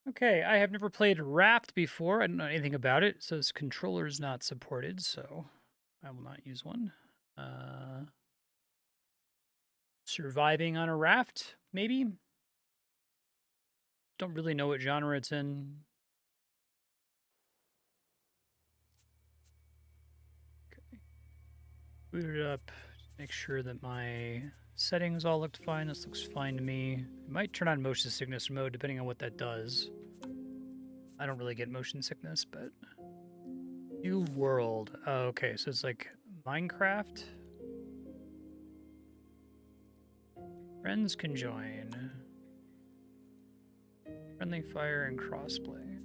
Okay, I have never played Raft before. I don't know anything about it. It says controller is not supported, so I will not use one. Uh, Surviving on a raft, maybe? Don't really know what genre it's in. Okay, boot it up. Make sure that my settings all looked fine. This looks fine to me. I might turn on motion sickness mode depending on what that does. I don't really get motion sickness, but new world. Oh, okay, so it's like Minecraft. Friends can join. Friendly fire and crossplay.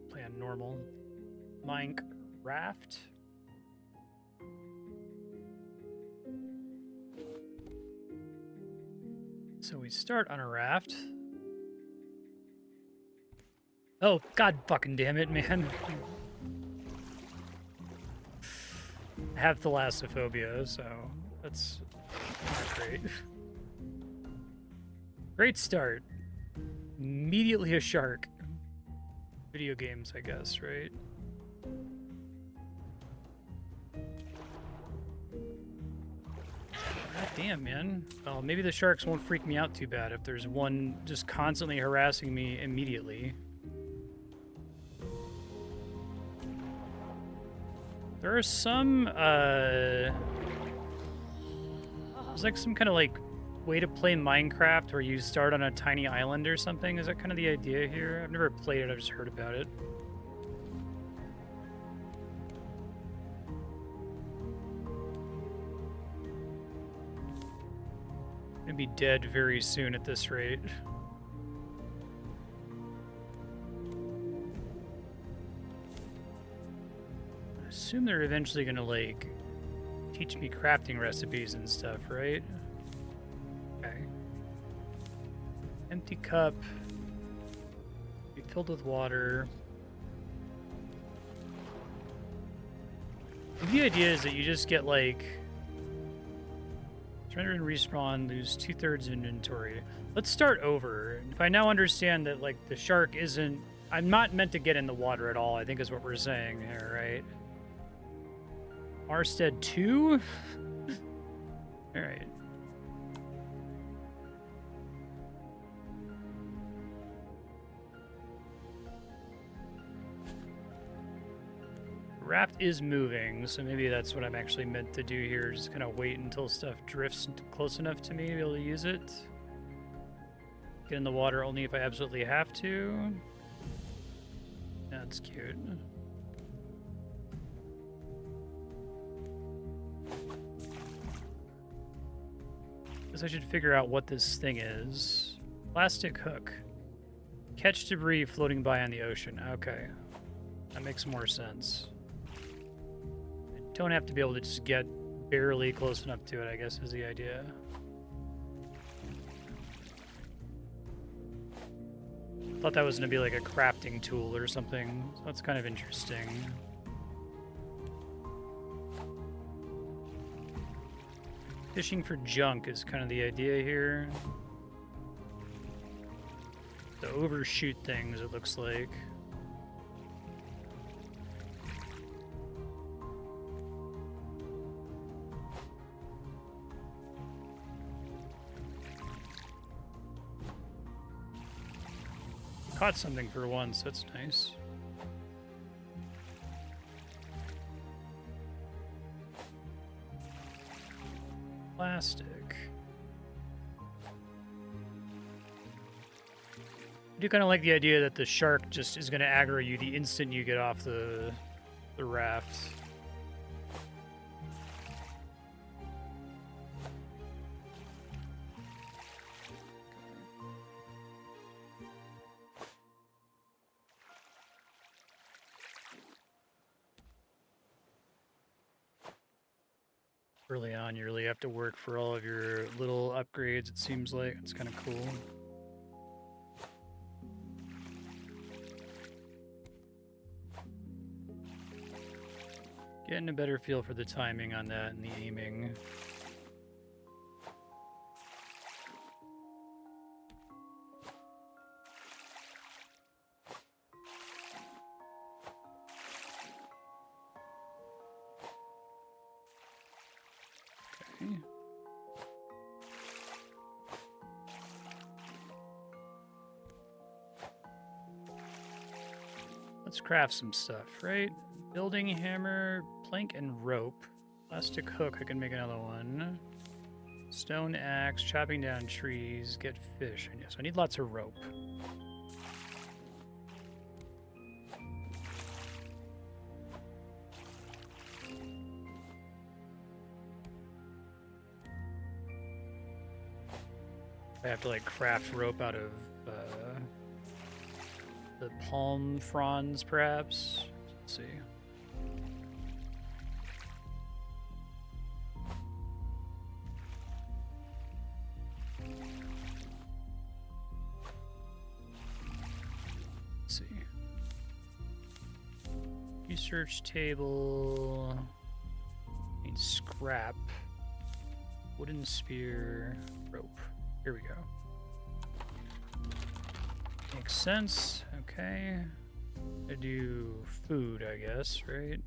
Play on normal. Mink Raft. So we start on a raft. Oh, god fucking damn it, man. I have thalassophobia, so that's not great. Great start. Immediately a shark. Video games, I guess, right? God damn, man. Well, maybe the sharks won't freak me out too bad if there's one just constantly harassing me immediately. There are some, there's like some kind of like way to play Minecraft where you start on a tiny island or something. Is that kind of the idea here? I've never played it, I've just heard about it. Gonna be dead very soon at this rate. I assume they're eventually gonna like teach me crafting recipes and stuff, right? Okay. Empty cup. Be filled with water. The idea is that you just get like surrender and respawn, lose 2/3 inventory. Let's start over. If I now understand that like the shark isn't, I'm not meant to get in the water at all, I think is what we're saying here, right? Marstead 2? Alright. Raft is moving, so maybe that's what I'm actually meant to do here. Just kind of wait until stuff drifts close enough to me to be able to use it. Get in the water only if I absolutely have to. That's cute. Guess I should figure out what this thing is. Plastic hook. Catch debris floating by on the ocean. Okay. That makes more sense. I don't have to be able to just get barely close enough to it, I guess, is the idea. Thought that was going to be like a crafting tool or something. So that's kind of interesting. Fishing for junk is kind of the idea here. To overshoot things, it looks like. Caught something for once, that's nice. Plastic. I do kind of like the idea that the shark just is going to aggro you the instant you get off the raft. Early on, you really have to work for all of your little upgrades, it seems like. It's kind of cool. Getting a better feel for the timing on that and the aiming. Let's craft some stuff, right? Building hammer, plank, and rope. Plastic hook, I can make another one. Stone axe, chopping down trees, get fish. And yes, I need lots of rope. I have to like craft rope out of the palm fronds, perhaps. Let's see. Let's see. Research table. Need scrap. Wooden spear. Rope. Here we go. Makes sense. Okay. I do food, I guess, right?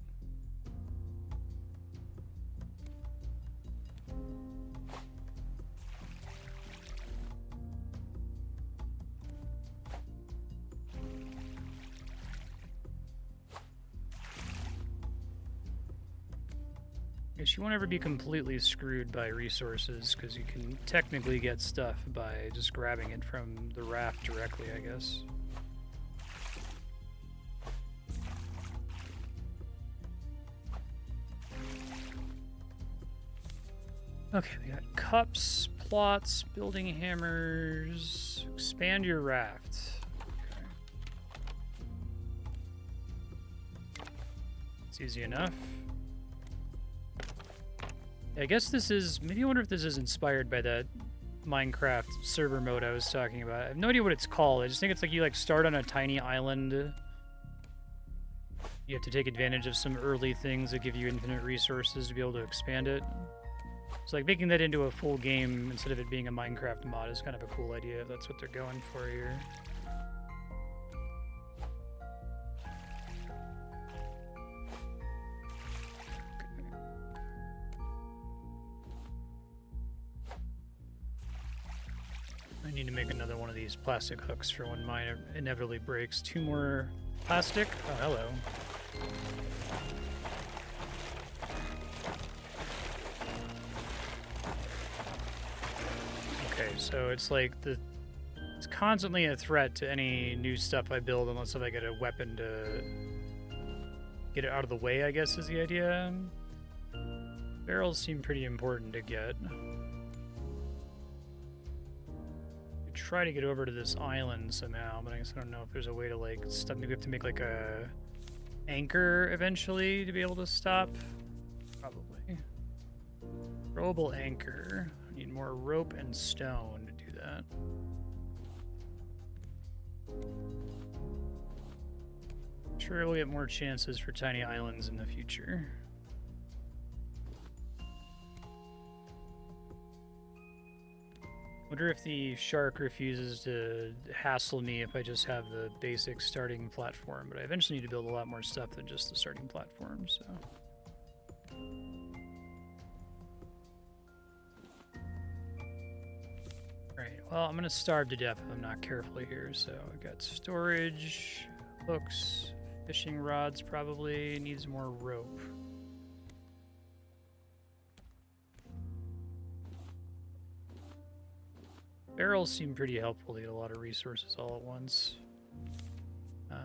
Guess you won't ever be completely screwed by resources, because you can technically get stuff by just grabbing it from the raft directly, I guess. Okay, we got cups, plots, building hammers, expand your raft. Okay. It's easy enough. I guess this is, maybe I wonder if this is inspired by that Minecraft server mode I was talking about. I have no idea what it's called. I just think it's like you like start on a tiny island. You have to take advantage of some early things that give you infinite resources to be able to expand it. So like making that into a full game instead of it being a Minecraft mod is kind of a cool idea if that's what they're going for here. I need to make another one of these plastic hooks for when mine inevitably breaks. 2 more plastic. Oh, hello. Okay, so it's like it's constantly a threat to any new stuff I build unless if I get a weapon to get it out of the way, I guess is the idea. Barrels seem pretty important to get. Try to get over to this island somehow, but I guess I don't know if there's a way to like stop. Maybe we have to make like a anchor eventually to be able to stop. Probably. Throwable anchor. I need more rope and stone to do that. Sure, we'll get more chances for tiny islands in the future. Wonder if the shark refuses to hassle me if I just have the basic starting platform, but I eventually need to build a lot more stuff than just the starting platform, so. Alright, well, I'm gonna starve to death if I'm not careful here, so I got storage, hooks, fishing rods probably, needs more rope. Barrels seem pretty helpful to get a lot of resources all at once. It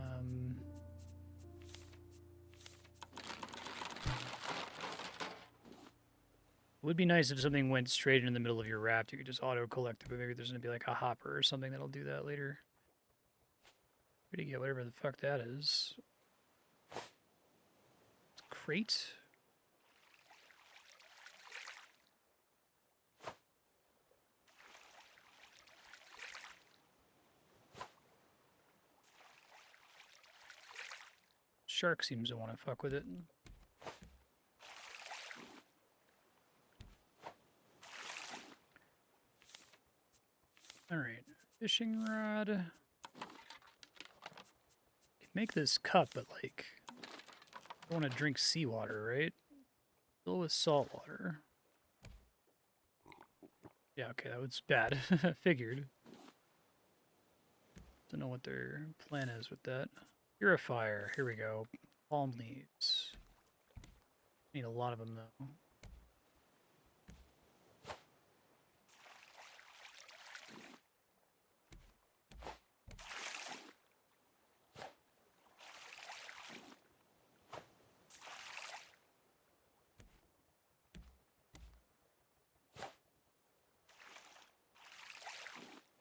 would be nice if something went straight in the middle of your raft. You could just auto-collect it, but maybe there's going to be like a hopper or something that'll do that later. Where do you get whatever the fuck that is? Crate? Shark seems to want to fuck with it. Alright, fishing rod. Can make this cup, but like, I don't want to drink seawater, right? Fill with salt water. Yeah, okay, that was bad. Figured. Don't know what their plan is with that. Purifier. Here we go. Palm leaves. Need a lot of them, though.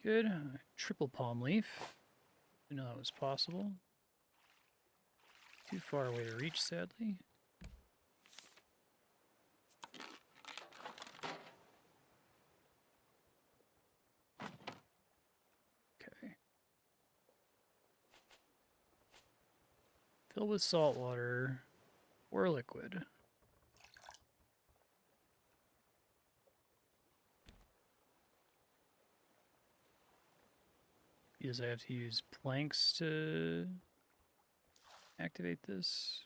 Good. Triple palm leaf. Didn't know that was possible. Too far away to reach, sadly. Okay. Fill with salt water or liquid. Because I have to use planks to activate this.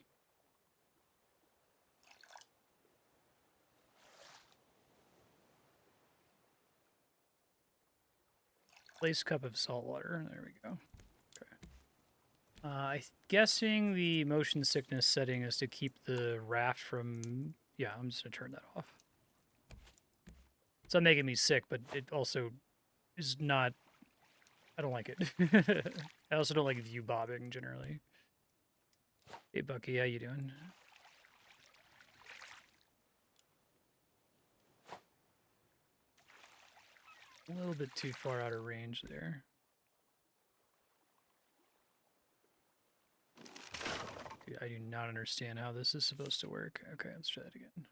Place cup of salt water. There we go. Okay. I'm guessing the motion sickness setting is to keep the raft from... Yeah, I'm just going to turn that off. It's not making me sick, but it also is not... I don't like it. I also don't like view bobbing, generally. Hey, Bucky, how you doing? A little bit too far out of range there. I do not understand how this is supposed to work. Okay, let's try that again.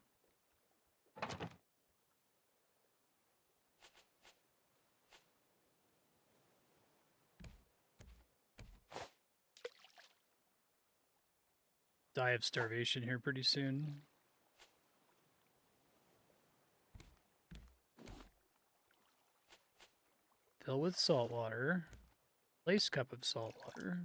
Die of starvation here pretty soon. Fill with salt water. Place cup of salt water.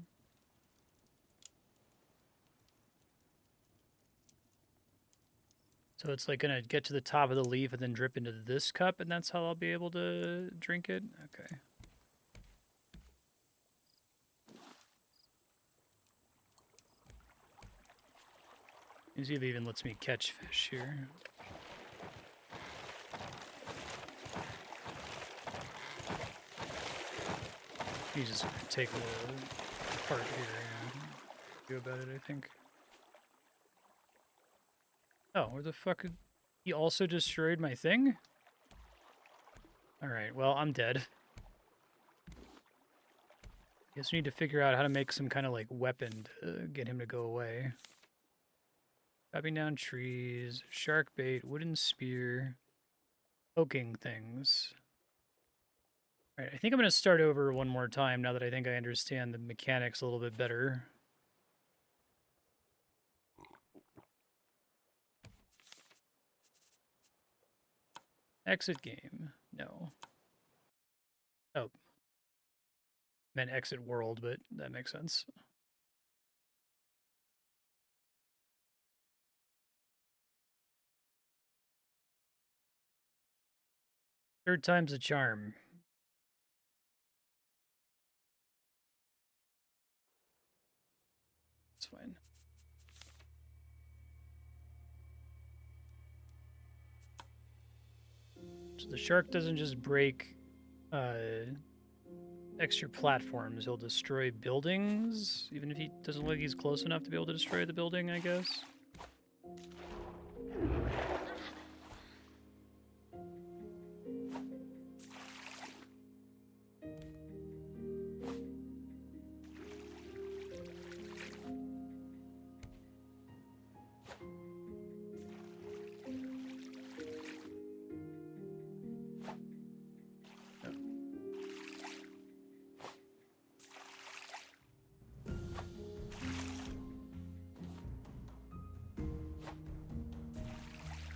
So it's like gonna get to the top of the leaf and then drip into this cup, and that's how I'll be able to drink it? Okay. Let's see if it even lets me catch fish here. He's just gonna take the part here and do about it, I think. Oh, where the fuck? He also destroyed my thing? Alright, well, I'm dead. Guess we need to figure out how to make some kind of, like, weapon to get him to go away. Chopping down trees, shark bait, wooden spear, poking things. Alright, I think I'm going to start over one more time now that I think I understand the mechanics a little bit better. Exit game. No. Oh. Meant exit world, but that makes sense. Third time's a charm. It's fine. So the shark doesn't just break extra platforms, he'll destroy buildings, even if he doesn't look like he's close enough to be able to destroy the building, I guess.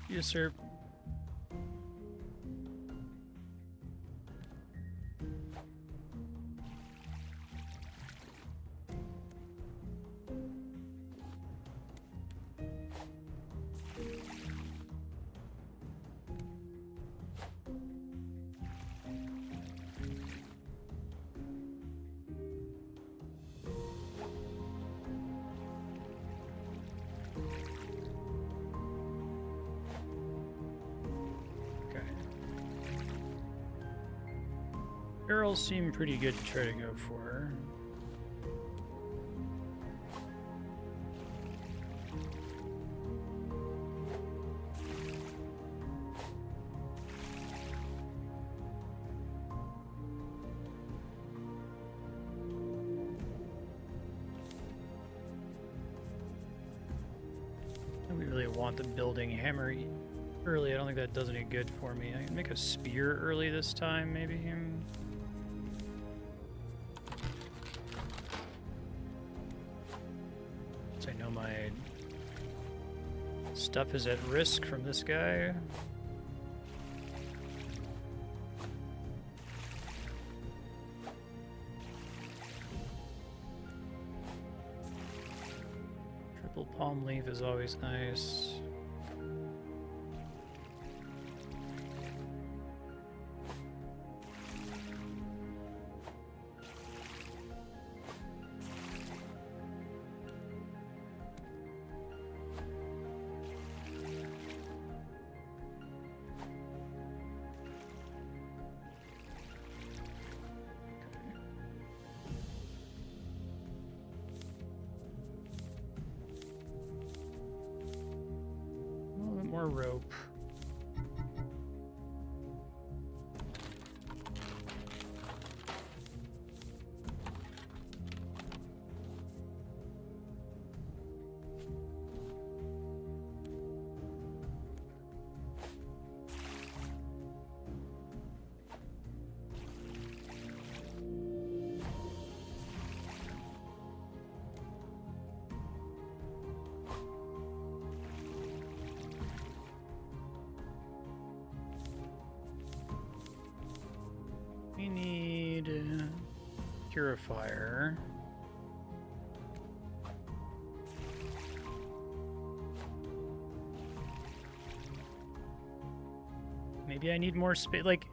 Yes, sir. Barrels seem pretty good to try to go for. We really want the building hammer early. I don't think that does any good for me. I can make a spear early this time, maybe. So I know my stuff is at risk from this guy. Triple palm leaf is always nice. More rope. We need a purifier. Maybe I need more space. Like,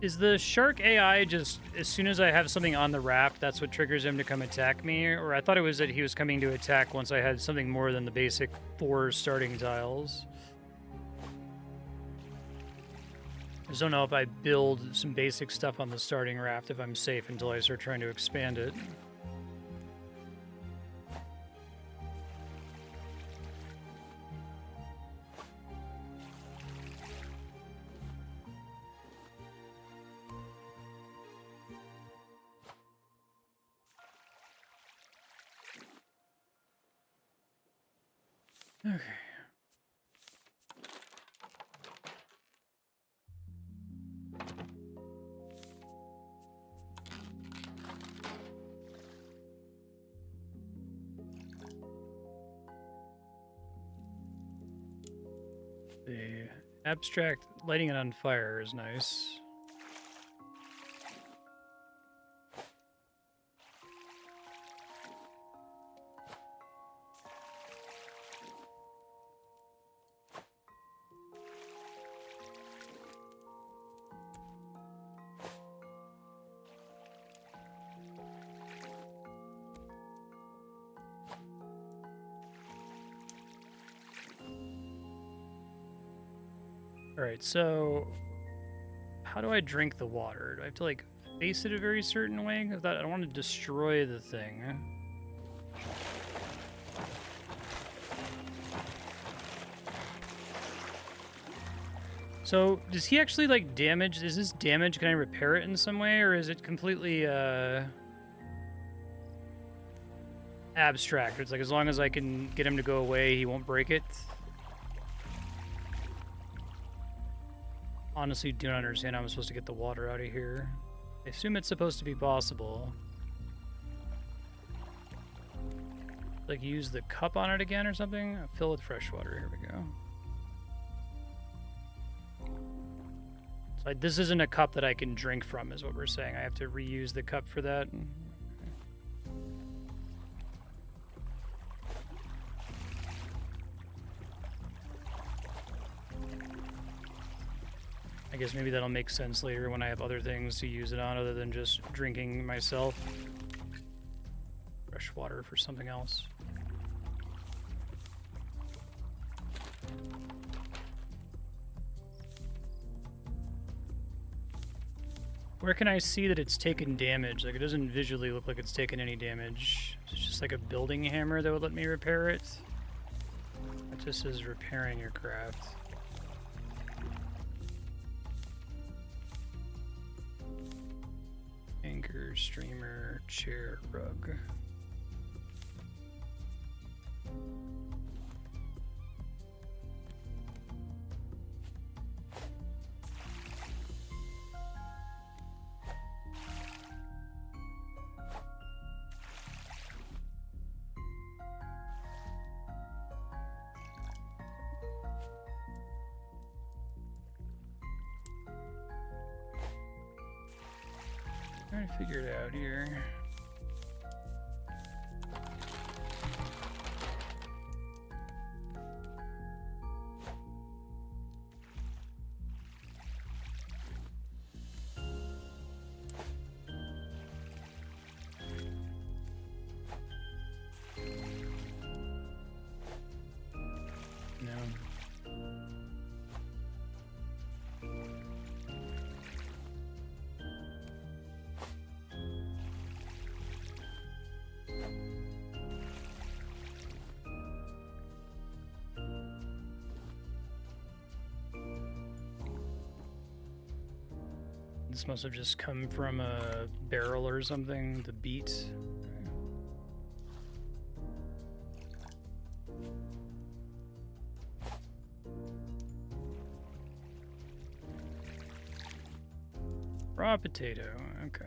is the shark AI just, as soon as I have something on the raft, that's what triggers him to come attack me? Or I thought it was that he was coming to attack once I had something more than the basic 4 starting tiles. I just don't know if I build some basic stuff on the starting raft if I'm safe until I start trying to expand it. Okay. The abstract lighting it on fire is nice. Alright, so how do I drink the water? Do I have to, like, face it a very certain way? Because I don't want to destroy the thing. So, does he actually, like, damage? Is this damage? Can I repair it in some way? Or is it completely, abstract? It's like, as long as I can get him to go away, he won't break it? Honestly, do not understand how I'm supposed to get the water out of here. I assume it's supposed to be possible. Like, use the cup on it again or something? Fill with fresh water. Here we go. So this isn't a cup that I can drink from, is what we're saying. I have to reuse the cup for that. I guess maybe that'll make sense later when I have other things to use it on other than just drinking myself. Fresh water for something else. Where can I see that it's taken damage? Like, it doesn't visually look like it's taken any damage. It's just like a building hammer that would let me repair it. It just says repairing your craft. Anchor, streamer, chair, rug. Trying to figure it out here. This must have just come from a barrel or something, the beat. Raw potato, okay.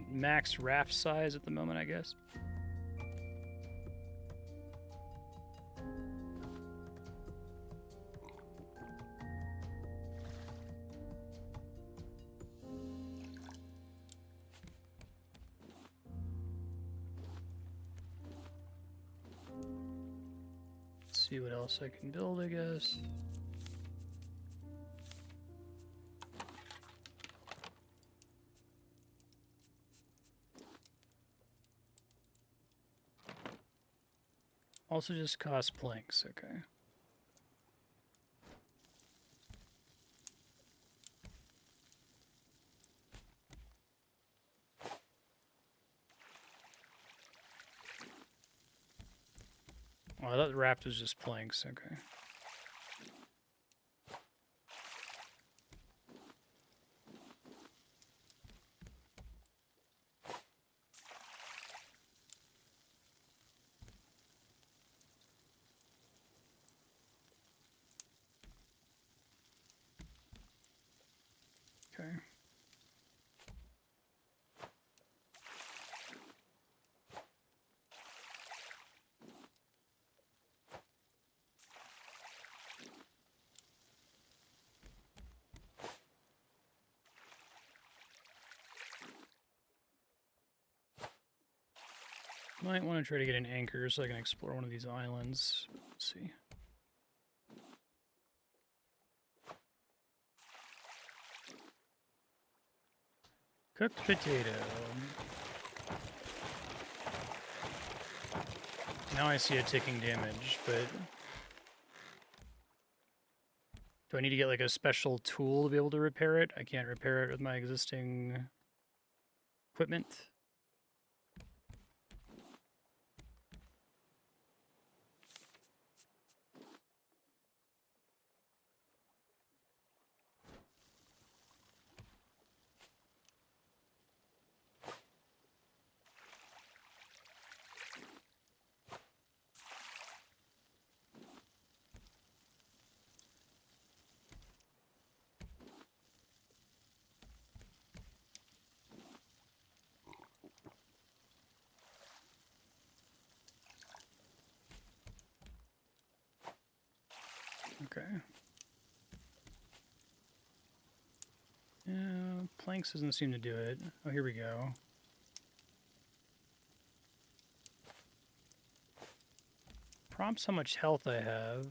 Max raft size at the moment, I guess. Let's see what else I can build, I guess. Also just cost planks, okay. Oh, I thought the raft was just planks, okay. Okay. Might want to try to get an anchor so I can explore one of these islands. Let's see. Cooked potato. Now I see it taking damage, but... do I need to get like a special tool to be able to repair it? I can't repair it with my existing equipment. Okay. Yeah, planks doesn't seem to do it. Oh, here we go. prompts how much health I have.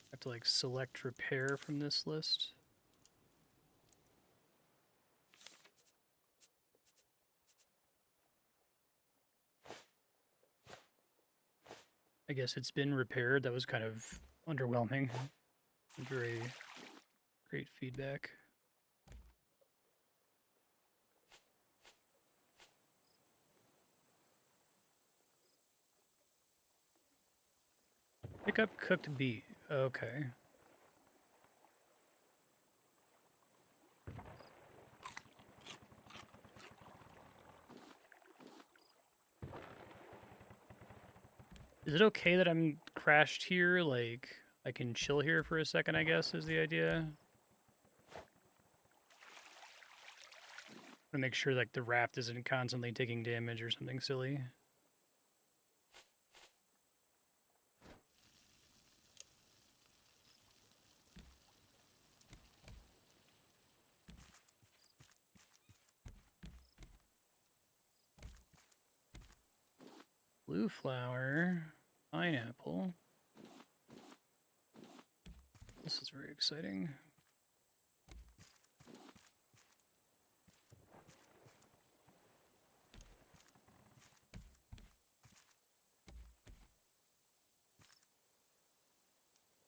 I have to like select repair from this list. I guess it's been repaired. That was kind of underwhelming. Very great feedback. Pick up cooked beef. Okay. Is it okay that I'm crashed here? Like, I can chill here for a second, I guess, is the idea. To make sure, like, the raft isn't constantly taking damage or something silly. Blue flower, pineapple. This is very exciting.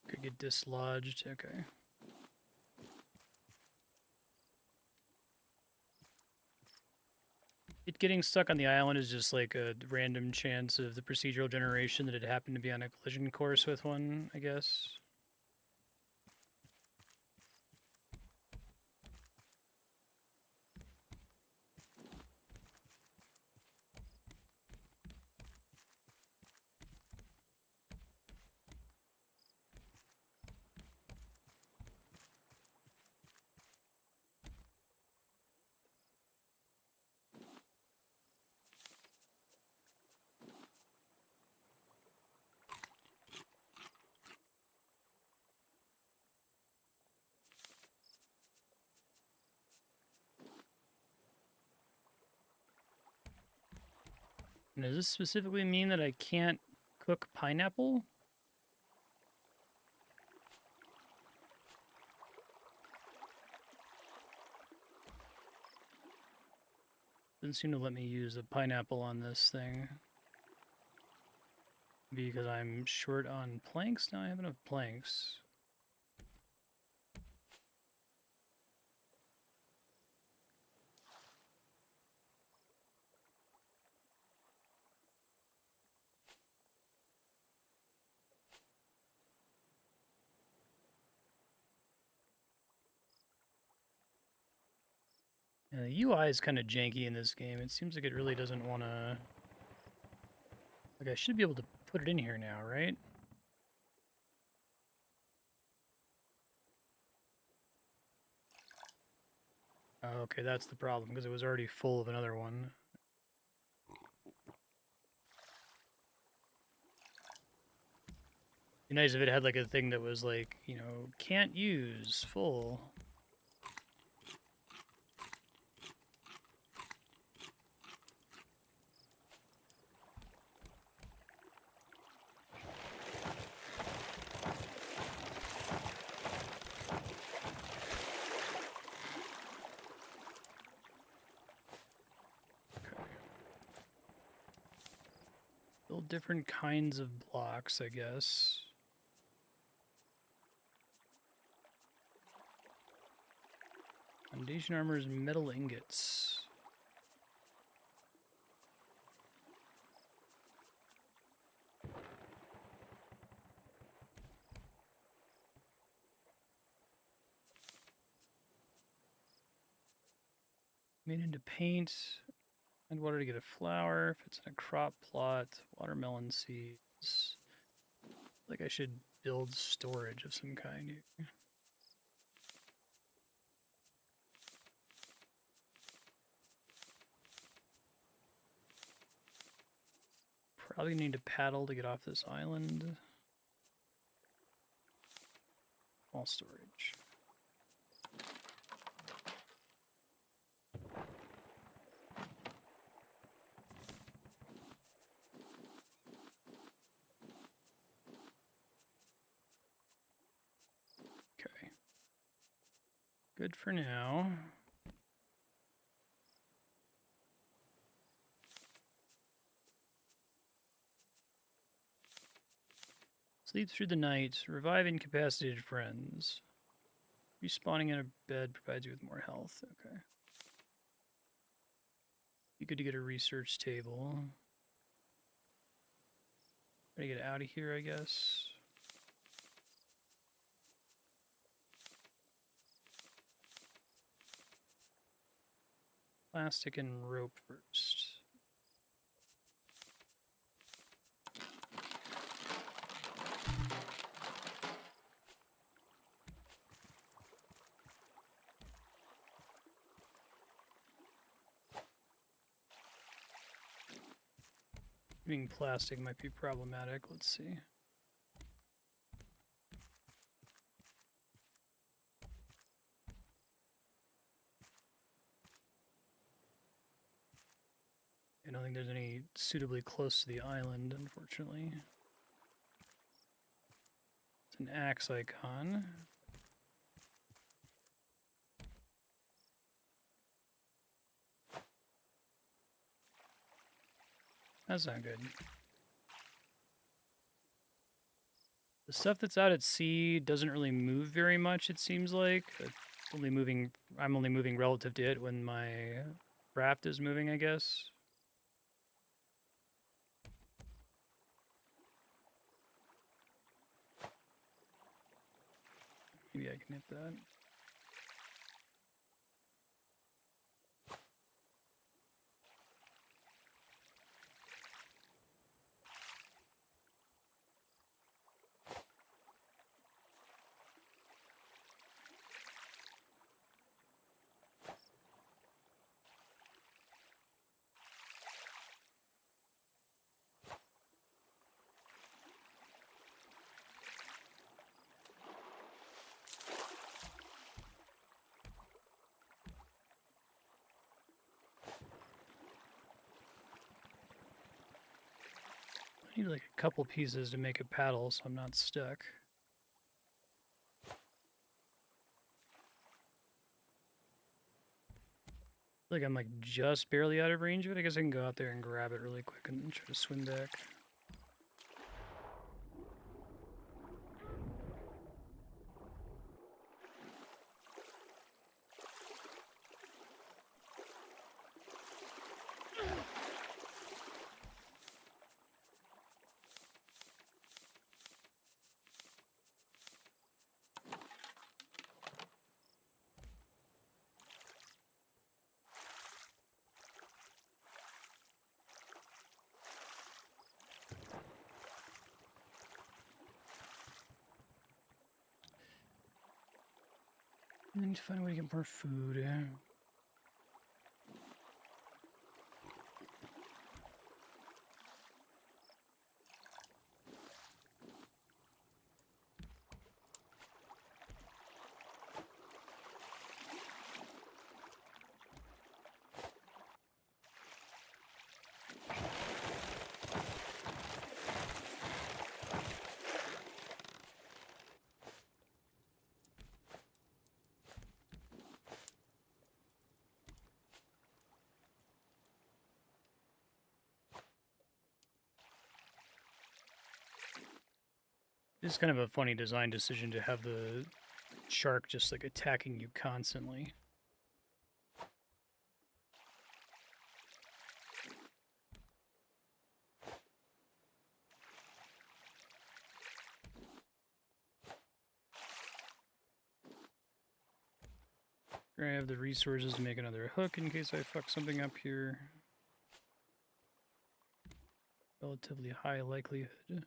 Could get dislodged, okay. It getting stuck on the island is just like a random chance of the procedural generation that it happened to be on a collision course with one, I guess. And does this specifically mean that I can't cook pineapple? Doesn't seem to let me use a pineapple on this thing. Because I'm short on planks? Now I have enough planks. Yeah, the UI is kind of janky in this game. It seems like it really doesn't want to... Like, I should be able to put it in here now, right? Oh, okay, that's the problem, because it was already full of another one. It'd be nice if it had, like, a thing that was, like, you know, can't use, full. Build different kinds of blocks, I guess. Foundation armor is metal ingots. Made into paint. And water to get a flower. If it's in a crop plot, watermelon seeds. Like I should build storage of some kind here. Probably need to paddle to get off this island. All storage. good for now. Sleep through the night. Revive incapacitated friends. Respawning in a bed provides you with more health. Okay. Be good to get a research table. Gotta get out of here, I guess. Plastic and rope first. Being plastic might be problematic. Let's see. I don't think there's any suitably close to the island, unfortunately. It's an axe icon. That's not good. The stuff that's out at sea doesn't really move very much, it seems like. I'm only moving relative to it when my raft is moving, I guess. Maybe I can hit that. I need like a couple pieces to make a paddle so I'm not stuck. Like I'm like just barely out of range of it. I guess I can go out there and grab it really quick and try to swim back. I need to find a way to get more food. It's kind of a funny design decision to have the shark just like attacking you constantly. I have the resources to make another hook in case I fuck something up here. Relatively high likelihood.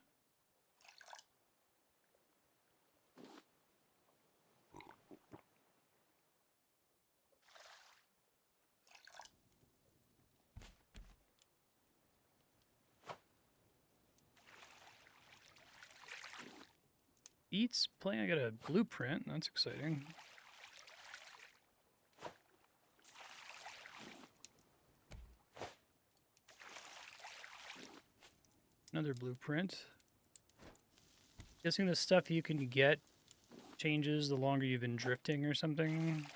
Beats playing. I got a blueprint. That's exciting. Another blueprint. Guessing the stuff you can get changes the longer you've been drifting or something.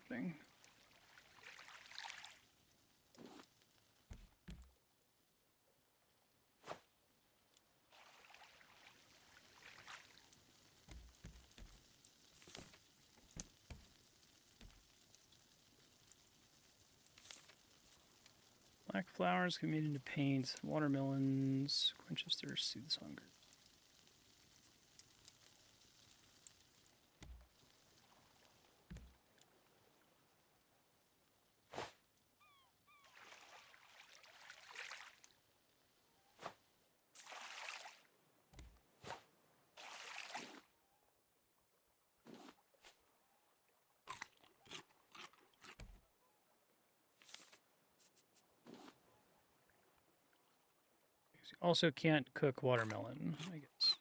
happening. Black flowers can be made into paint. Watermelons quenches thirst, soothes hunger. Also can't cook watermelon, I guess.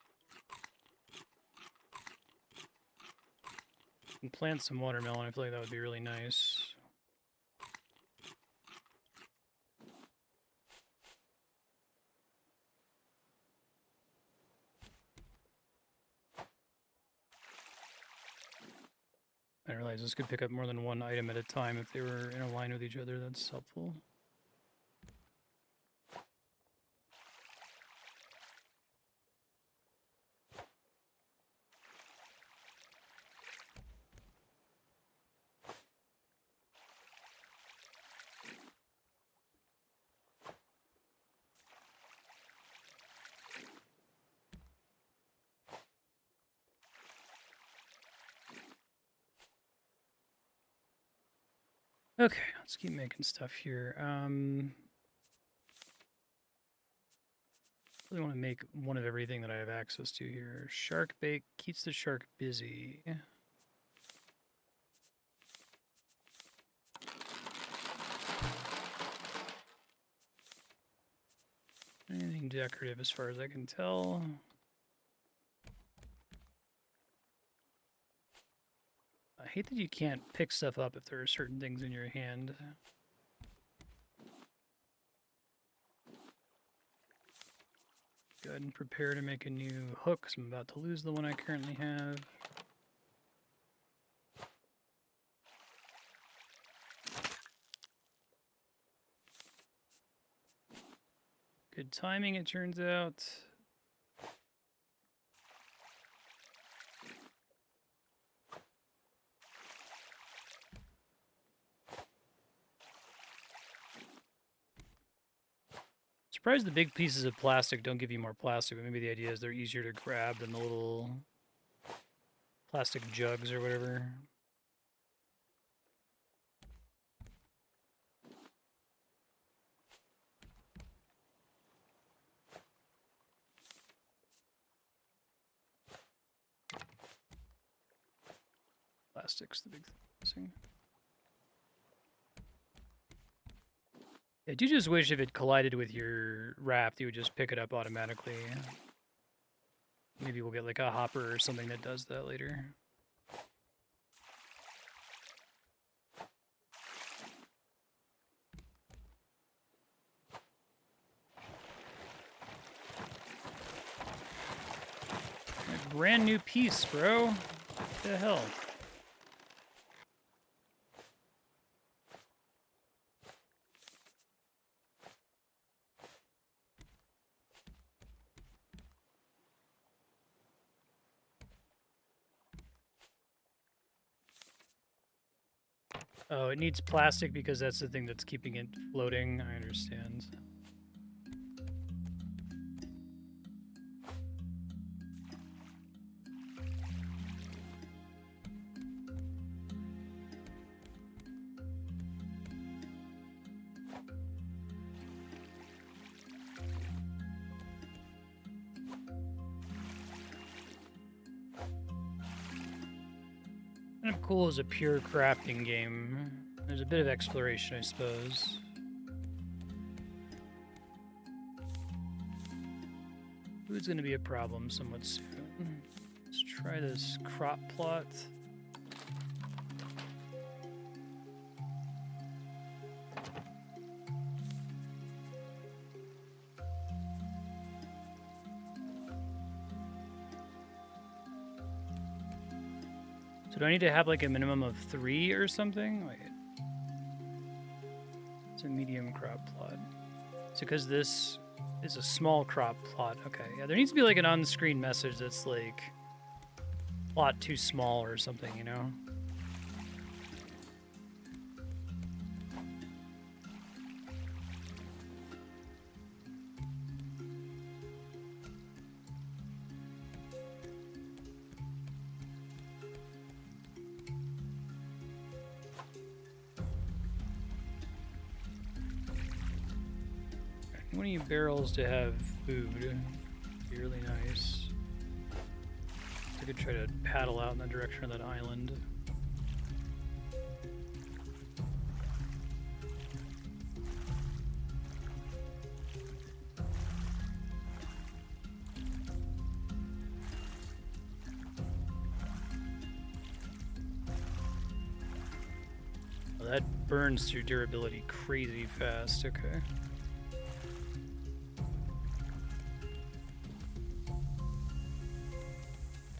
And plant some watermelon, I feel like that would be really nice. I realize this could pick up more than one item at a time if they were in a line with each other. That's helpful. Okay, let's keep making stuff here. Really want to make one of everything that I have access to here. Shark bait keeps the shark busy. Anything decorative as far as I can tell. I hate that you can't pick stuff up if there are certain things in your hand. Go ahead and prepare to make a new hook, because I'm about to lose the one I currently have. Good timing, it turns out. Surprised the big pieces of plastic don't give you more plastic, but maybe the idea is they're easier to grab than the little plastic jugs or whatever. Plastic's the big thing. I do just wish if it collided with your raft, you would just pick it up automatically. Maybe we'll get like a hopper or something that does that later. A brand new piece, bro. What the hell? Oh, it needs plastic because that's the thing that's keeping it floating. I understand. Kind of cool as a pure crafting game. There's a bit of exploration, I suppose. Food's gonna be a problem somewhat soon. Let's try this crop plot. So do I need to have like a minimum of 3 or something? Wait. It's a medium crop plot. So because this is a small crop plot. Okay, yeah, there needs to be like an on-screen message that's like plot too small or something, you know? We need barrels to have food. Be really nice. I could try to paddle out in the direction of that island. Oh, that burns through durability crazy fast. Okay.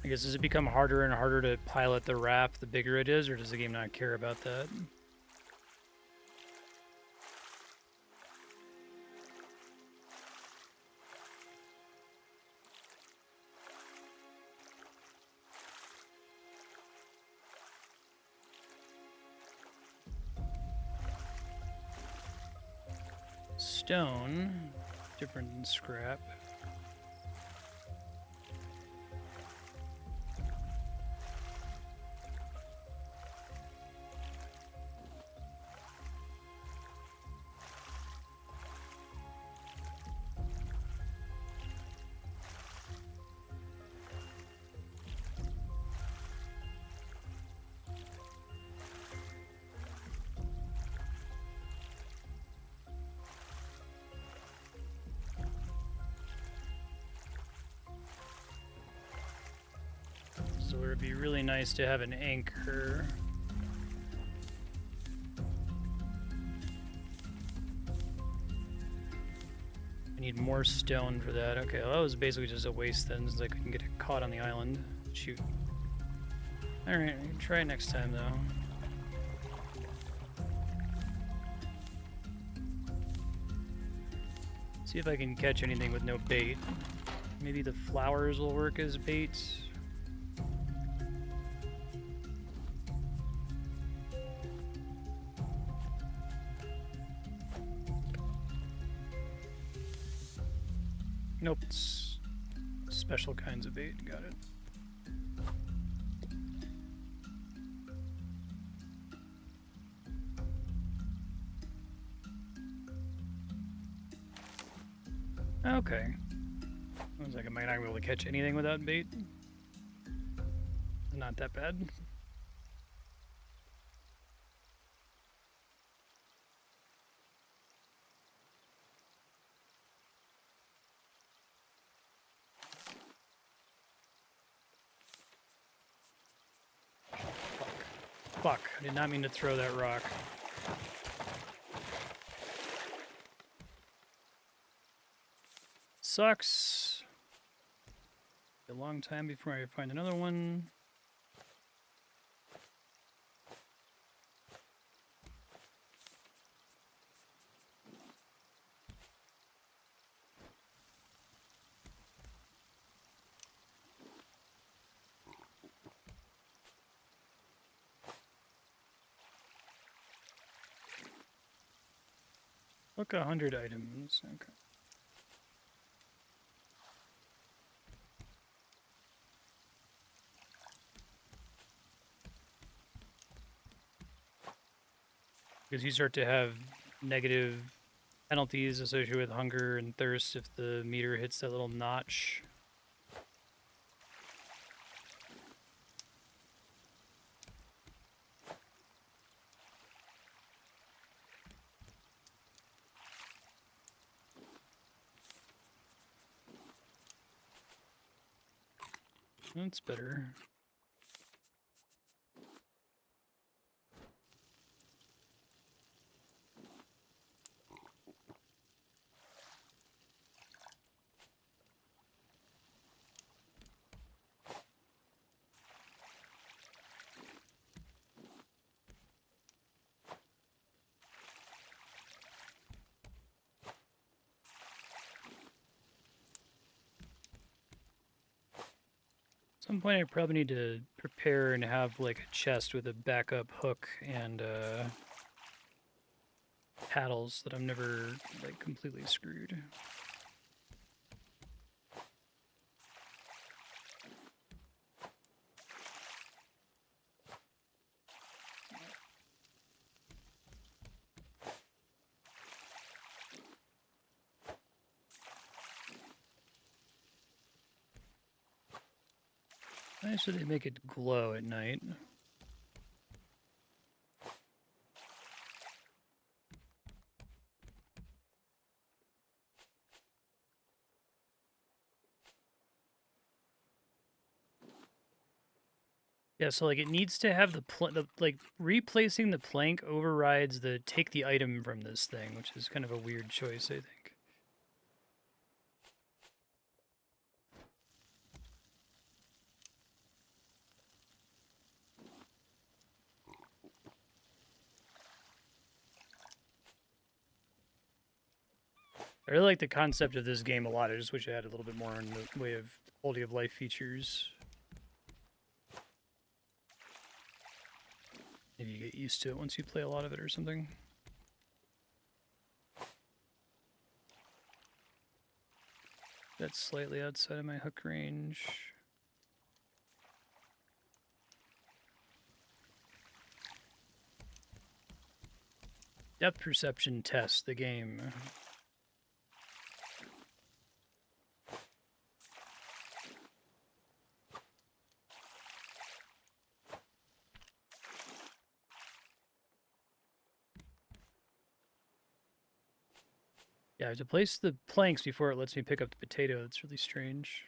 I guess, does it become harder and harder to pilot the raft the bigger it is, or does the game not care about that? Stone, different than scrap. So it would be really nice to have an anchor. I need more stone for that. Okay, well, that was basically just a waste then, since I couldn't get it caught on the island. Shoot. Alright, I can try it next time though. See if I can catch anything with no bait. Maybe the flowers will work as bait. Nope, it's special kinds of bait. Got it. Okay. Sounds like I might not be able to catch anything without bait. Not that bad. Fuck, I did not mean to throw that rock. Sucks. A long time before I find another one. Look, 100 items. Okay. Because you start to have negative penalties associated with hunger and thirst if the meter hits that little notch. That's better. some point I probably need to prepare and have like a chest with a backup hook and paddles that I'm never like completely screwed. Nice that they make it glow at night. Yeah, so like it needs to have like replacing the plank overrides the take the item from this thing, which is kind of a weird choice, I think. I really like the concept of this game a lot. I just wish it had a little bit more in the way of quality of life features. Maybe you get used to it once you play a lot of it or something. That's slightly outside of my hook range. Depth perception test, the game. Yeah, I have to place the planks before it lets me pick up the potato. That's really strange.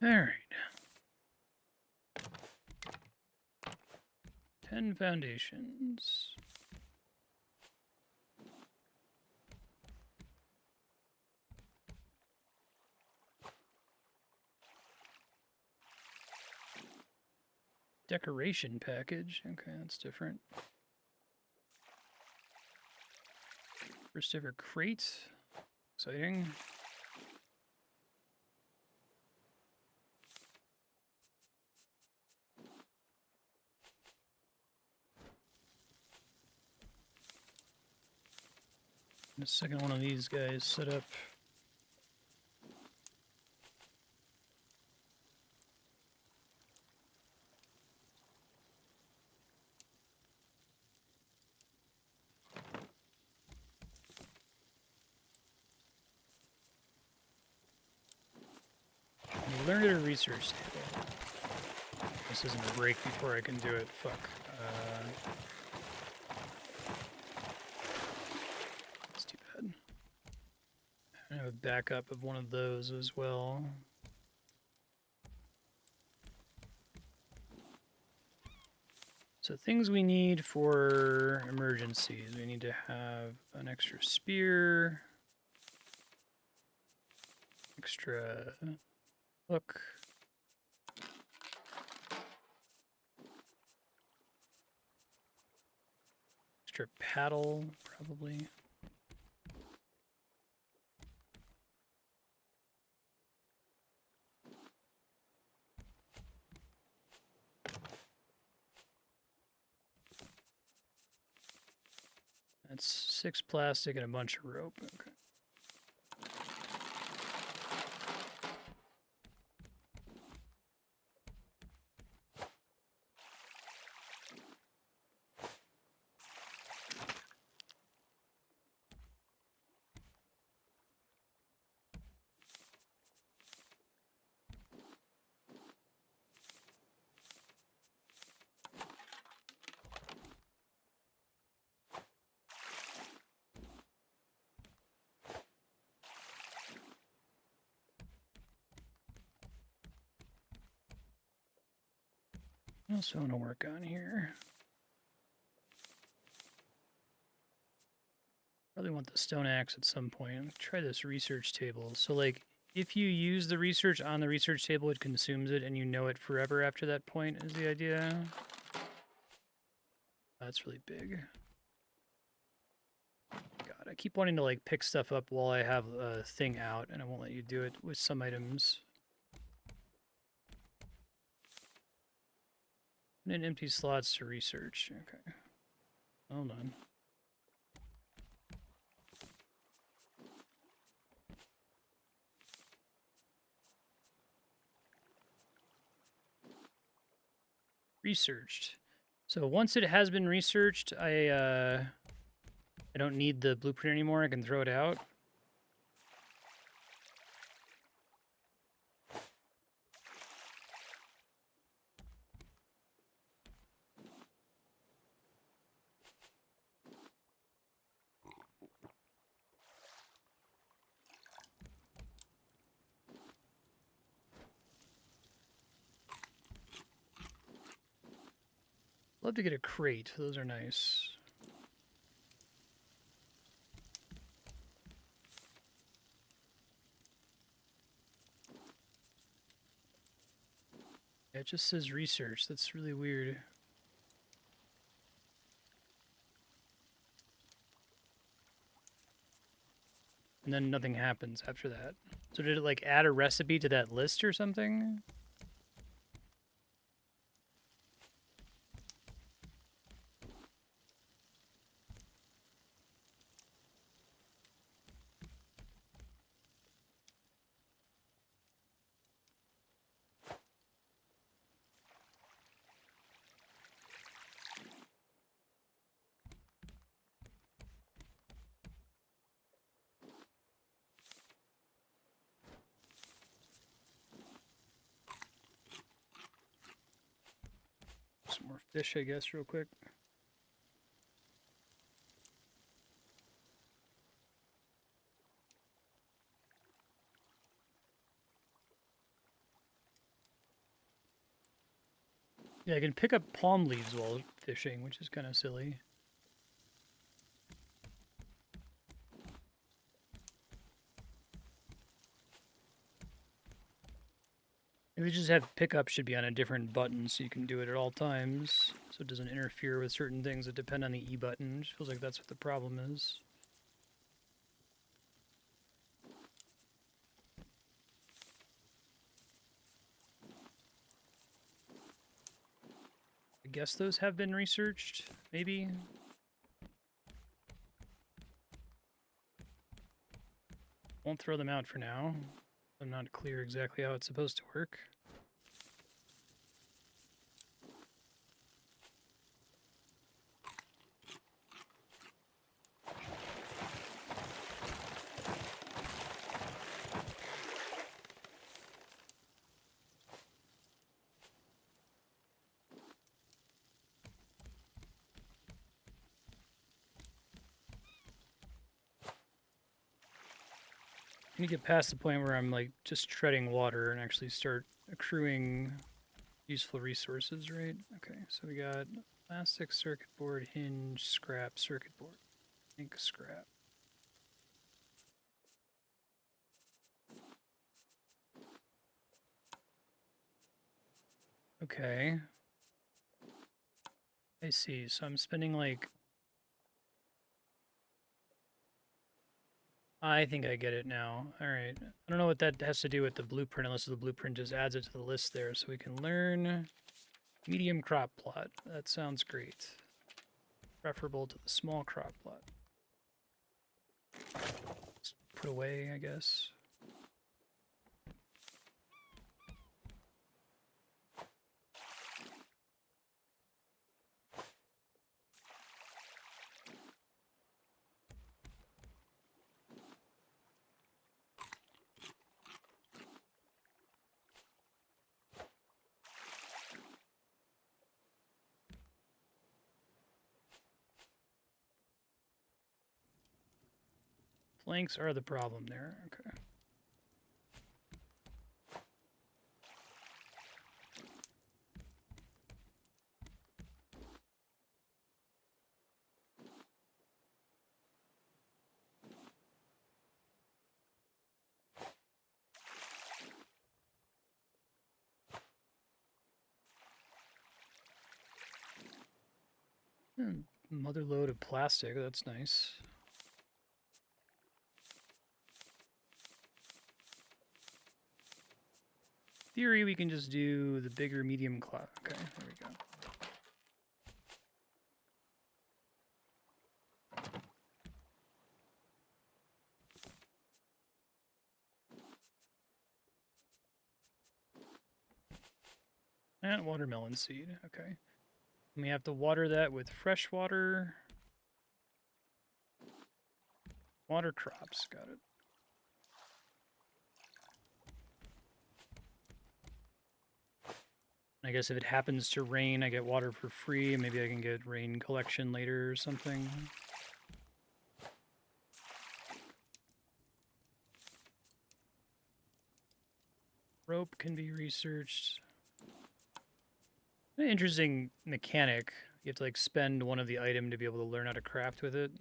All right. 10 foundations. Decoration package. Okay, that's different. First ever crate. Exciting. The second one of these guys set up. You learned at a research table. This isn't a break before I can do it. Fuck. That's too bad. I have a backup of one of those as well. So things we need for emergencies. We need to have an extra spear, extra hook, extra paddle, probably. That's 6 plastic and a bunch of rope. Okay. What else do I want to work on here? Probably want the stone axe at some point. Let's try this research table. So, like, if you use the research on the research table, it consumes it, and you know it forever after that point, is the idea. That's really big. God, I keep wanting to, like, pick stuff up while I have a thing out, and I won't let you do it with some items. And empty slots to research. Okay. Hold on. Researched. So once it has been researched, I don't need the blueprint anymore. I can throw it out. Love to get a crate. Those are nice. Yeah, it just says research. That's really weird. And then nothing happens after that. So did it like add a recipe to that list or something? Some more fish, I guess, real quick. Yeah, I can pick up palm leaves while fishing, which is kind of silly. Maybe just have pickup should be on a different button so you can do it at all times, so it doesn't interfere with certain things that depend on the E button. It just feels like that's what the problem is. I guess those have been researched, maybe? Won't throw them out for now. I'm not clear exactly how it's supposed to work. I need to get past the point where I'm like just treading water and actually start accruing useful resources, right? Okay, so we got plastic circuit board, hinge, scrap, circuit board, ink, scrap. Okay. I see. So I'm spending like... I think I get it now. All right. I don't know what that has to do with the blueprint, unless the blueprint just adds it to the list there. So we can learn medium crop plot. That sounds great. Preferable to the small crop plot. Just put away, I guess. Planks are the problem there. Okay. Mother load of plastic, that's nice. Theory, we can just do the bigger medium class. Okay, there we go. And watermelon seed, okay. And we have to water that with fresh water. Water crops, got it. I guess if it happens to rain, I get water for free. Maybe I can get rain collection later or something. Rope can be researched. An interesting mechanic. You have to like spend one of the item to be able to learn how to craft with it.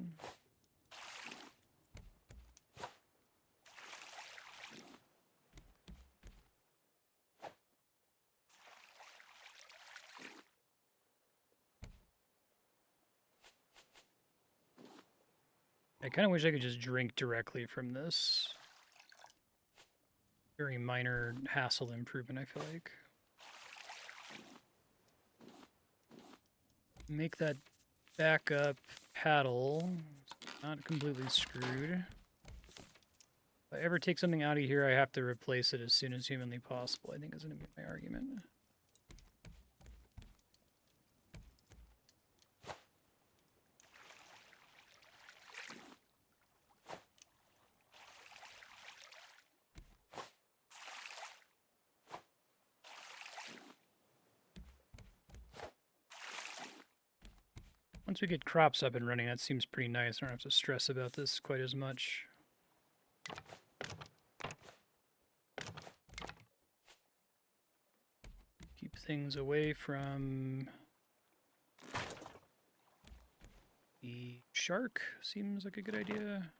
I kind of wish I could just drink directly from this. Very minor hassle improvement, I feel like. Make that backup paddle. It's not completely screwed. If I ever take something out of here, I have to replace it as soon as humanly possible, I think is going to be my argument. Once we get crops up and running, that seems pretty nice. I don't have to stress about this quite as much. Keep things away from the shark. Seems like a good idea.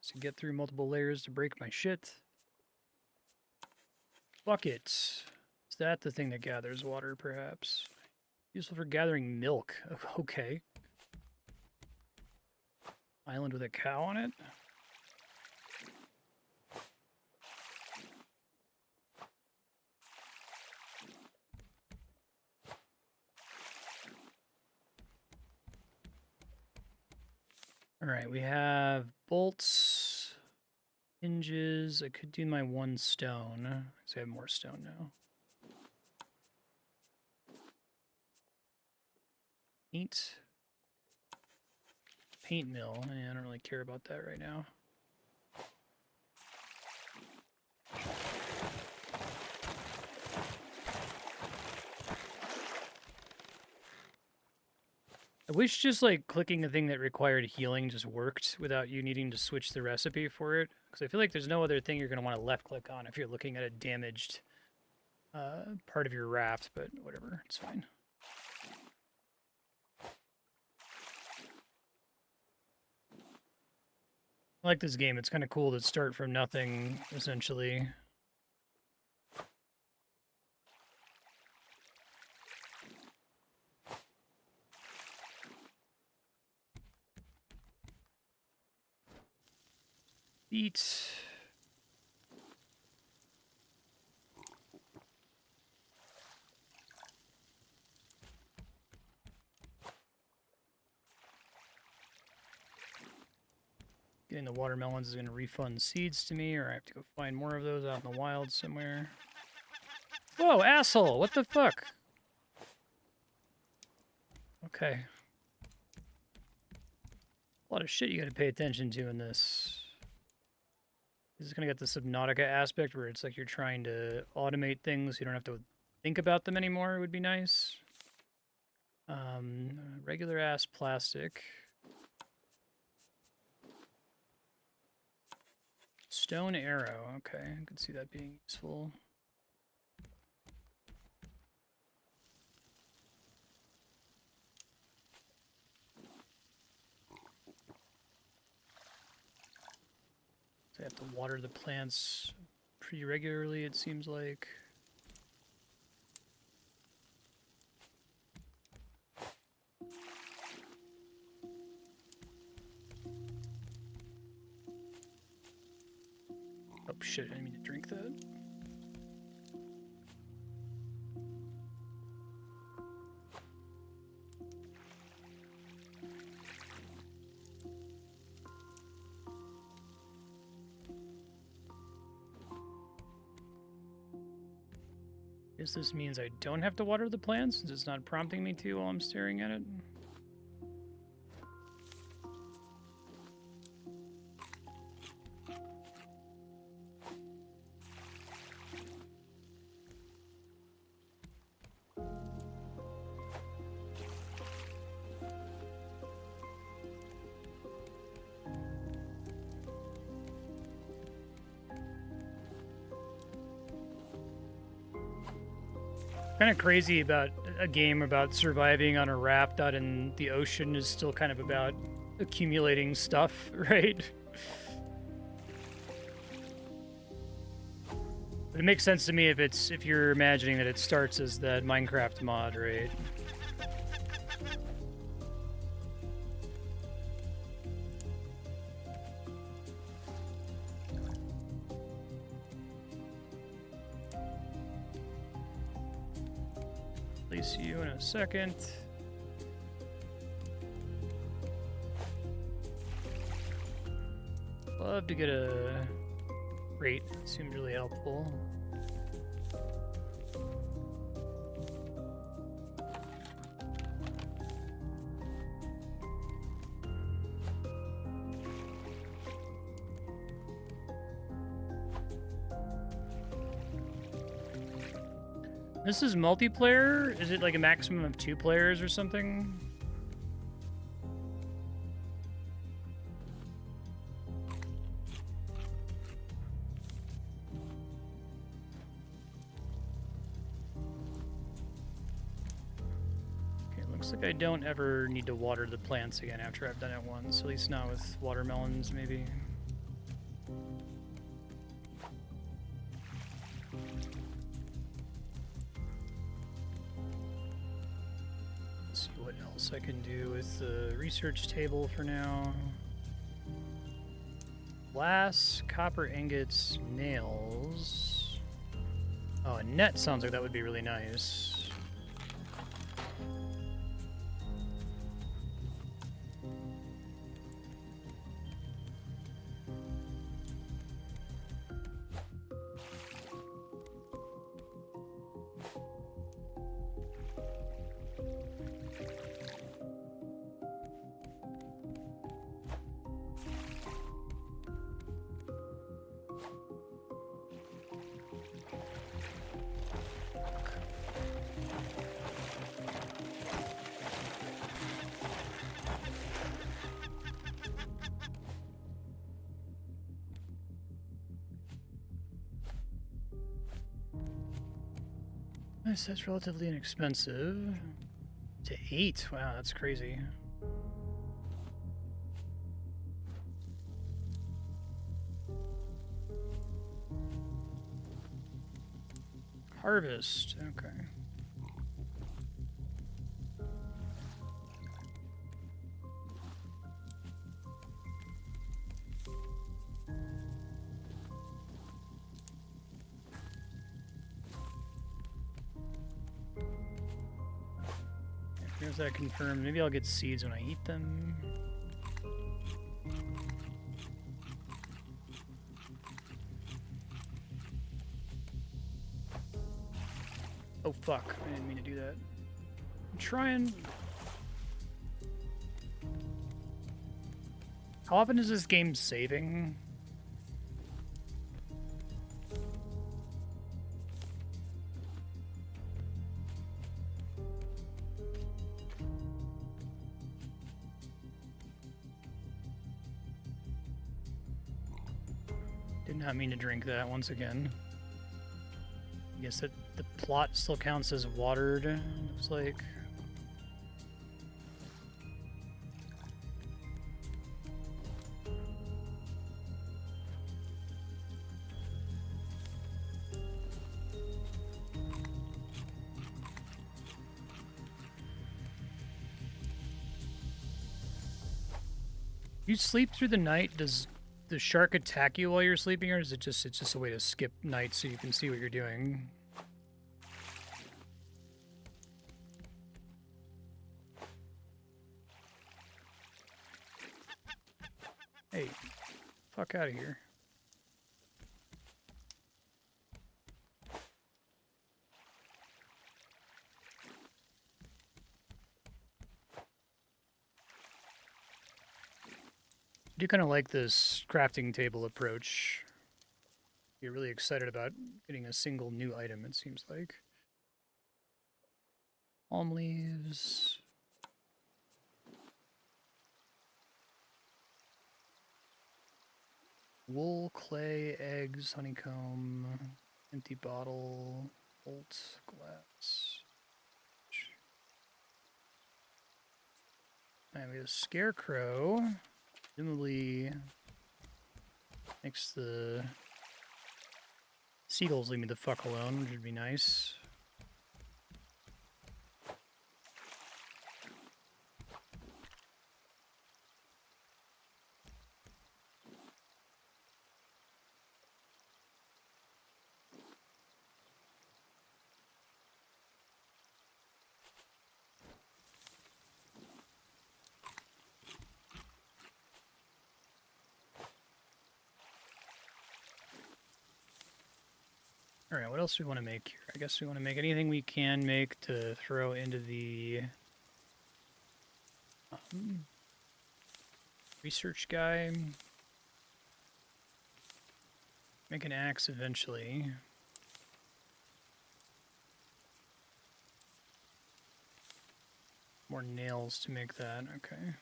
To get through multiple layers to break my shit. Bucket. Is that the thing that gathers water, perhaps? Useful for gathering milk. Okay. Island with a cow on it? Alright, we have bolts, hinges. I could do my one stone, because I have more stone now. Paint mill. Yeah, I don't really care about that right now. I wish just like clicking the thing that required healing just worked without you needing to switch the recipe for it. Because I feel like there's no other thing you're going to want to left click on if you're looking at a damaged part of your raft, but whatever, it's fine. I like this game. It's kind of cool to start from nothing, essentially. Eat. Getting the watermelons is going to refund seeds to me, or I have to go find more of those out in the wild somewhere. Whoa, asshole! What the fuck? Okay. A lot of shit you gotta pay attention to in this. This is gonna get the Subnautica aspect where it's like you're trying to automate things. You don't have to think about them anymore. It would be nice. Regular ass plastic. Stone arrow. Okay, I could see that being useful. I have to water the plants pretty regularly, it seems like. shit, I didn't mean to drink that. Guess this means I don't have to water the plants since it's not prompting me to while I'm staring at it. Kind of crazy about a game about surviving on a raft out in the ocean is still kind of about accumulating stuff, right? But it makes sense to me if you're imagining that it starts as that Minecraft mod, right? Place you in a second. Love to get a rate. Seems really helpful. This is multiplayer? Is it like a maximum of 2 players or something? Okay, looks like I don't ever need to water the plants again after I've done it once, at least not with watermelons, maybe. I can do with the research table for now. Glass, copper ingots, nails. Oh, a net sounds like that would be really nice. Nice, that's relatively inexpensive. To 8, wow, that's crazy. Harvest, okay. Here's that confirmed. Maybe I'll get seeds when I eat them. Oh fuck, I didn't mean to do that. I'm trying. How often is this game saving? Did not mean to drink that once again. I guess that the plot still counts as watered, looks like. You sleep through the night, does the shark attack you while you're sleeping, or is it just it's just a way to skip night so you can see what you're doing? Hey, fuck out of here. I do kind of like this crafting table approach. You're really excited about getting a single new item, it seems like. Palm leaves. Wool, clay, eggs, honeycomb, empty bottle, bolt, glass. And we have a scarecrow. Presumably makes the seagulls leave me the fuck alone, which would be nice. All right, what else do we want to make here? I guess we want to make anything we can make to throw into the research guy. Make an axe eventually. More nails to make that, okay.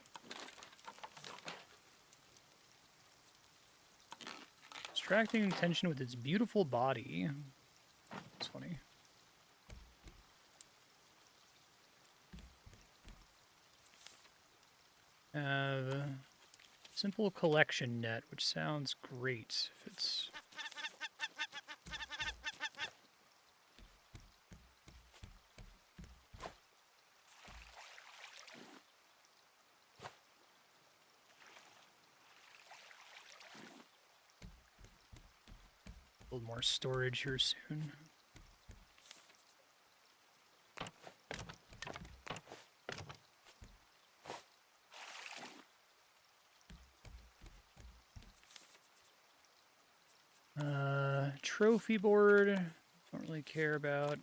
Distracting attention with its beautiful body. That's funny. Simple collection net, which sounds great if it's... Build more storage here soon. Trophy board, don't really care about.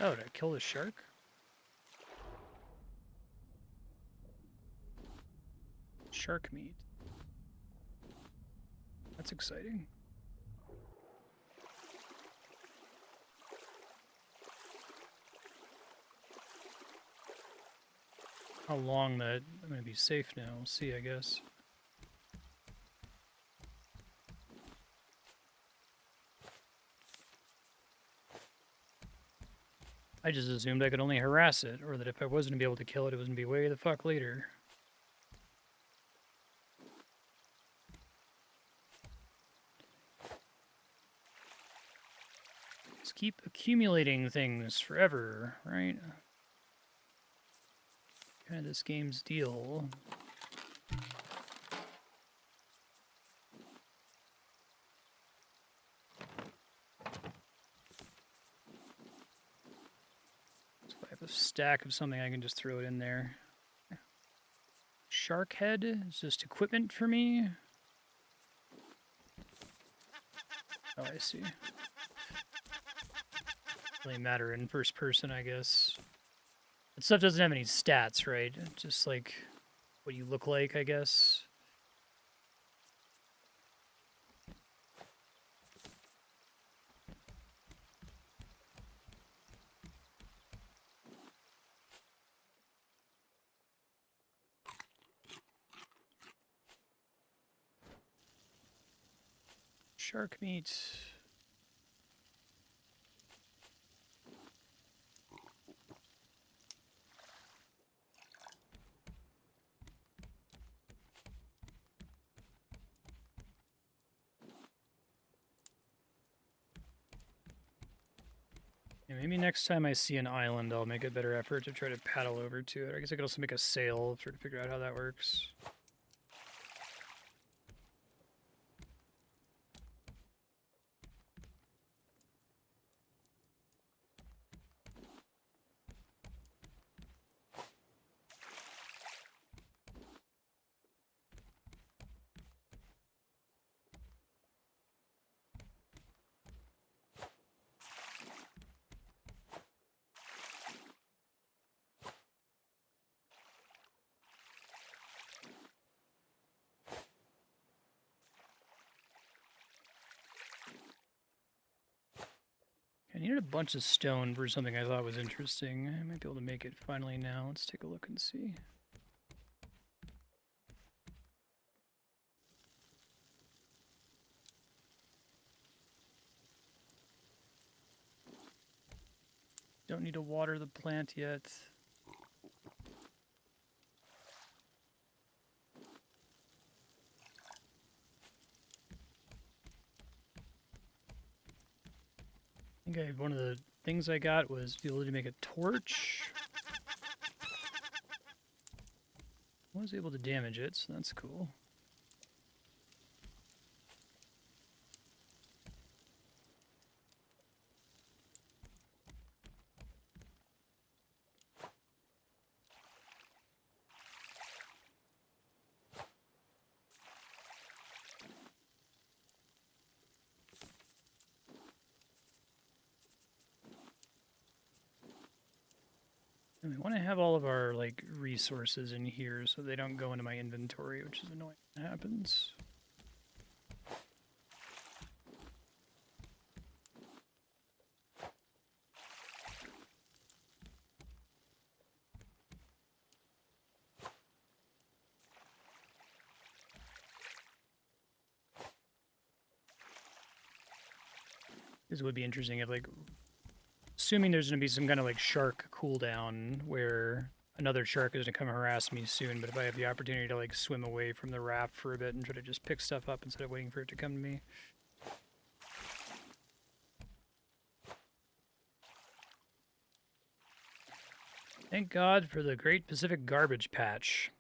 Oh, did I kill the shark? Shark meat. That's exciting. How long that I'm gonna be safe now, we'll see, I guess. I just assumed I could only harass it, or that if I wasn't gonna be able to kill it, it was gonna be way the fuck later. Let's keep accumulating things forever, right? Kind of this game's deal. So if I have a stack of something, I can just throw it in there. Shark head is just equipment for me. Oh, I see. Really matter in first person, I guess. That stuff doesn't have any stats, right? Just like what you look like, I guess. Shark meat. Yeah, maybe next time I see an island, I'll make a better effort to try to paddle over to it. I guess I could also make a sail, try to figure out how that works. I needed a bunch of stone for something I thought was interesting. I might be able to make it finally now. Let's take a look and see. Don't need to water the plant yet. I think one of the things I got was the ability to make a torch. I was able to damage it, so that's cool. And we want to have all of our like resources in here so they don't go into my inventory, which is annoying when it happens. This would be interesting if, like, assuming there's going to be some kind of, like, shark cooldown where another shark is going to come harass me soon, but if I have the opportunity to, like, swim away from the raft for a bit and try to just pick stuff up instead of waiting for it to come to me. Thank God for the Great Pacific Garbage Patch.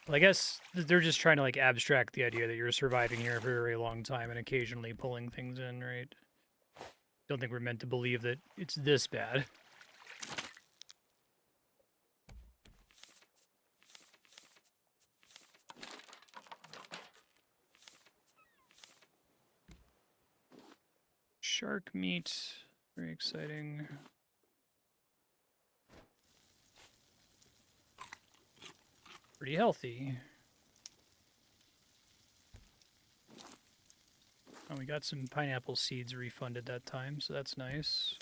Well, I guess they're just trying to, like, abstract the idea that you're surviving here for a very long time and occasionally pulling things in, right? Don't think we're meant to believe that it's this bad. Shark meat, very exciting. Pretty healthy. Oh, we got some pineapple seeds refunded that time, so that's nice.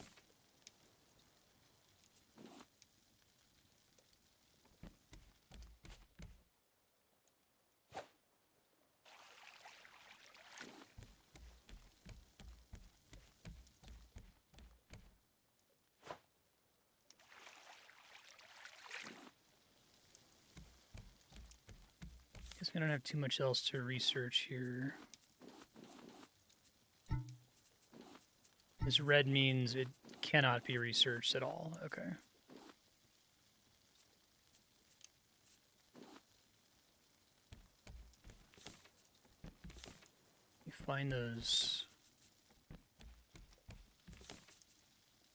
Guess we don't have too much else to research here. This red means it cannot be researched at all. Okay. You find those.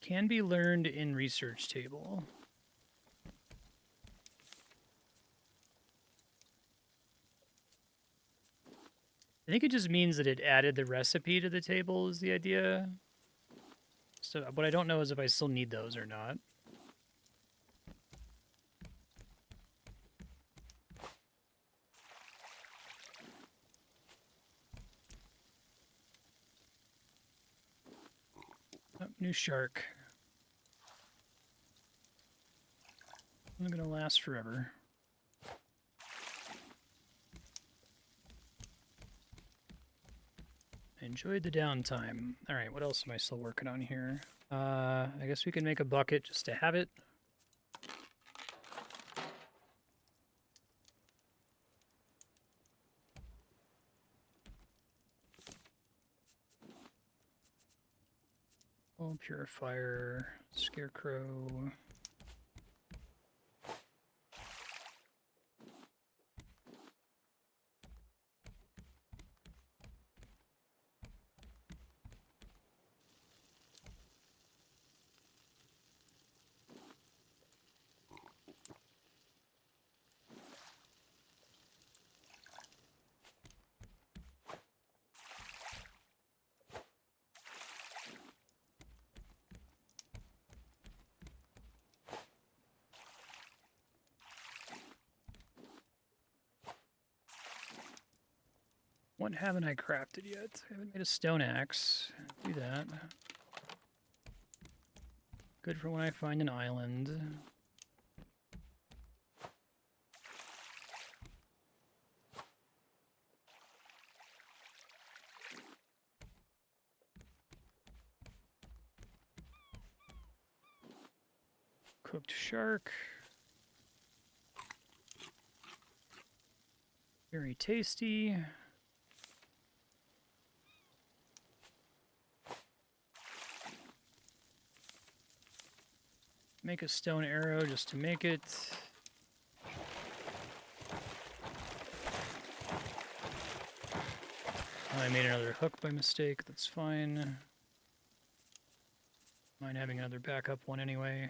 Can be learned in research table. I think it just means that it added the recipe to the table is the idea. So what I don't know is if I still need those or not. Oh, new shark. I'm gonna last forever. I enjoyed the downtime. All right, what else am I still working on here? I guess we can make a bucket just to have it. All purifier, scarecrow. What haven't I crafted yet? I haven't made a stone axe. Do that. Good for when I find an island. Cooked shark. Very tasty. Make a stone arrow just to make it. Oh, I made another hook by mistake. That's fine. Mind having another backup one anyway.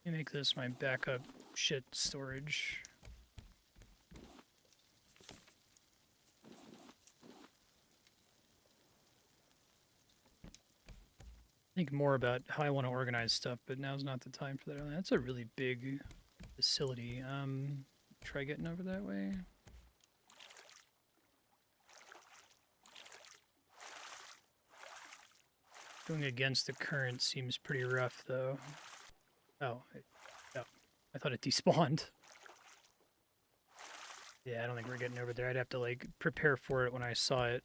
Let me make this my backup shit storage. Think more about how I want to organize stuff, but now's not the time for that. That's a really big facility. Try getting over that way. Going against the current seems pretty rough, though. Oh, I thought it despawned. Yeah, I don't think we're getting over there. I'd have to, like, prepare for it when I saw it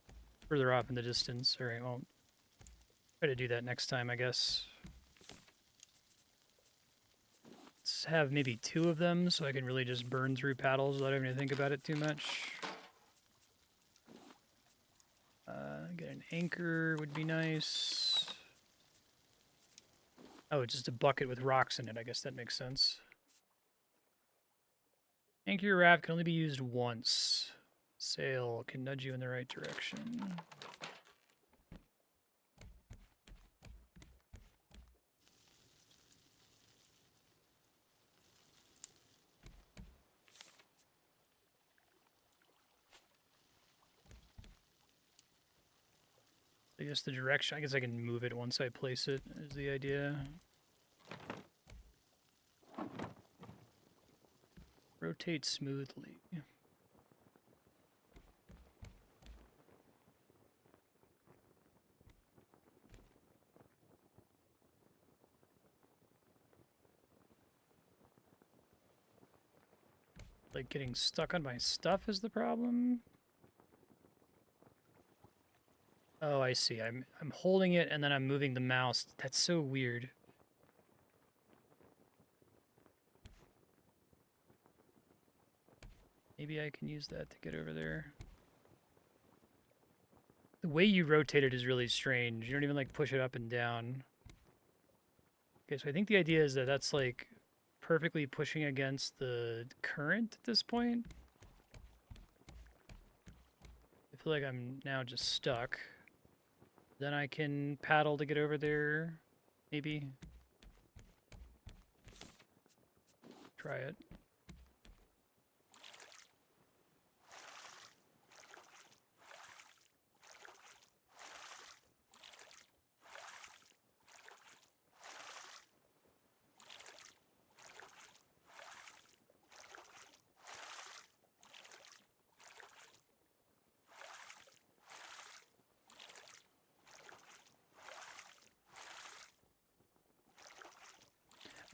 further off in the distance. Alright, well, try to do that next time, I guess. Let's have maybe 2 of them so I can really just burn through paddles without having to think about it too much. Get an anchor would be nice. Oh, just a bucket with rocks in it. I guess that makes sense. Anchor your raft can only be used once. Sail can nudge you in the right direction. I guess the direction, I guess I can move it once I place it, is the idea. Rotate smoothly. Like getting stuck on my stuff is the problem? Oh, I see. I'm holding it and then I'm moving the mouse. That's so weird. Maybe I can use that to get over there. The way you rotate it is really strange. You don't even like push it up and down. Okay, so I think the idea is that that's like perfectly pushing against the current at this point. I feel like I'm now just stuck. Then I can paddle to get over there, maybe. Try it.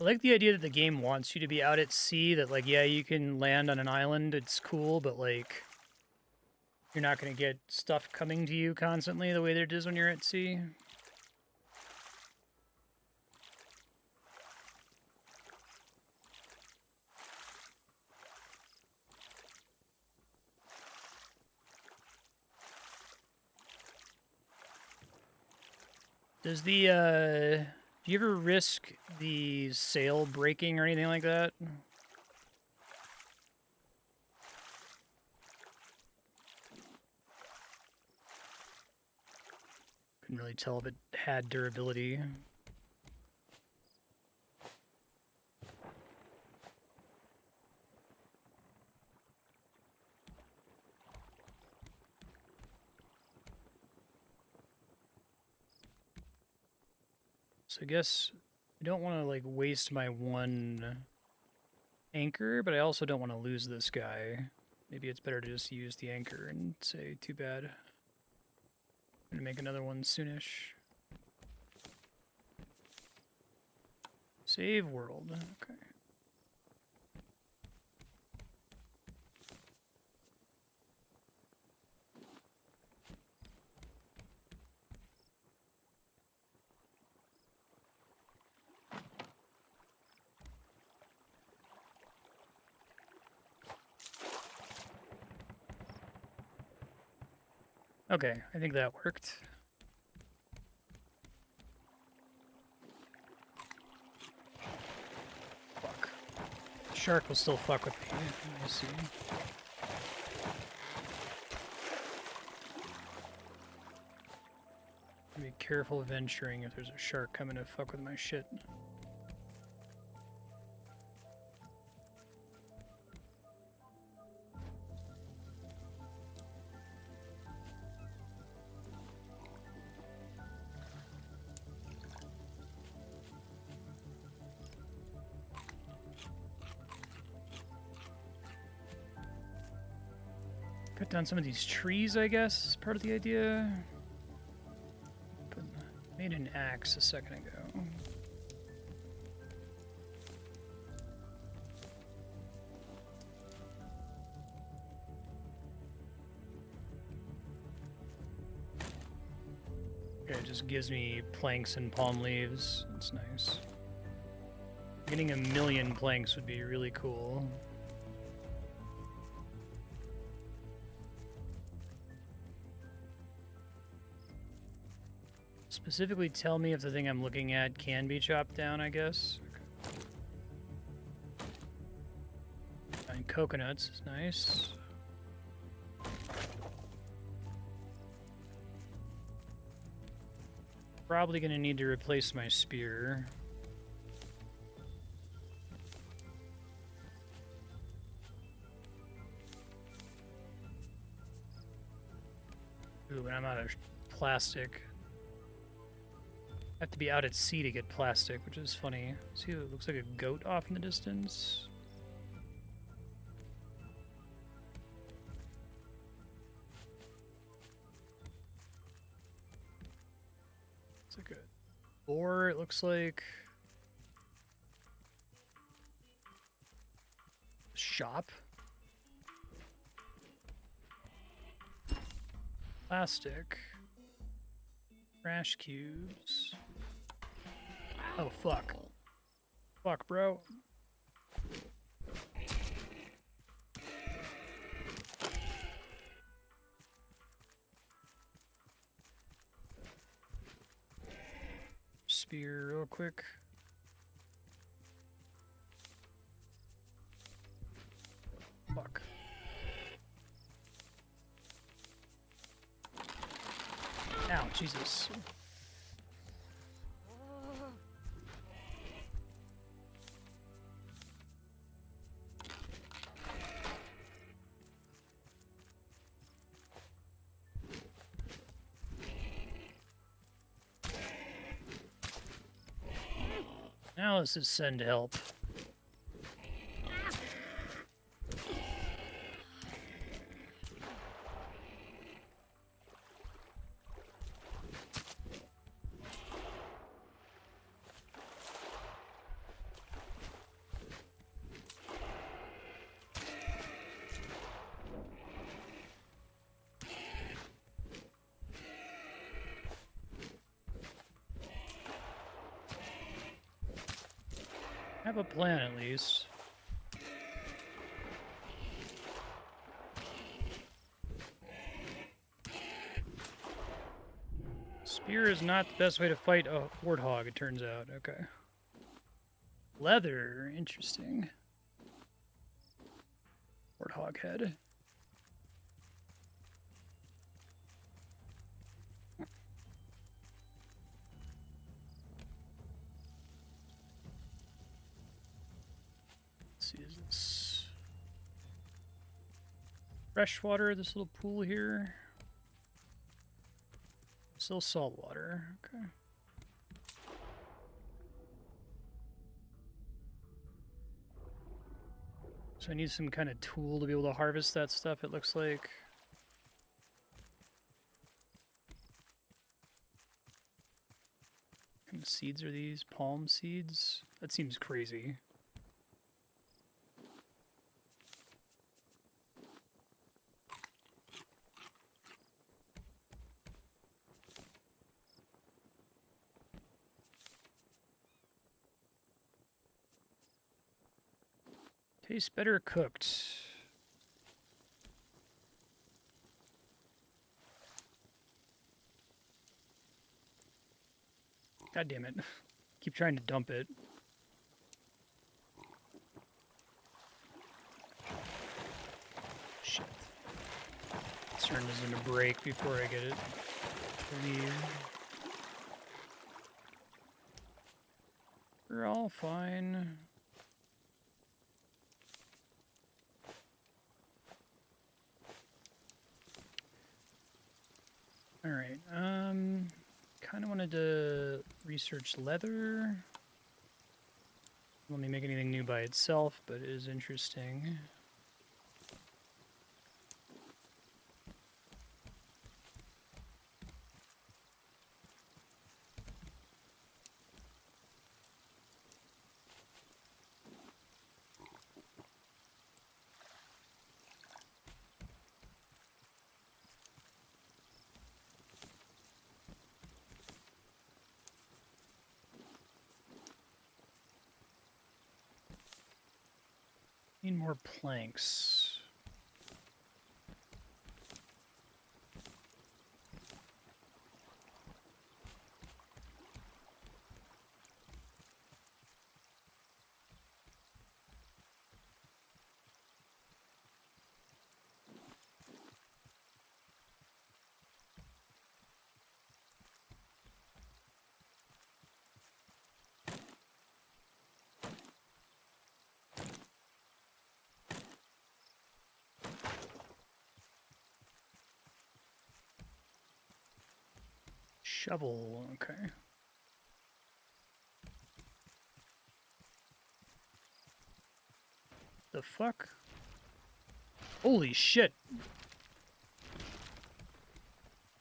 I like the idea that the game wants you to be out at sea, that, like, yeah, you can land on an island, it's cool, but, like, you're not going to get stuff coming to you constantly the way that it is when you're at sea. Does the, do you ever risk the sail breaking or anything like that? Couldn't really tell if it had durability. So I guess I don't want to like waste my one anchor, but I also don't want to lose this guy. Maybe it's better to just use the anchor and say, too bad. I'm gonna make another one soonish. Save world, okay. Okay, I think that worked. Fuck. Shark will still fuck with me. I see. Be careful venturing if there's a shark coming to fuck with my shit. Cut down some of these trees, I guess, is part of the idea. Made an axe a second ago. Okay, it just gives me planks and palm leaves. That's nice. Getting 1,000,000 planks would be really cool. Specifically tell me if the thing I'm looking at can be chopped down, I guess. Okay. And coconuts is nice. Probably gonna need to replace my spear. Ooh, and I'm out of plastic. I have to be out at sea to get plastic, which is funny. See, it looks like a goat off in the distance. It's like a boar, it looks like. Shop. Plastic. Trash cubes. Oh, fuck. Fuck, bro. Spear real quick. Fuck. Ow, Jesus. Now this is send help. Have a plan at least. Fear is not the best way to fight a warthog, it turns out. Okay. Leather. Interesting. Warthog head. Let's see, is this freshwater, this little pool here? Still saltwater. Okay. So I need some kind of tool to be able to harvest that stuff, it looks like. What kind of seeds are these? Palm seeds? That seems crazy. Tastes better cooked. God damn it. Keep trying to dump it. Shit. Let's turn this into break before I get it. Leave. We're all fine. Alright, kind of wanted to research leather. Let me make anything new by itself, but it is interesting. Need more planks. Shovel, okay. The fuck? Holy shit.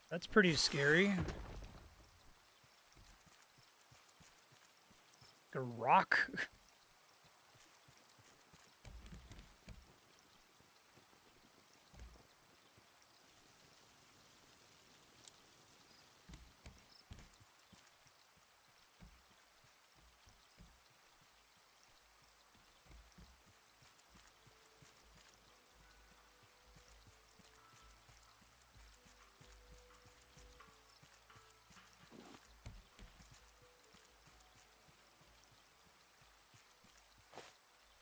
That's pretty scary. A rock?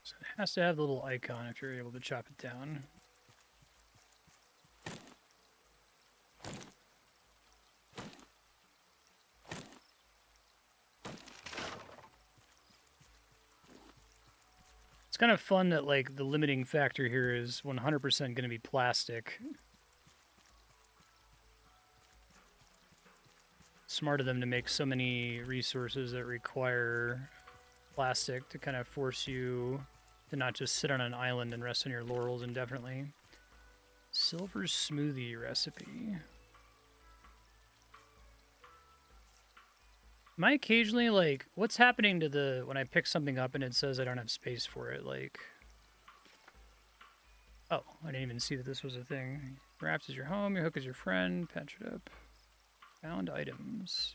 So it has to have the little icon if you're able to chop it down. It's kind of fun that, like, the limiting factor here is 100% going to be plastic. Smart of them to make so many resources that require plastic to kind of force you to not just sit on an island and rest on your laurels indefinitely. Silver smoothie recipe. Am I occasionally, like, what's happening to the, when I pick something up and it says I don't have space for it, like... Oh, I didn't even see that this was a thing. Raft is your home, your hook is your friend, patch it up. Found items.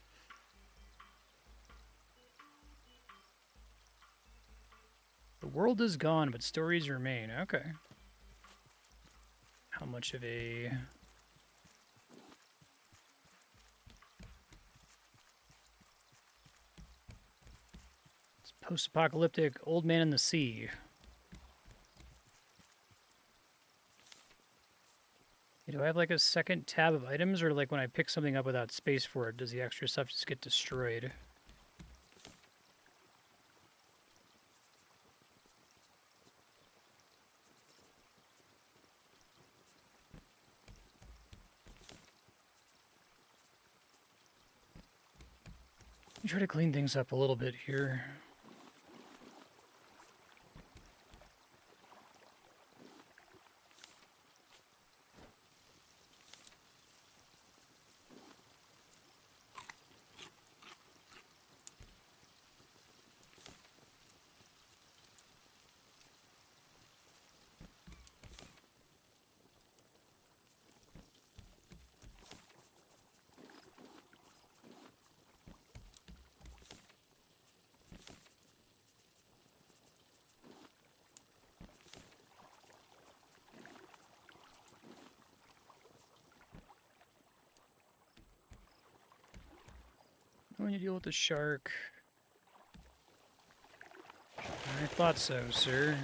The world is gone, but stories remain. Okay. How much of a... Post-apocalyptic old man in the sea. Do I have like a second tab of items, or like when I pick something up without space for it, does the extra stuff just get destroyed? Let me try to clean things up a little bit here. When you deal with the shark. I thought so, sir.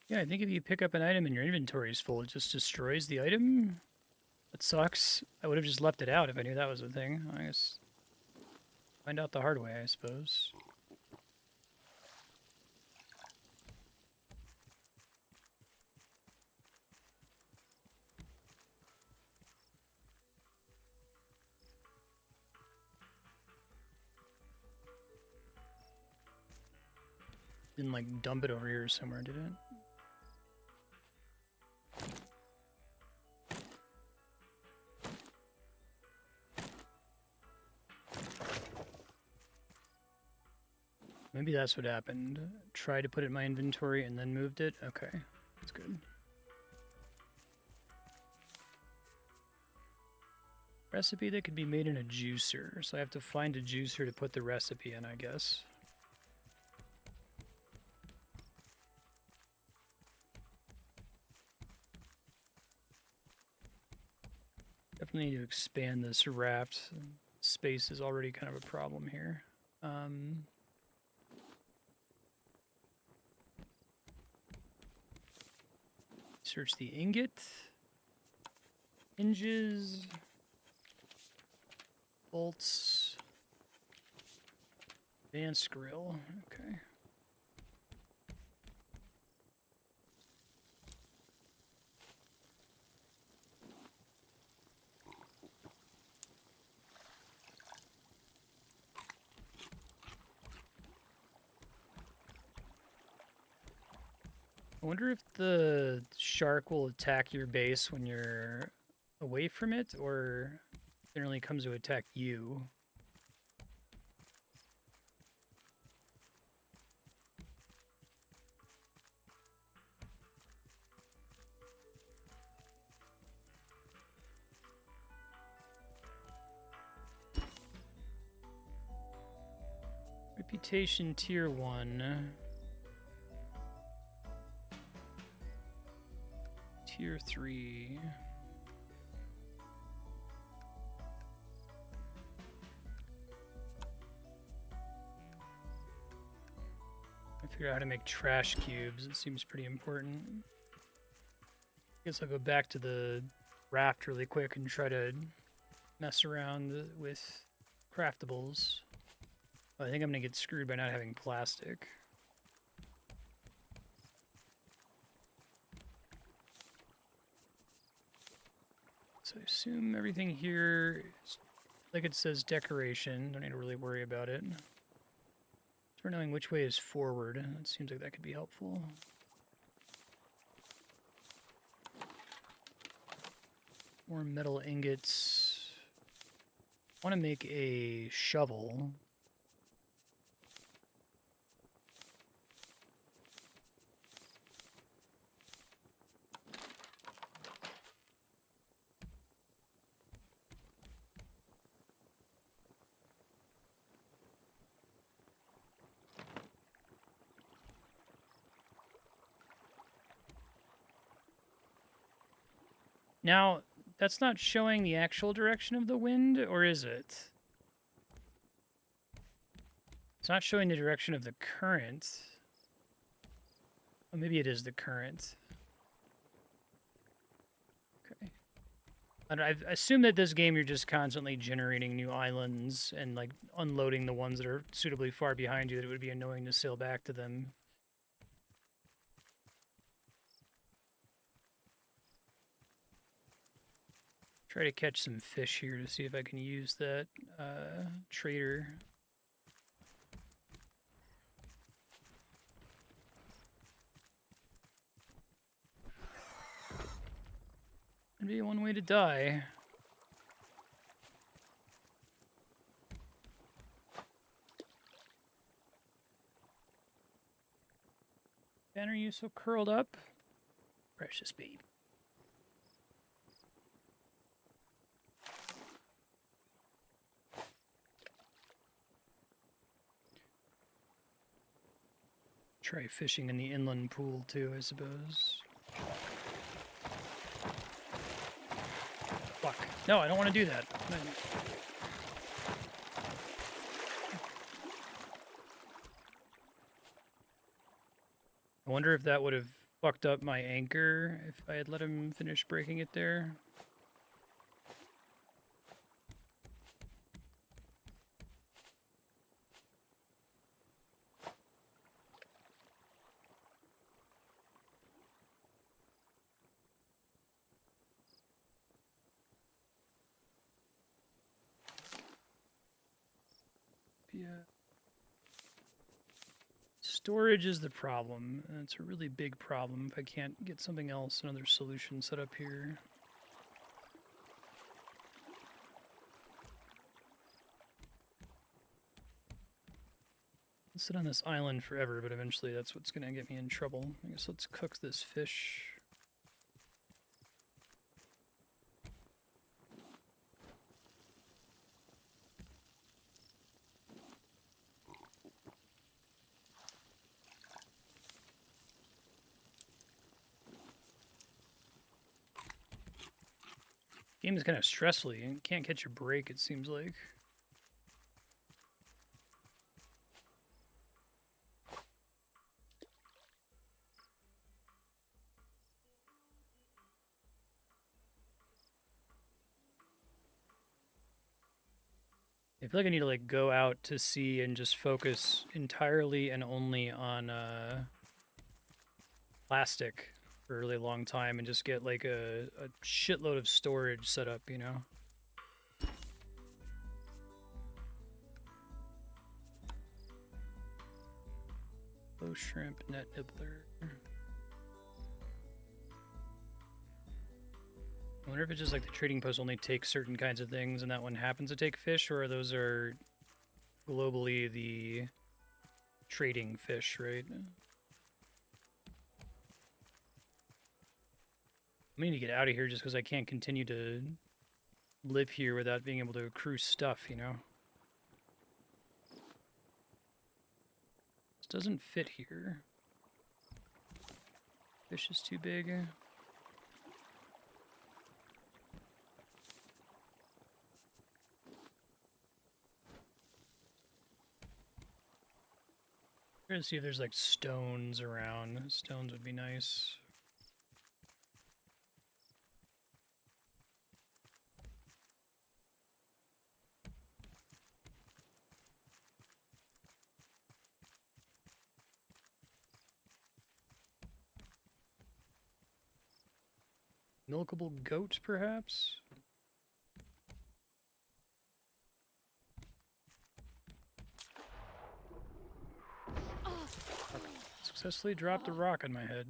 Yeah, I think if you pick up an item and your inventory is full, it just destroys the item. That sucks. I would have just left it out if I knew that was a thing. I guess find out the hard way, I suppose. Didn't like dump it over here somewhere, did it? Maybe that's what happened. Tried to put it in my inventory and then moved it. Okay, that's good. Recipe that could be made in a juicer. So I have to find a juicer to put the recipe in, I guess. Definitely need to expand this raft. Space is already kind of a problem here. Search the ingot. Hinges. Bolts. Advanced grill. Okay. I wonder if the shark will attack your base when you're away from it, or generally comes to attack you. Reputation tier 1. Tier 3. I figure out how to make trash cubes. It seems pretty important. Guess I'll go back to the raft really quick and try to mess around with craftables. I think I'm gonna get screwed by not having plastic. So I assume everything here is, like it says, decoration. Don't need to really worry about it. So knowing which way is forward, it seems like that could be helpful. More metal ingots. I want to make a shovel. Now, that's not showing the actual direction of the wind, or is it? It's not showing the direction of the current. Oh, maybe it is the current. Okay. I assume that this game you're just constantly generating new islands and like unloading the ones that are suitably far behind you that it would be annoying to sail back to them. Try to catch some fish here to see if I can use that trader. That'd be one way to die. Ben, are you so curled up? Precious babe. Try fishing in the inland pool too, I suppose. Fuck. No, I don't want to do that. I wonder if that would have fucked up my anchor if I had let him finish breaking it there. Yeah. Storage is the problem, and it's a really big problem if I can't get something else, another solution set up here. I'll sit on this island forever, but eventually that's what's going to get me in trouble. I guess let's cook this fish. Game is kind of stressful. You can't catch a break, it seems like. I feel like I need to like go out to sea and just focus entirely and only on plastic for a really long time and just get like a shitload of storage set up, you know? Low shrimp, net nibbler. I wonder if it's just like the trading post only takes certain kinds of things and that one happens to take fish, or those are globally the trading fish, right? I need to get out of here just because I can't continue to live here without being able to accrue stuff, you know? This doesn't fit here. Fish is too big. Try to see if there's like stones around. Stones would be nice. Milkable goat, perhaps? Successfully dropped a rock on my head.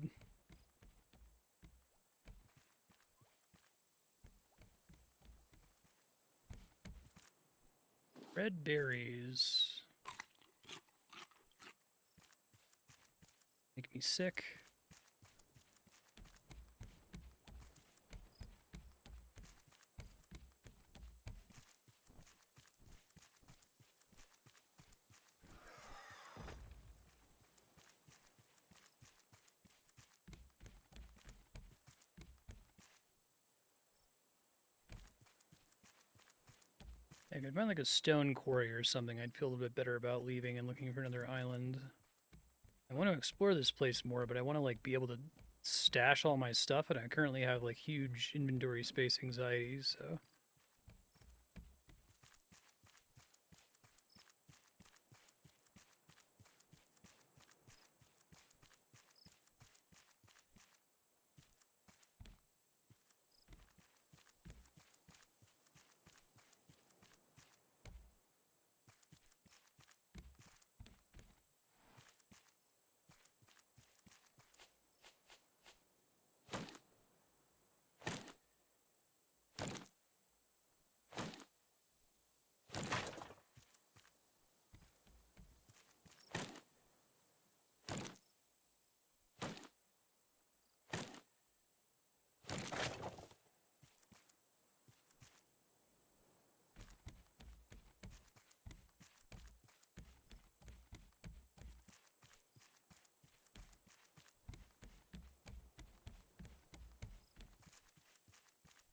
Red berries. Make me sick. I could find like a stone quarry or something, I'd feel a little bit better about leaving and looking for another island. I want to explore this place more, but I want to like be able to stash all my stuff, and I currently have like huge inventory space anxiety, so.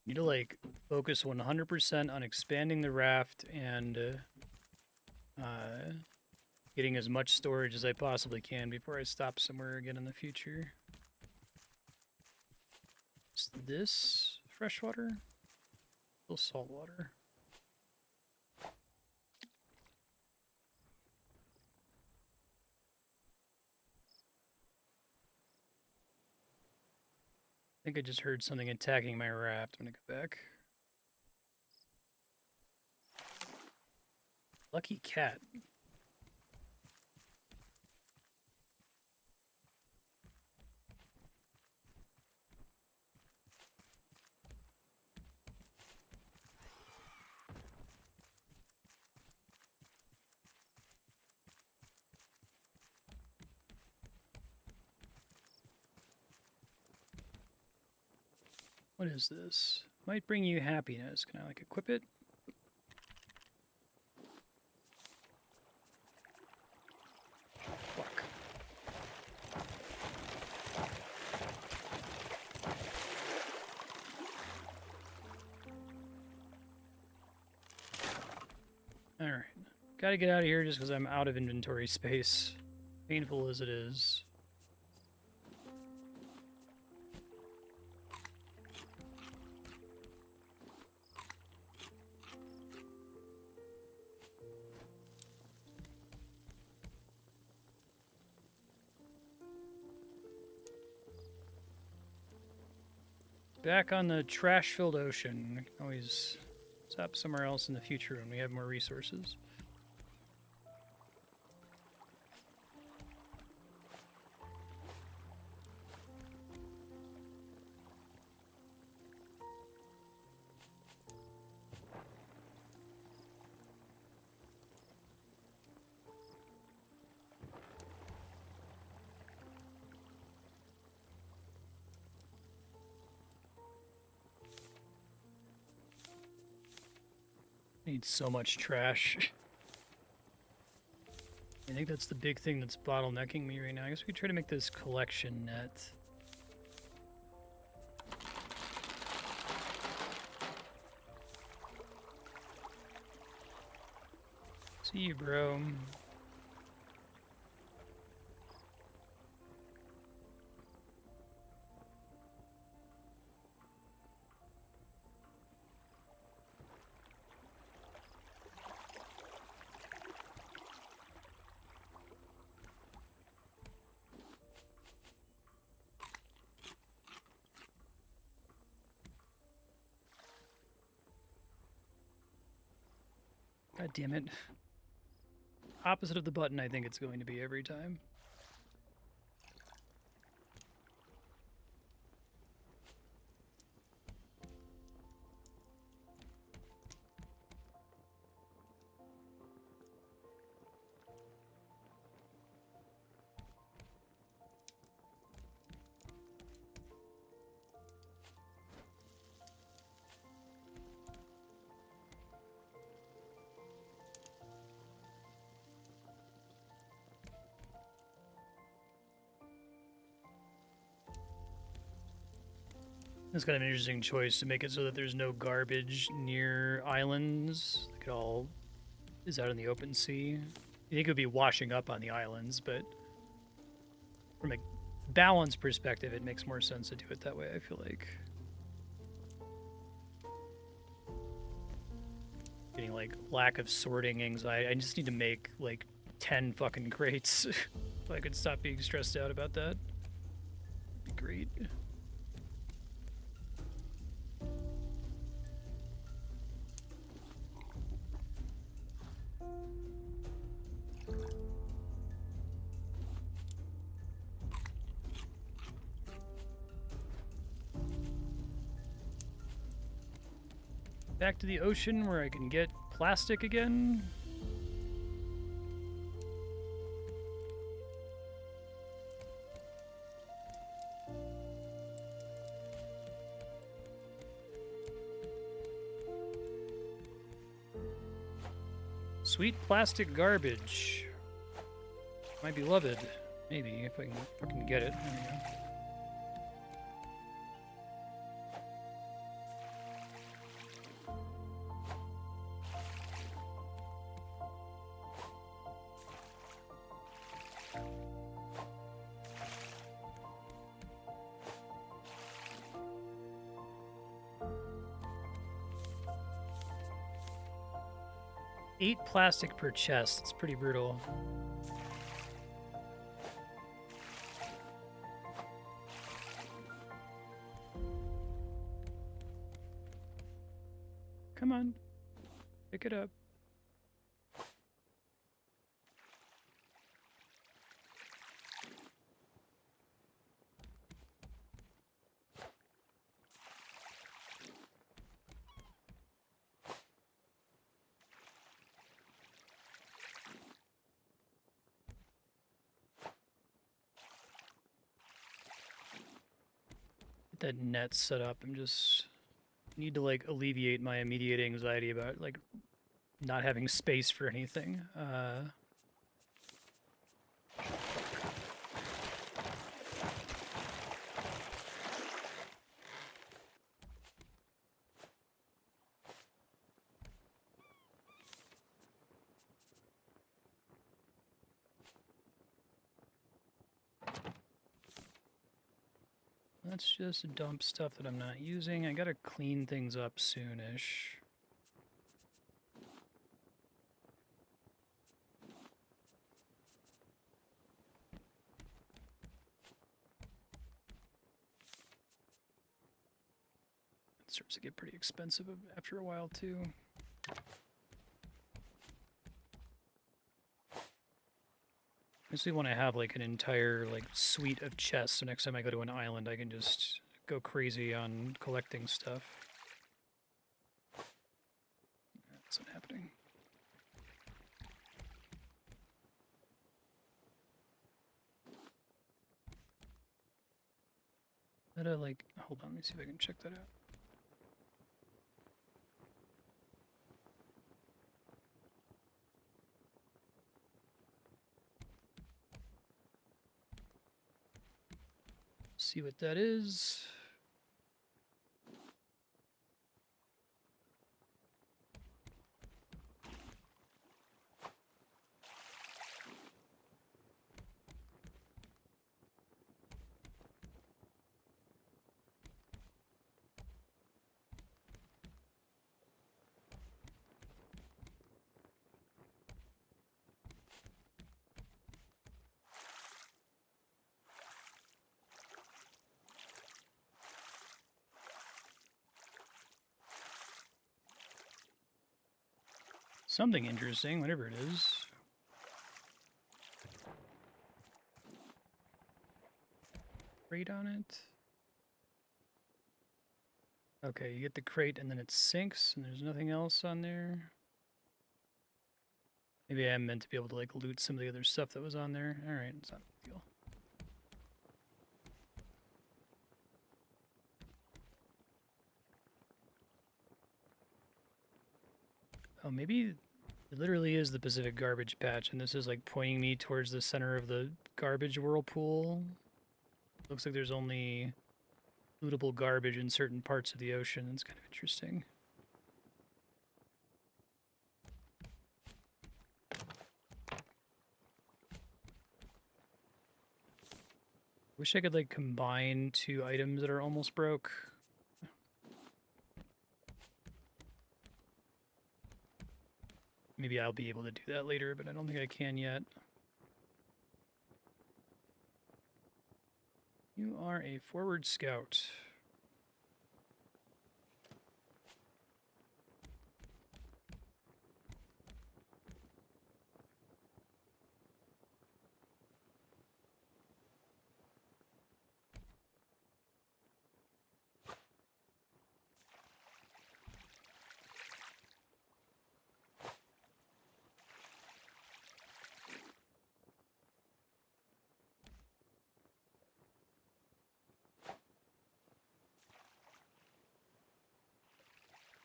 Need to like focus 100% on expanding the raft and getting as much storage as I possibly can before I stop somewhere again in the future. Is this freshwater? Still saltwater. I think I just heard something attacking my raft. I'm gonna go back. Lucky cat. What is this? Might bring you happiness. Can I like equip it? Fuck. Alright. Gotta get out of here just because I'm out of inventory space. Painful as it is. Back on the trash-filled ocean. Always stop somewhere else in the future when we have more resources. Need so much trash. I think that's the big thing that's bottlenecking me right now. I guess we could try to make this collection net. See you, bro. God damn it. Opposite of the button I think it's going to be every time. It's kind of an interesting choice to make it so that there's no garbage near islands. Like it all is out in the open sea. You think it would be washing up on the islands, but from a balance perspective, it makes more sense to do it that way, I feel like. Getting like lack of sorting anxiety. I just need to make like 10 fucking crates so I could stop being stressed out about that. Be great. Back to the ocean where I can get plastic again. Sweet plastic garbage. My beloved. Maybe, if I can fucking get it. There we go. Eight plastic per chest. It's pretty brutal. Come on. Pick it up. That net set up. I'm just need to like alleviate my immediate anxiety about like not having space for anything. Let's just dump stuff that I'm not using. I gotta clean things up soonish. It starts to get pretty expensive after a while too. I just want to have like an entire like suite of chests, so next time I go to an island I can just go crazy on collecting stuff. That's not happening. Like, hold on, let me see if I can check that out. See what that is. Something interesting, whatever it is. Crate on it. Okay, you get the crate and then it sinks and there's nothing else on there. Maybe I meant to be able to like loot some of the other stuff that was on there. Alright, it's not a big deal. Oh, maybe it literally is the Pacific Garbage Patch, and this is like pointing me towards the center of the garbage whirlpool. Looks like there's only lootable garbage in certain parts of the ocean. It's kind of interesting. Wish I could like combine two items that are almost broke. Maybe I'll be able to do that later, but I don't think I can yet. You are a forward scout.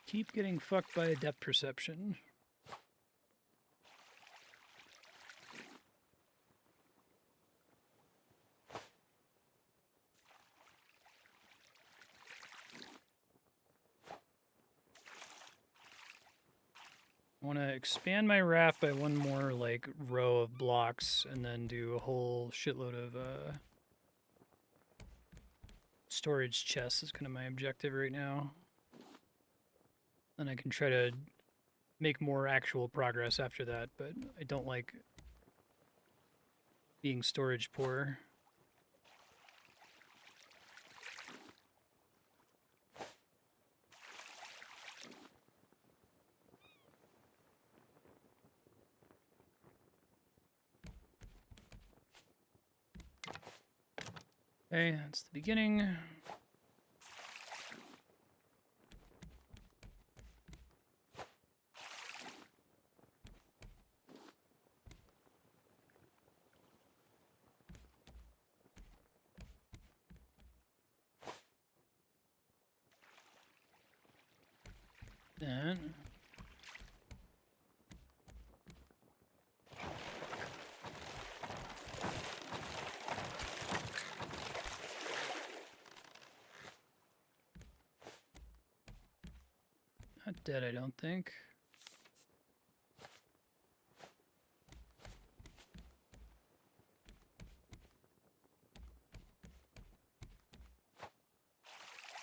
Keep getting fucked by a depth perception. I want to expand my raft by one more like row of blocks and then do a whole shitload of storage chests is kind of my objective right now. Then I can try to make more actual progress after that, but I don't like being storage poor. Okay, that's the beginning. Then not dead, I don't think.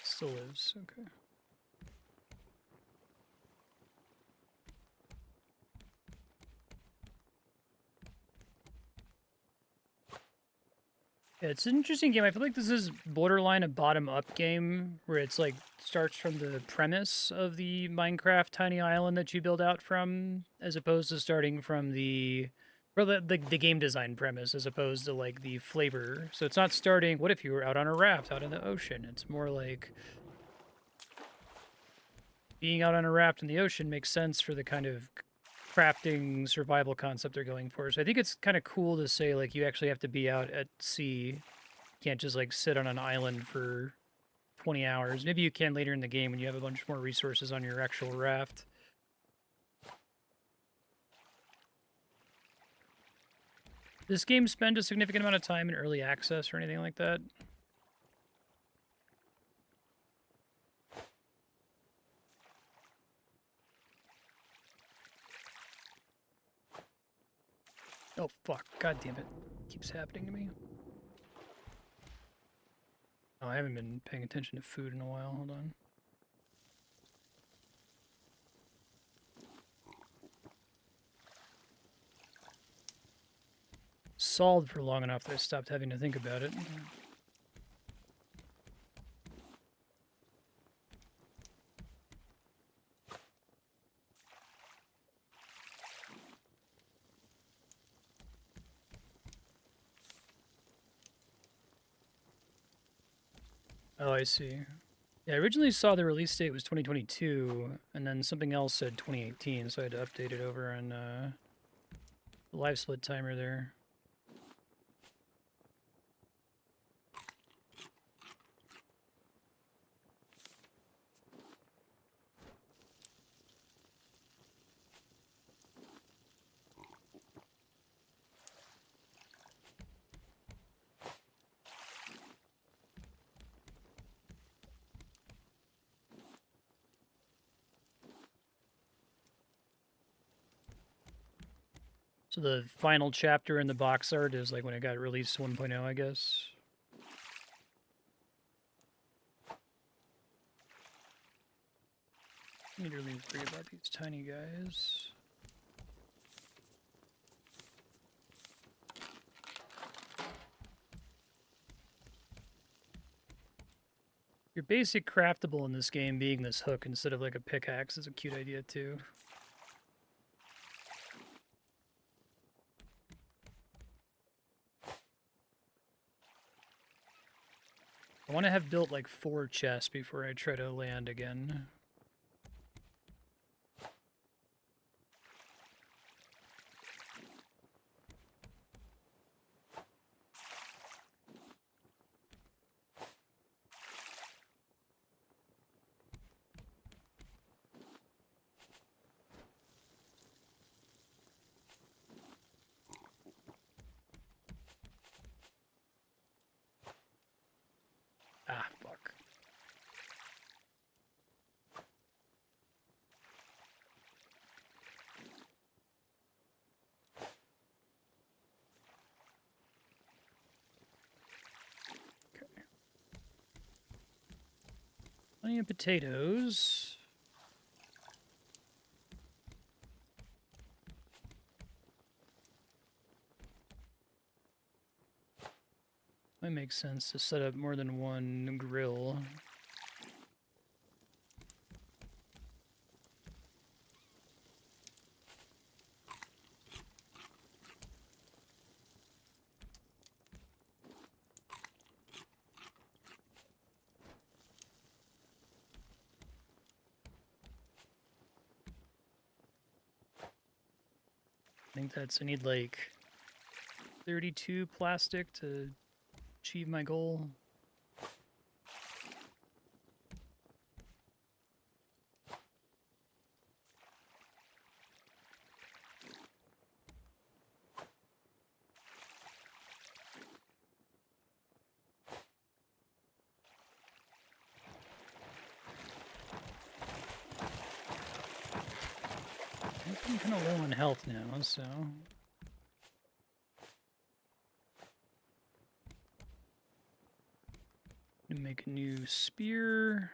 Still lives, okay. Yeah, it's an interesting game. I feel like this is borderline a bottom-up game where it's like starts from the premise of the Minecraft tiny island that you build out from, as opposed to starting from the game design premise, as opposed to like the flavor. So it's not starting. What if you were out on a raft out in the ocean? It's more like being out on a raft in the ocean makes sense for the kind of crafting survival concept they're going for. So I think it's kind of cool to say like you actually have to be out at sea. You can't just like sit on an island for 20 hours. Maybe you can later in the game when you have a bunch more resources on your actual raft. This game spend a significant amount of time in early access or anything like that? Oh, fuck. God damn it. Keeps happening to me. Oh, I haven't been paying attention to food in a while. Hold on. Solved for long enough that I stopped having to think about it. Oh, I see. Yeah, I originally saw the release date was 2022, and then something else said 2018, so I had to update it over on the live split timer there. So the final chapter in the box art is like when it got released 1.0, I guess. Need to really worry about these tiny guys. Your basic craftable in this game being this hook instead of like a pickaxe is a cute idea too. I want to have built like 4 chests before I try to land again. Ah, fuck. Okay. Plenty of potatoes. Might make sense to set up more than one grill. I think I need like 32 plastic to achieve my goal. I'm kind of low on health now, so... Make a new spear.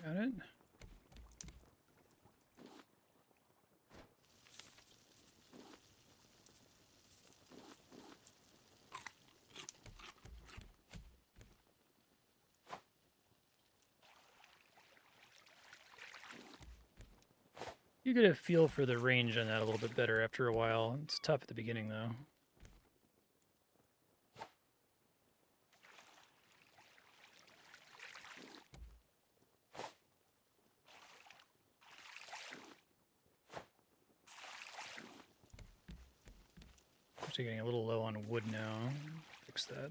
Got it. You get a feel for the range on that a little bit better after a while. It's tough at the beginning, though. Actually getting a little low on wood now. Fix that.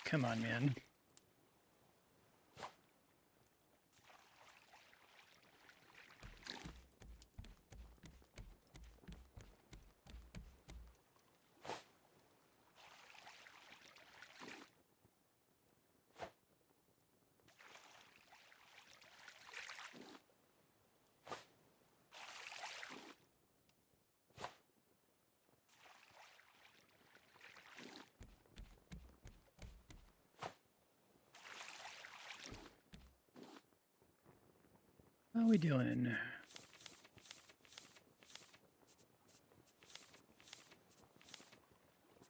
Come on, man. How we doing?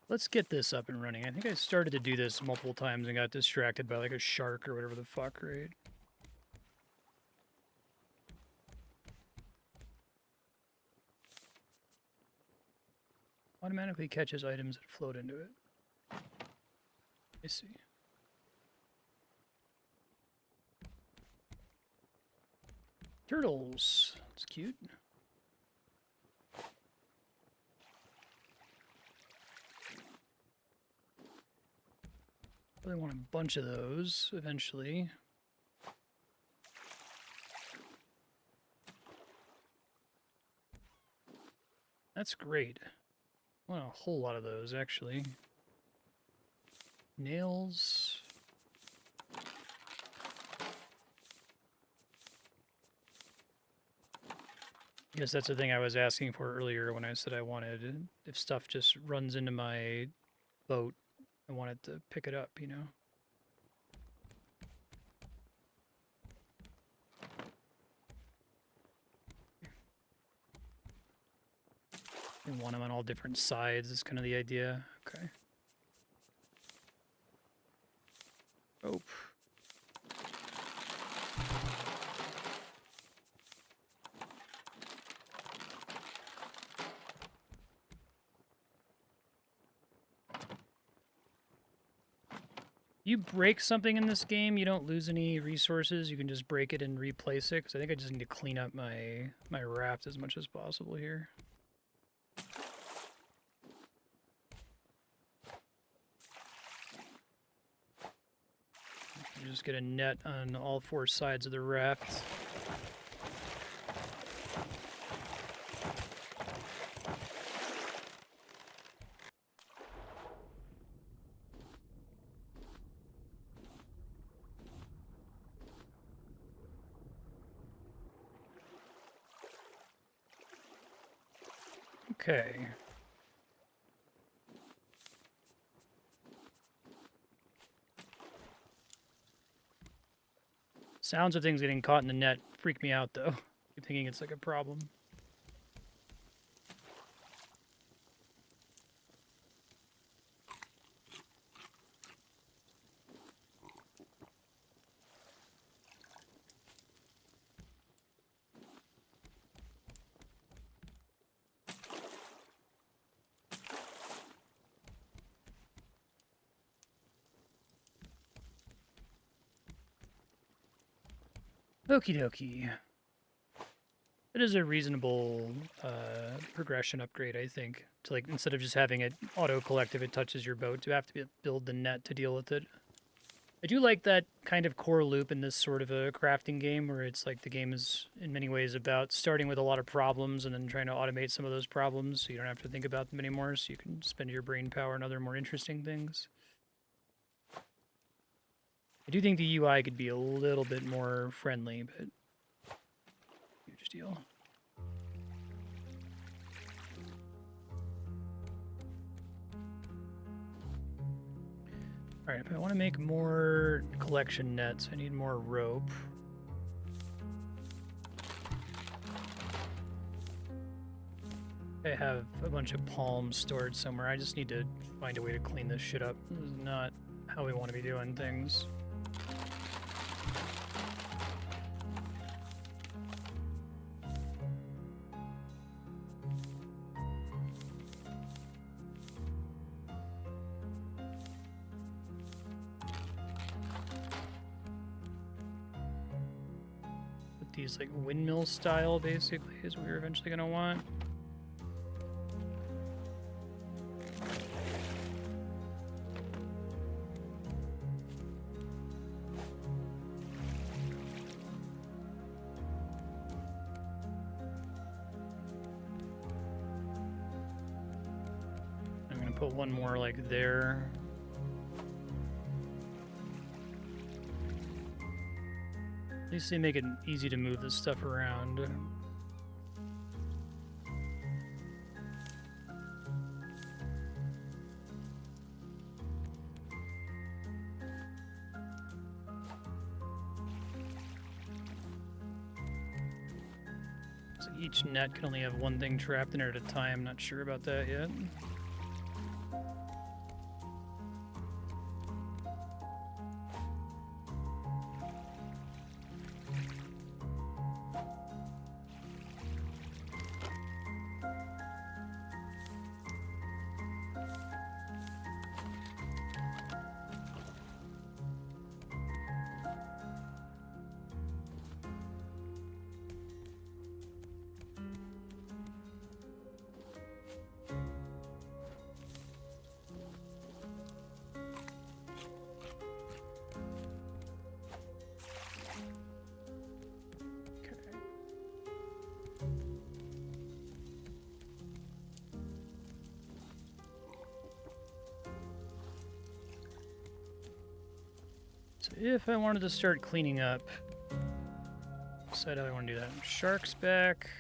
Let's get this up and running. I think I started to do this multiple times and got distracted by like a shark or whatever the fuck, right? Automatically catches items that float into it. I see. Turtles. That's cute. Really want a bunch of those eventually. That's great. I want a whole lot of those, actually. Nails. I guess that's the thing I was asking for earlier when I said I wanted, if stuff just runs into my boat, I wanted to pick it up, you know? And want them on all different sides is kind of the idea. Okay. Rope. You break something in this game, you don't lose any resources. You can just break it and replace it. Because I think I just need to clean up my raft as much as possible here. Just get a net on all four sides of the raft. Okay. Sounds of things getting caught in the net freak me out, though. I'm thinking it's like a problem. Okie dokie. It is a reasonable progression upgrade, I think. To like, instead of just having it auto-collect if it touches your boat, you have to build the net to deal with it. I do like that kind of core loop in this sort of a crafting game where it's like the game is in many ways about starting with a lot of problems and then trying to automate some of those problems so you don't have to think about them anymore, so you can spend your brain power on other more interesting things. I do think the UI could be a little bit more friendly, but huge deal. Alright, if I want to make more collection nets, I need more rope. I have a bunch of palms stored somewhere. I just need to find a way to clean this shit up. This is not how we want to be doing things. These like windmill style basically is what we're eventually gonna want. I'm gonna put one more like there. At least they make it easy to move this stuff around. So each net can only have one thing trapped in it at a time. Not sure about that yet. So if I wanted to start cleaning up, decide how I want to do that. Shark's back.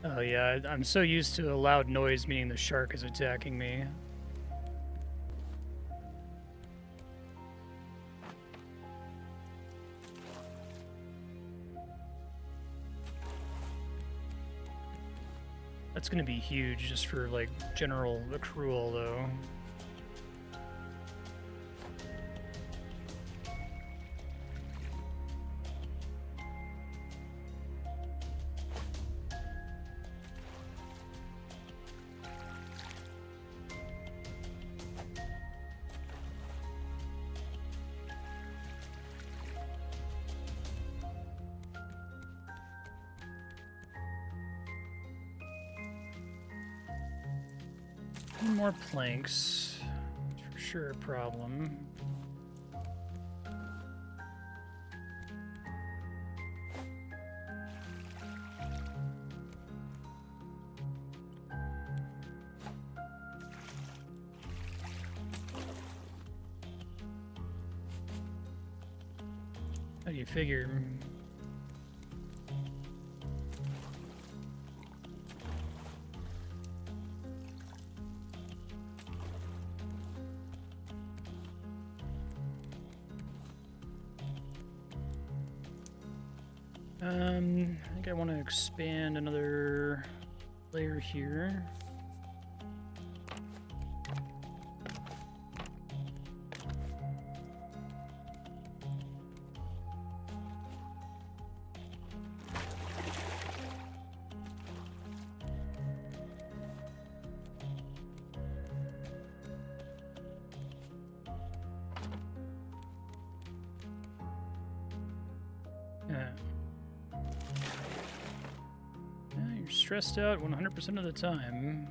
Oh yeah, I'm so used to a loud noise meaning the shark is attacking me. That's gonna be huge just for like general accrual though. More planks. It's for sure a problem. How do you figure? I think I want to expand another layer here. You're stressed out 100% of the time.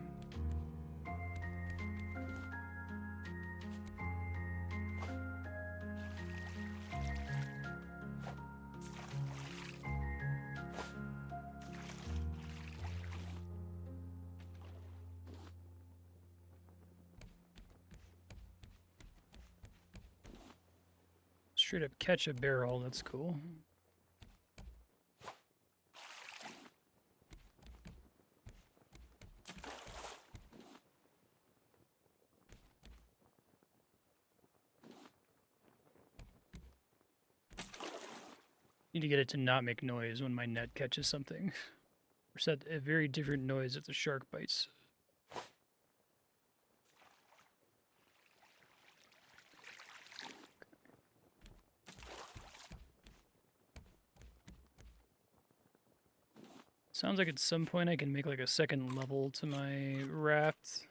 Straight up catch a barrel, that's cool. Need to get it to not make noise when my net catches something. Or set a very different noise if the shark bites. Sounds like at some point I can make like a second level to my raft.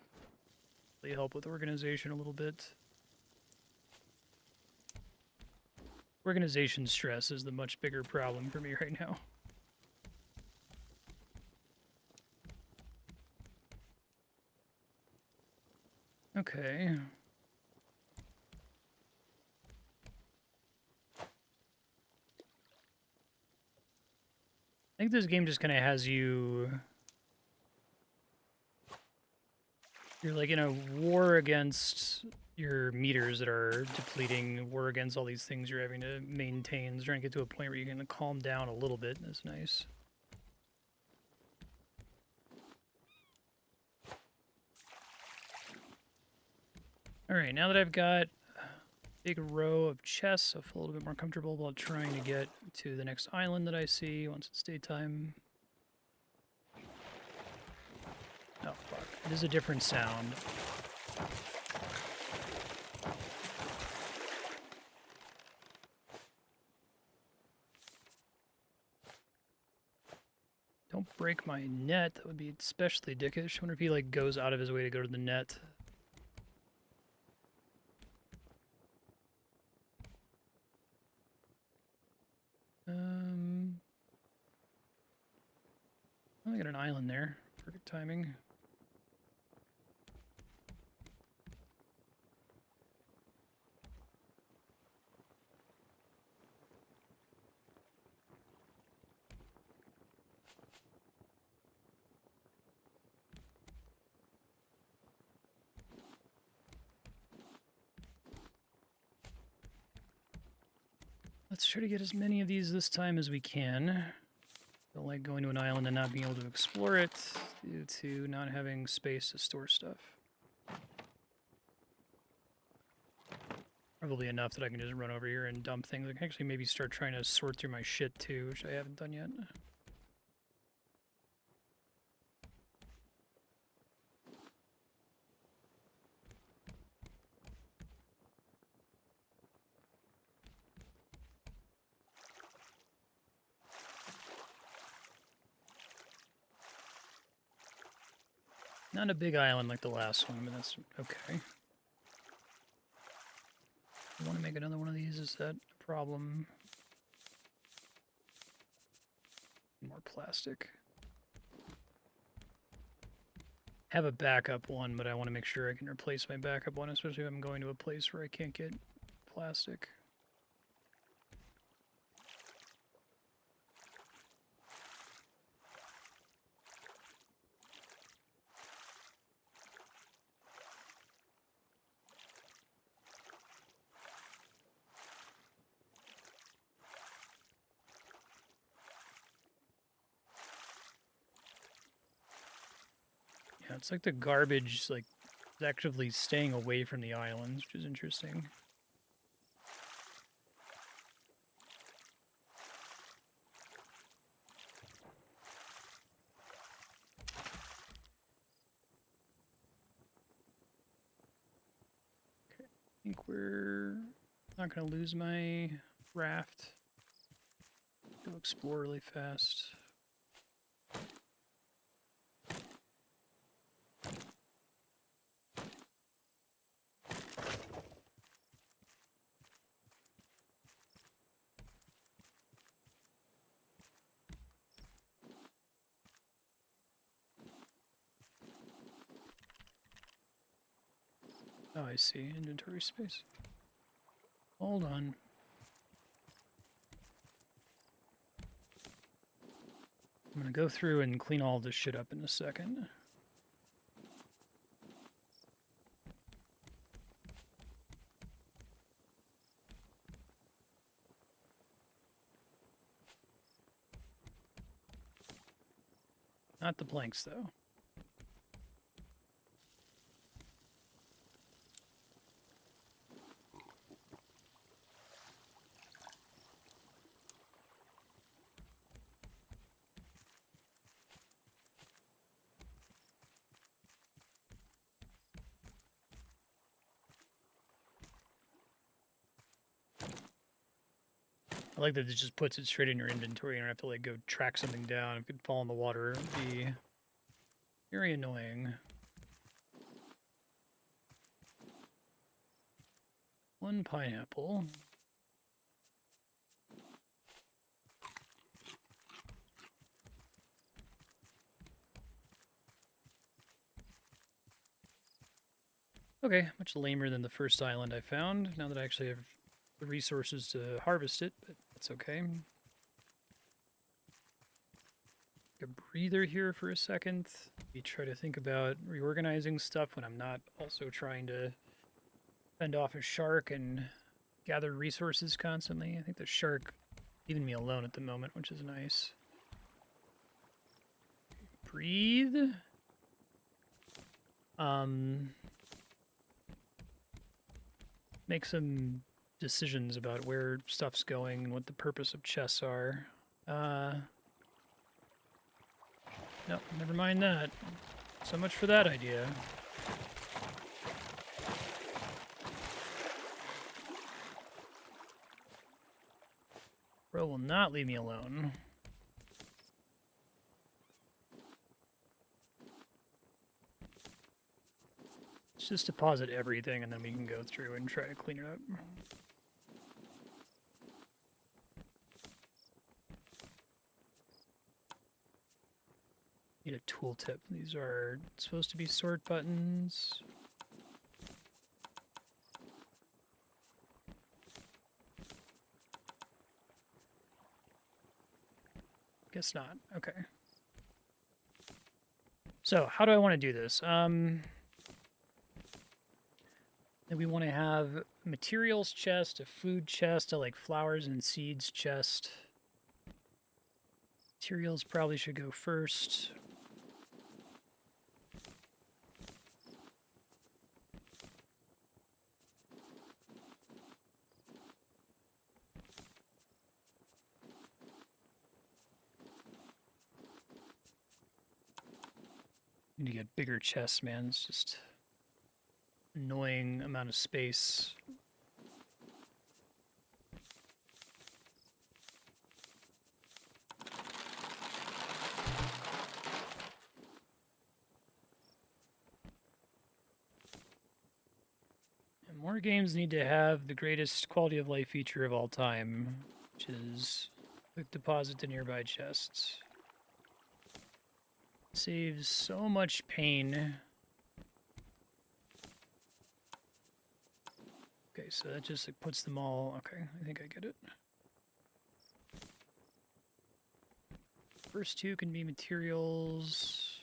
Really help with organization a little bit. Organization stress is the much bigger problem for me right now. Okay. I think this game just kind of has you... You're like in a war against your meters that are depleting war against all these things you're having to maintain. It's trying to get to a point where you can calm down a little bit. That's nice. Alright, now that I've got a big row of chests, I feel a little bit more comfortable about trying to get to the next island that I see once it's daytime. Oh, fuck. It is a different sound. Don't break my net. That would be especially dickish. I wonder if he, like, goes out of his way to go to the net. I got an island there. Perfect timing. Let's try to get as many of these this time as we can. Don't like going to an island and not being able to explore it due to not having space to store stuff. Probably enough that I can just run over here and dump things. I can actually maybe start trying to sort through my shit too, which I haven't done yet. Not a big island like the last one, but that's okay. I want to make another one of these. Is that a problem? More plastic. Have a backup one, but I want to make sure I can replace my backup one, especially if I'm going to a place where I can't get plastic. Yeah, it's like the garbage, like, is actively staying away from the islands, which is interesting. Okay, I think we're not going to lose my raft. Go explore really fast. Oh, I see. Inventory space. Hold on. I'm gonna go through and clean all this shit up in a second. Not the planks, though. I like that it just puts it straight in your inventory. You don't have to like go track something down. If it could fall in the water, it would be very annoying. One pineapple. Okay, much lamer than the first island I found, now that I actually have the resources to harvest it, but that's okay. Take a breather here for a second. Maybe try to think about reorganizing stuff when I'm not also trying to fend off a shark and gather resources constantly. I think the shark leaving me alone at the moment, which is nice. Breathe. Make some decisions about where stuff's going and what the purpose of chests are. Nope, never mind that. So much for that idea. Bro will not leave me alone. Let's just deposit everything and then we can go through and try to clean it up. Need a tooltip. These are supposed to be sort buttons. Guess not. Okay. So, how do I want to do this? We want to have materials chest, a food chest, a like flowers and seeds chest. Materials probably should go first. Need to get bigger chests, man. It's just annoying amount of space. And more games need to have the greatest quality of life feature of all time, which is quick deposit to nearby chests. Saves so much pain. Okay, so that just like, puts them all... Okay, I think I get it. First two can be materials.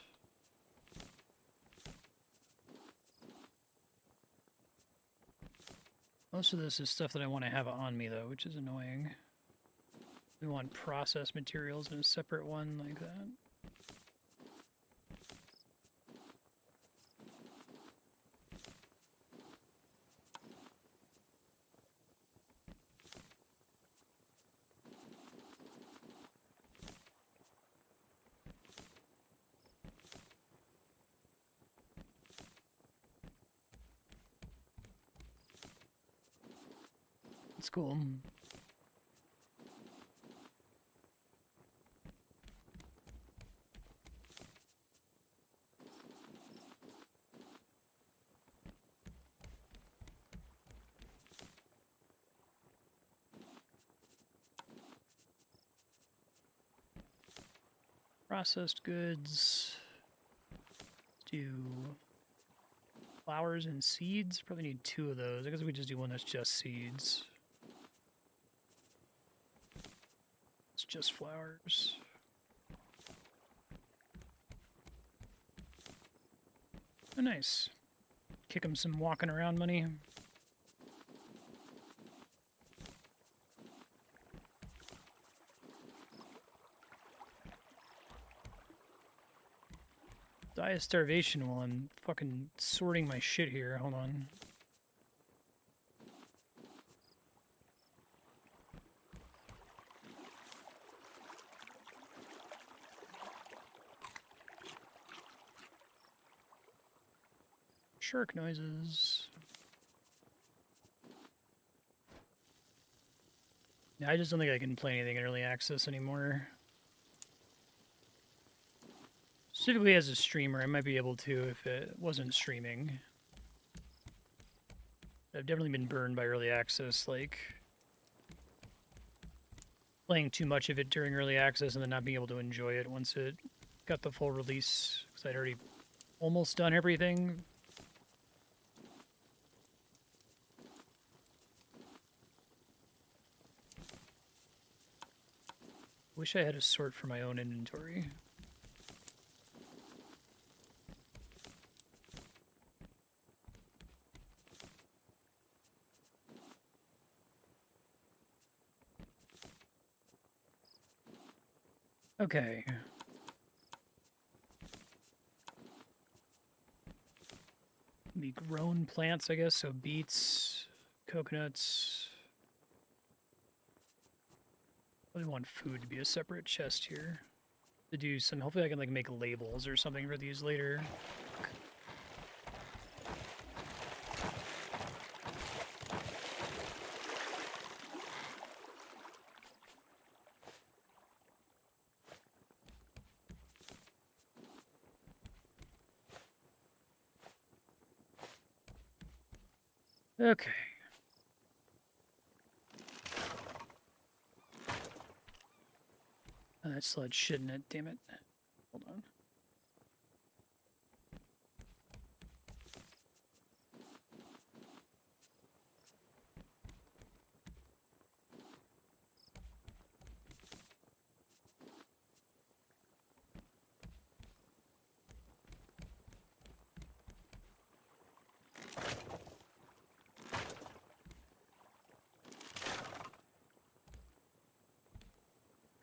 Most of this is stuff that I want to have on me, though, which is annoying. We want processed materials in a separate one like that. That's cool. Processed goods. Let's do flowers and seeds. Probably need two of those. I guess we just do one that's just seeds. It's just flowers. Oh, nice. Kick him some walking around money. Die of starvation while I'm fucking sorting my shit here. Hold on. Shark noises. Yeah, I just don't think I can play anything in early access anymore. Specifically as a streamer, I might be able to if it wasn't streaming. I've definitely been burned by early access, like playing too much of it during early access and then not being able to enjoy it once it got the full release, because I'd already almost done everything. Wish I had a sort for my own inventory. Okay. Be grown plants, I guess, so beets, coconuts. Really want food to be a separate chest here. To do some, hopefully I can like make labels or something for these later. Okay. That sledge shitting it, damn it. Hold on.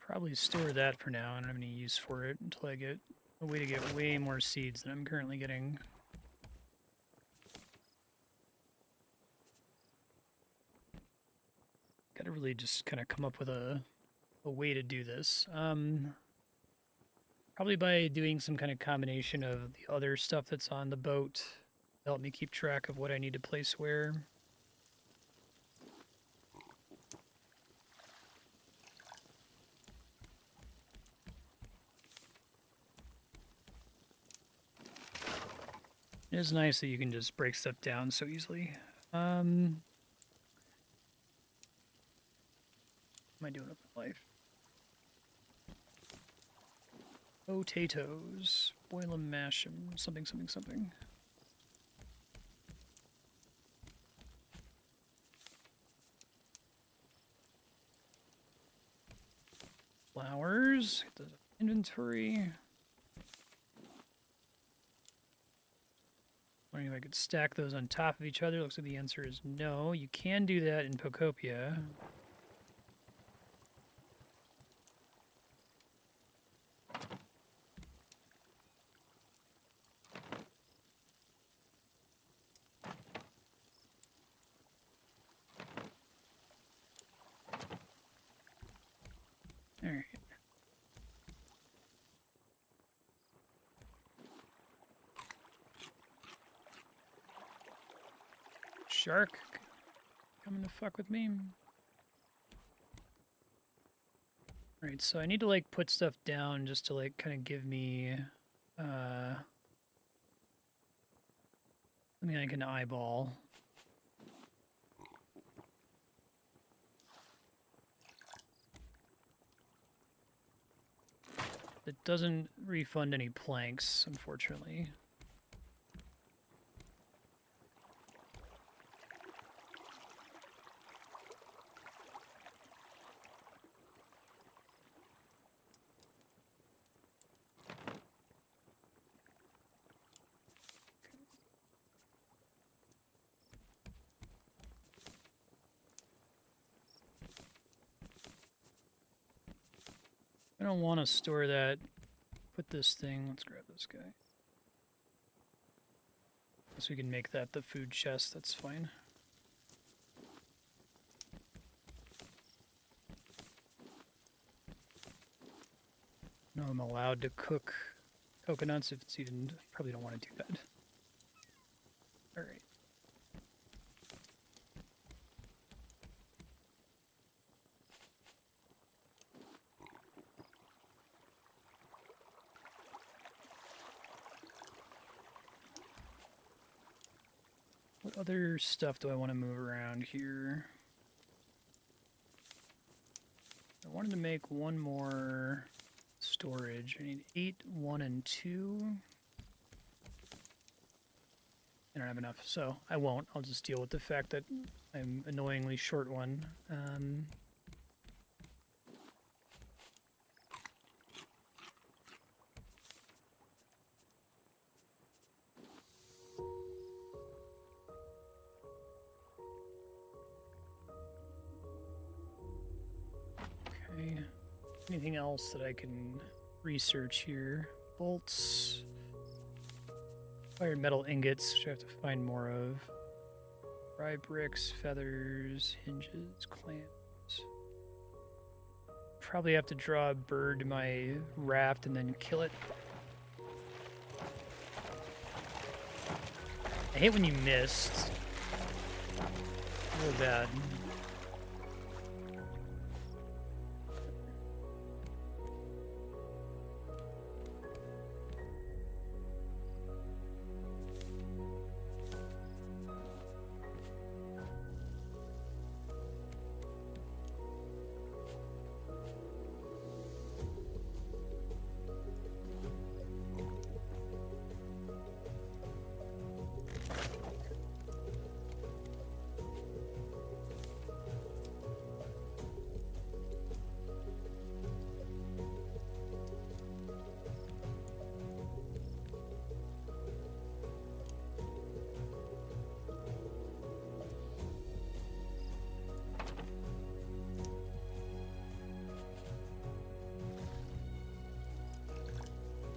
Probably store that for now. I don't have any use for it until I get a way to get way more seeds than I'm currently getting. Gotta really just kind of come up with a way to do this. Probably by doing some kind of combination of the other stuff that's on the boat to help me keep track of what I need to place where. It is nice that you can just break stuff down so easily. What am I doing with my life? Potatoes. Boil them, mash them, something, something, something. Flowers. Get the inventory. Wondering if I could stack those on top of each other. Looks like the answer is no. You can do that in Pocopia. All right. Shark coming to fuck with me. Alright, so I need to like put stuff down just to like kind of give me something I can eyeball. It doesn't refund any planks, unfortunately. I don't want to store that. Put this thing, let's grab this guy. So we can make that the food chest, that's fine. No, I'm allowed to cook coconuts if it's even, probably don't want to do that. All right. What other stuff do I want to move around here? I wanted to make one more storage. I need 8, 1, and 2. I don't have enough, so I won't. I'll just deal with the fact that I'm annoyingly short one. Okay, Anything else that I can research here? Bolts. Fired metal ingots, which I have to find more of. Dry bricks, feathers, hinges, clamps. Probably have to draw a bird to my raft and then kill it. I hate when you missed. Real bad.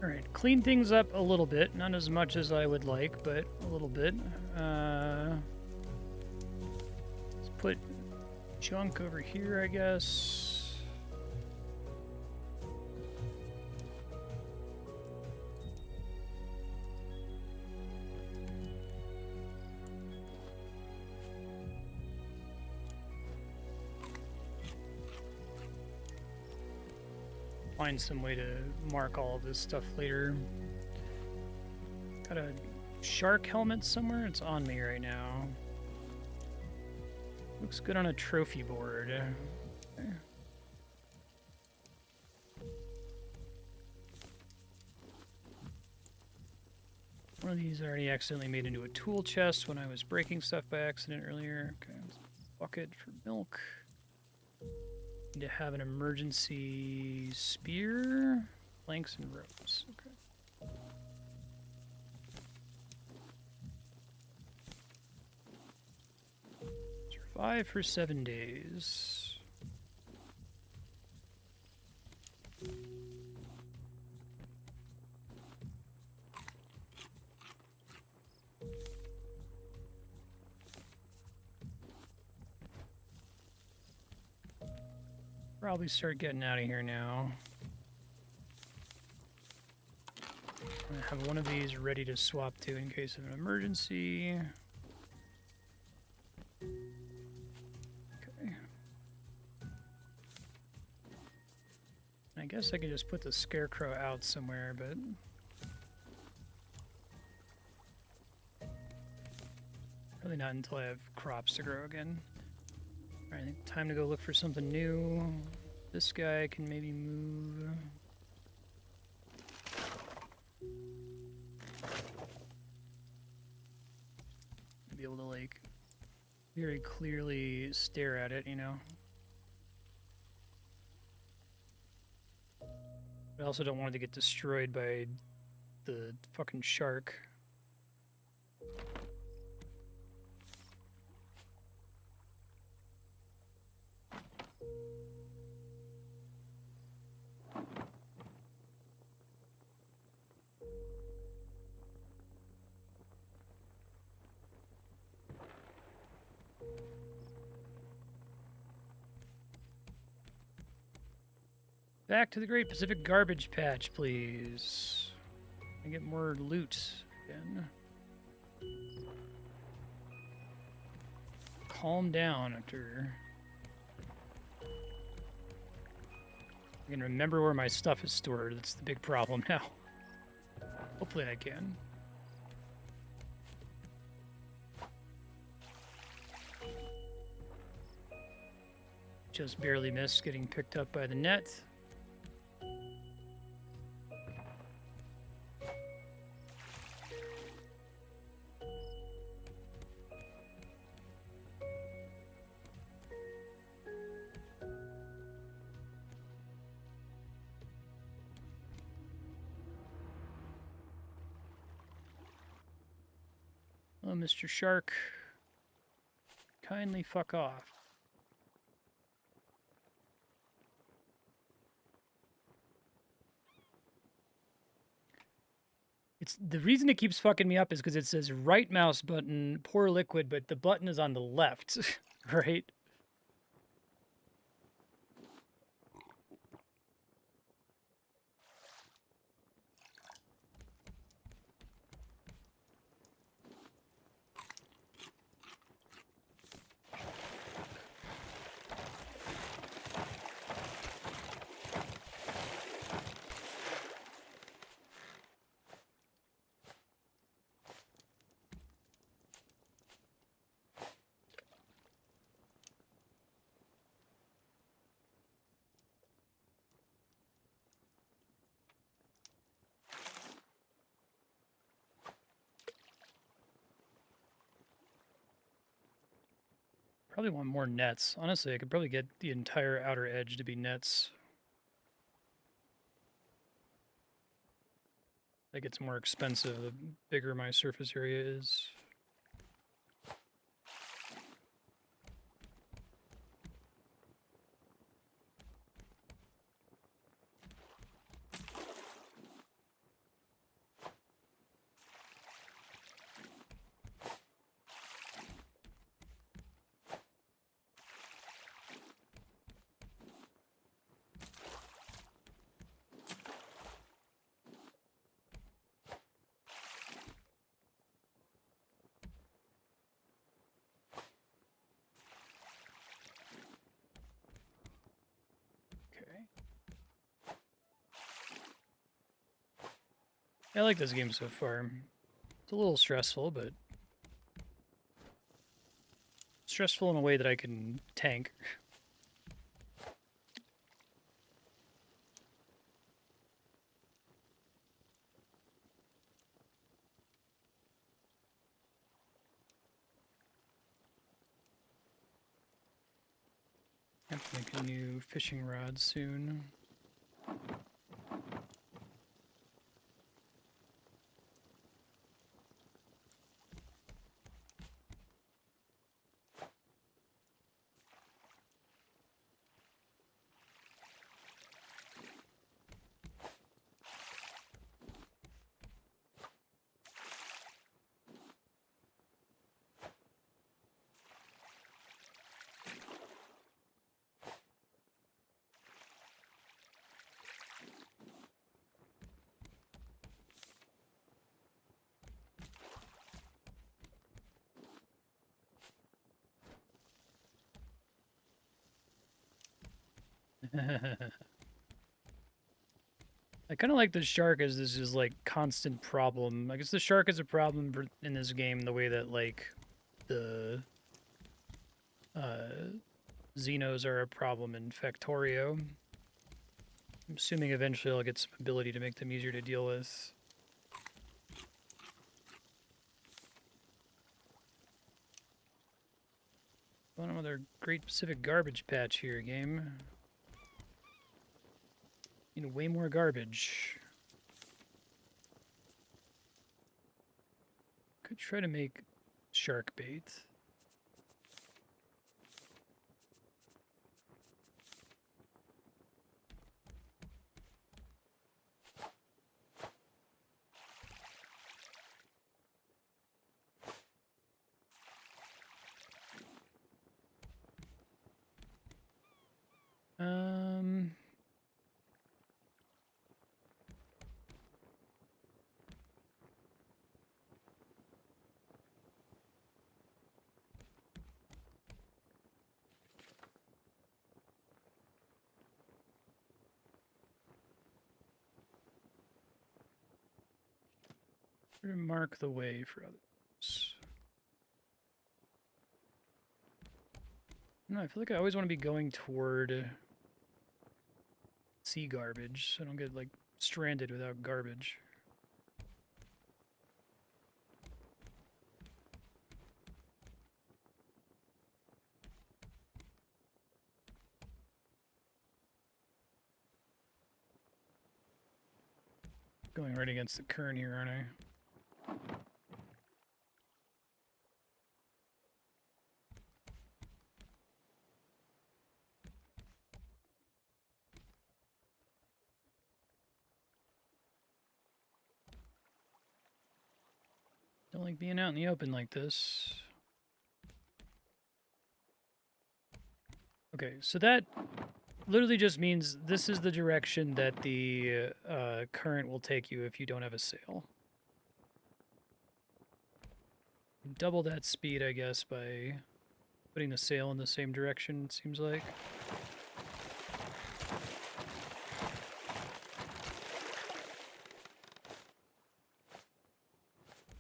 Alright, clean things up a little bit. Not as much as I would like, but a little bit. Let's put junk over here, I guess. Find some way to mark all of this stuff later. Got a shark helmet somewhere? It's on me right now. Looks good on a trophy board. Okay. One of these I already accidentally made into a tool chest when I was breaking stuff by accident earlier. Okay, bucket for milk. Need to have an emergency spear, planks, and ropes. Okay. Survive for 7 days. Probably start getting out of here now. I'm gonna have one of these ready to swap to in case of an emergency. Okay. I guess I can just put the scarecrow out somewhere, but probably not until I have crops to grow again. Alright, I think time to go look for something new. This guy can maybe move. Be able to, like, very clearly stare at it, you know? I also don't want it to get destroyed by the fucking shark. Back to the Great Pacific Garbage Patch, please. I get more loot again. Calm down after. I can remember where my stuff is stored. That's the big problem now. Hopefully I can. Just barely missed getting picked up by the net. Oh, Mr. Shark. Kindly fuck off. It's the reason it keeps fucking me up is because it says right mouse button, pour liquid, but the button is on the left, right? Probably want more nets. Honestly, I could probably get the entire outer edge to be nets. That gets more expensive the bigger my surface area is. I like this game so far. It's a little stressful, but stressful in a way that I can tank. I have to make a new fishing rod soon. I kind of like the shark as this is like constant problem. I guess the shark is a problem in this game the way that like the uh, Xenos are a problem in Factorio. I'm assuming eventually I'll get some ability to make them easier to deal with. Found another Great Pacific Garbage Patch here, game. Need way more garbage. Could try to make shark bait. Um, mark the way for others. No, I feel like I always want to be going toward sea garbage, so I don't get like stranded without garbage. Going right against the current here, aren't I? Don't like being out in the open like this. Okay, so that literally just means this is the direction that the current will take you if you don't have a sail. Double that speed, I guess, by putting the sail in the same direction, it seems like.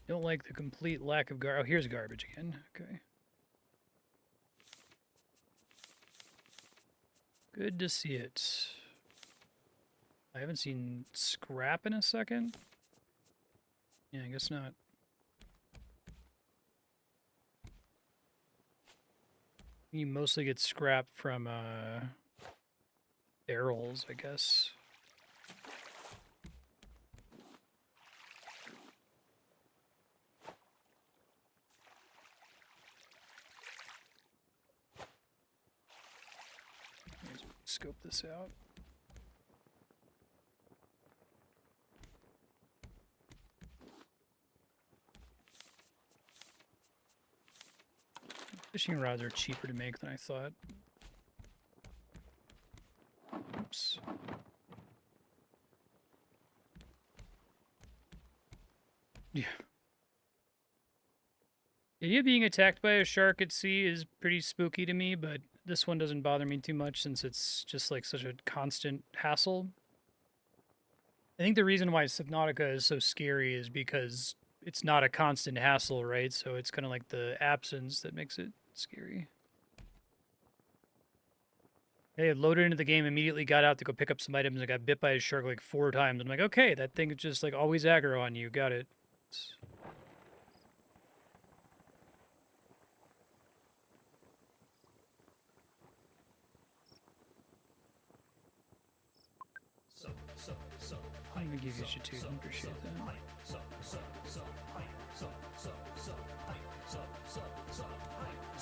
Don't like the complete lack of oh, here's garbage again. Okay. Good to see it. I haven't seen scrap in a second. Yeah, I guess not. You mostly get scrap from barrels, I guess. Let's scope this out. Fishing rods are cheaper to make than I thought. Oops. Yeah. The idea of being attacked by a shark at sea is pretty spooky to me, but this one doesn't bother me too much since it's just like such a constant hassle. I think the reason why Subnautica is so scary is because it's not a constant hassle, right? So it's kind of like the absence that makes it scary. Hey, I loaded into the game, immediately got out to go pick up some items, and got bit by a shark like 4 times. I'm like, okay, that thing is just like always aggro on you. Got it. I'm gonna give you Shitute, I appreciate that.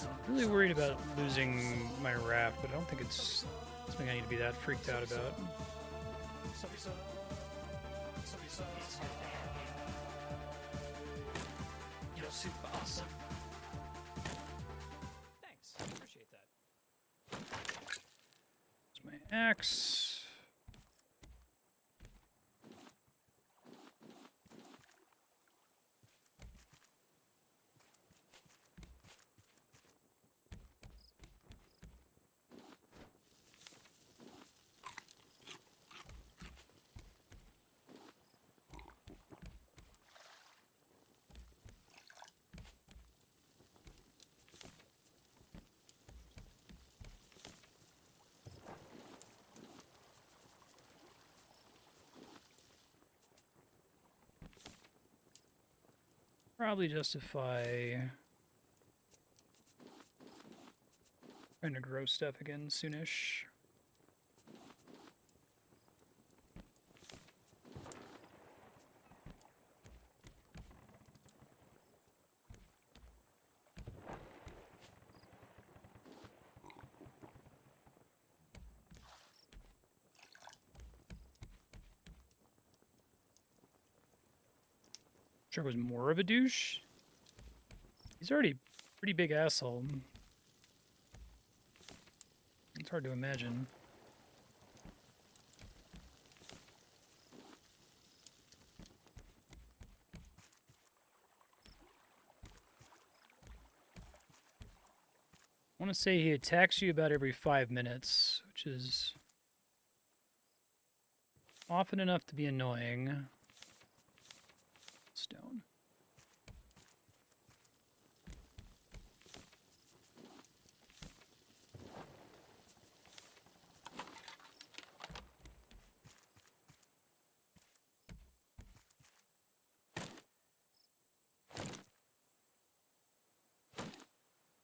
I'm really worried about losing my raft, but I don't think it's something I need to be that freaked out about. You're super awesome. Thanks, appreciate that. It's my axe. Probably justify trying to grow stuff again soonish. Sure was more of a douche. He's already a pretty big asshole. It's hard to imagine. I want to say he attacks you about every 5 minutes, which is often enough to be annoying. Stone.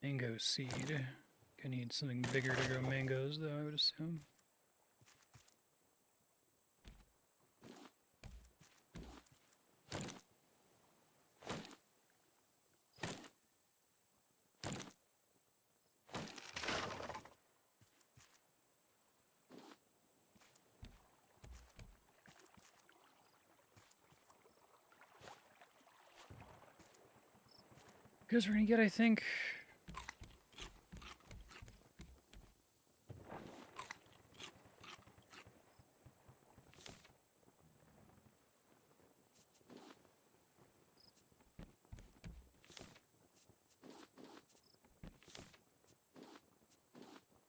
Mango seed. Gonna need something bigger to grow mangoes, though, I would assume. Because we're gonna get, I think.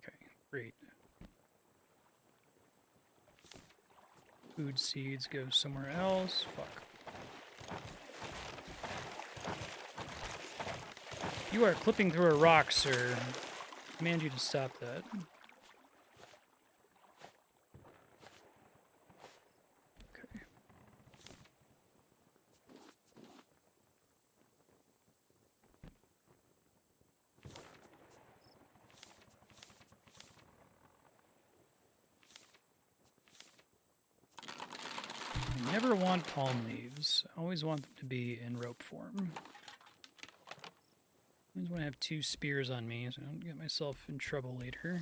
Okay, great. Food seeds go somewhere else. Fuck. You are clipping through a rock, sir. I command you to stop that. Okay. I never want palm leaves. I always want them to be in rope form. I always want to have 2 spears on me so I don't get myself in trouble later.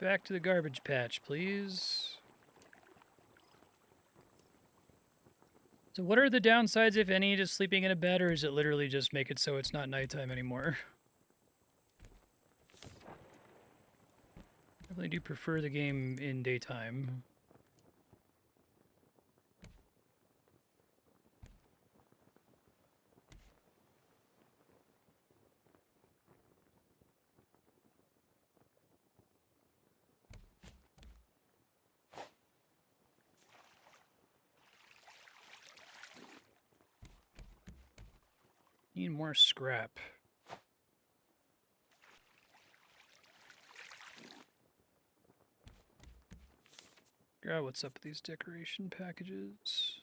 Back to the garbage patch, please. So what are the downsides, if any, to sleeping in a bed, or is it literally just make it so it's not nighttime anymore? I really do prefer the game in daytime. Need more scrap. Figure out what's up with these decoration packages.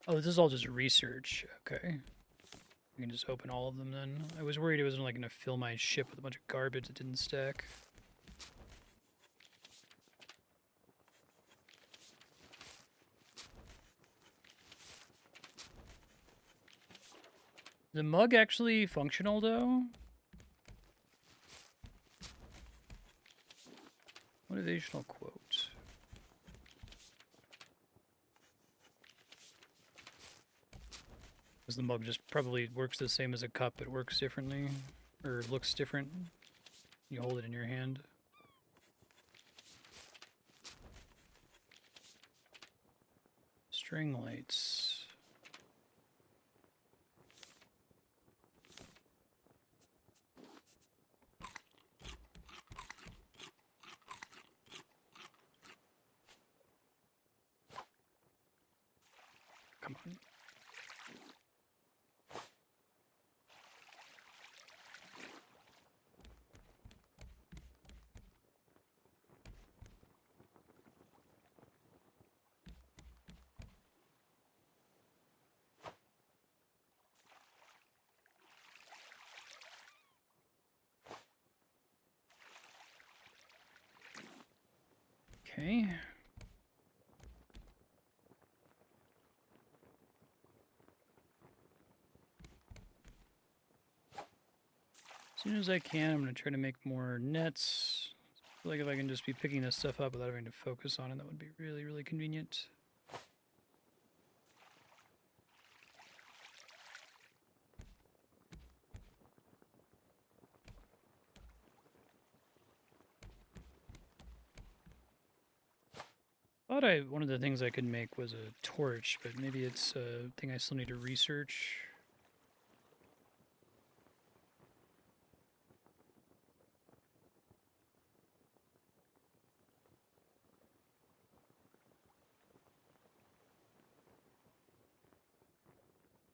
Oh, this is all just research. Okay. We can just open all of them then. I was worried it was like going to fill my ship with a bunch of garbage that didn't stack. The mug actually functional though? Motivational quote. Because the mug just probably works the same as a cup, it works differently, or looks different. You hold it in your hand. String lights. Come on. Okay. As soon as I can, I'm going to try to make more nets. I feel like if I can just be picking this stuff up without having to focus on it, that would be really, really convenient. One of the things I could make was a torch, but maybe it's a thing I still need to research.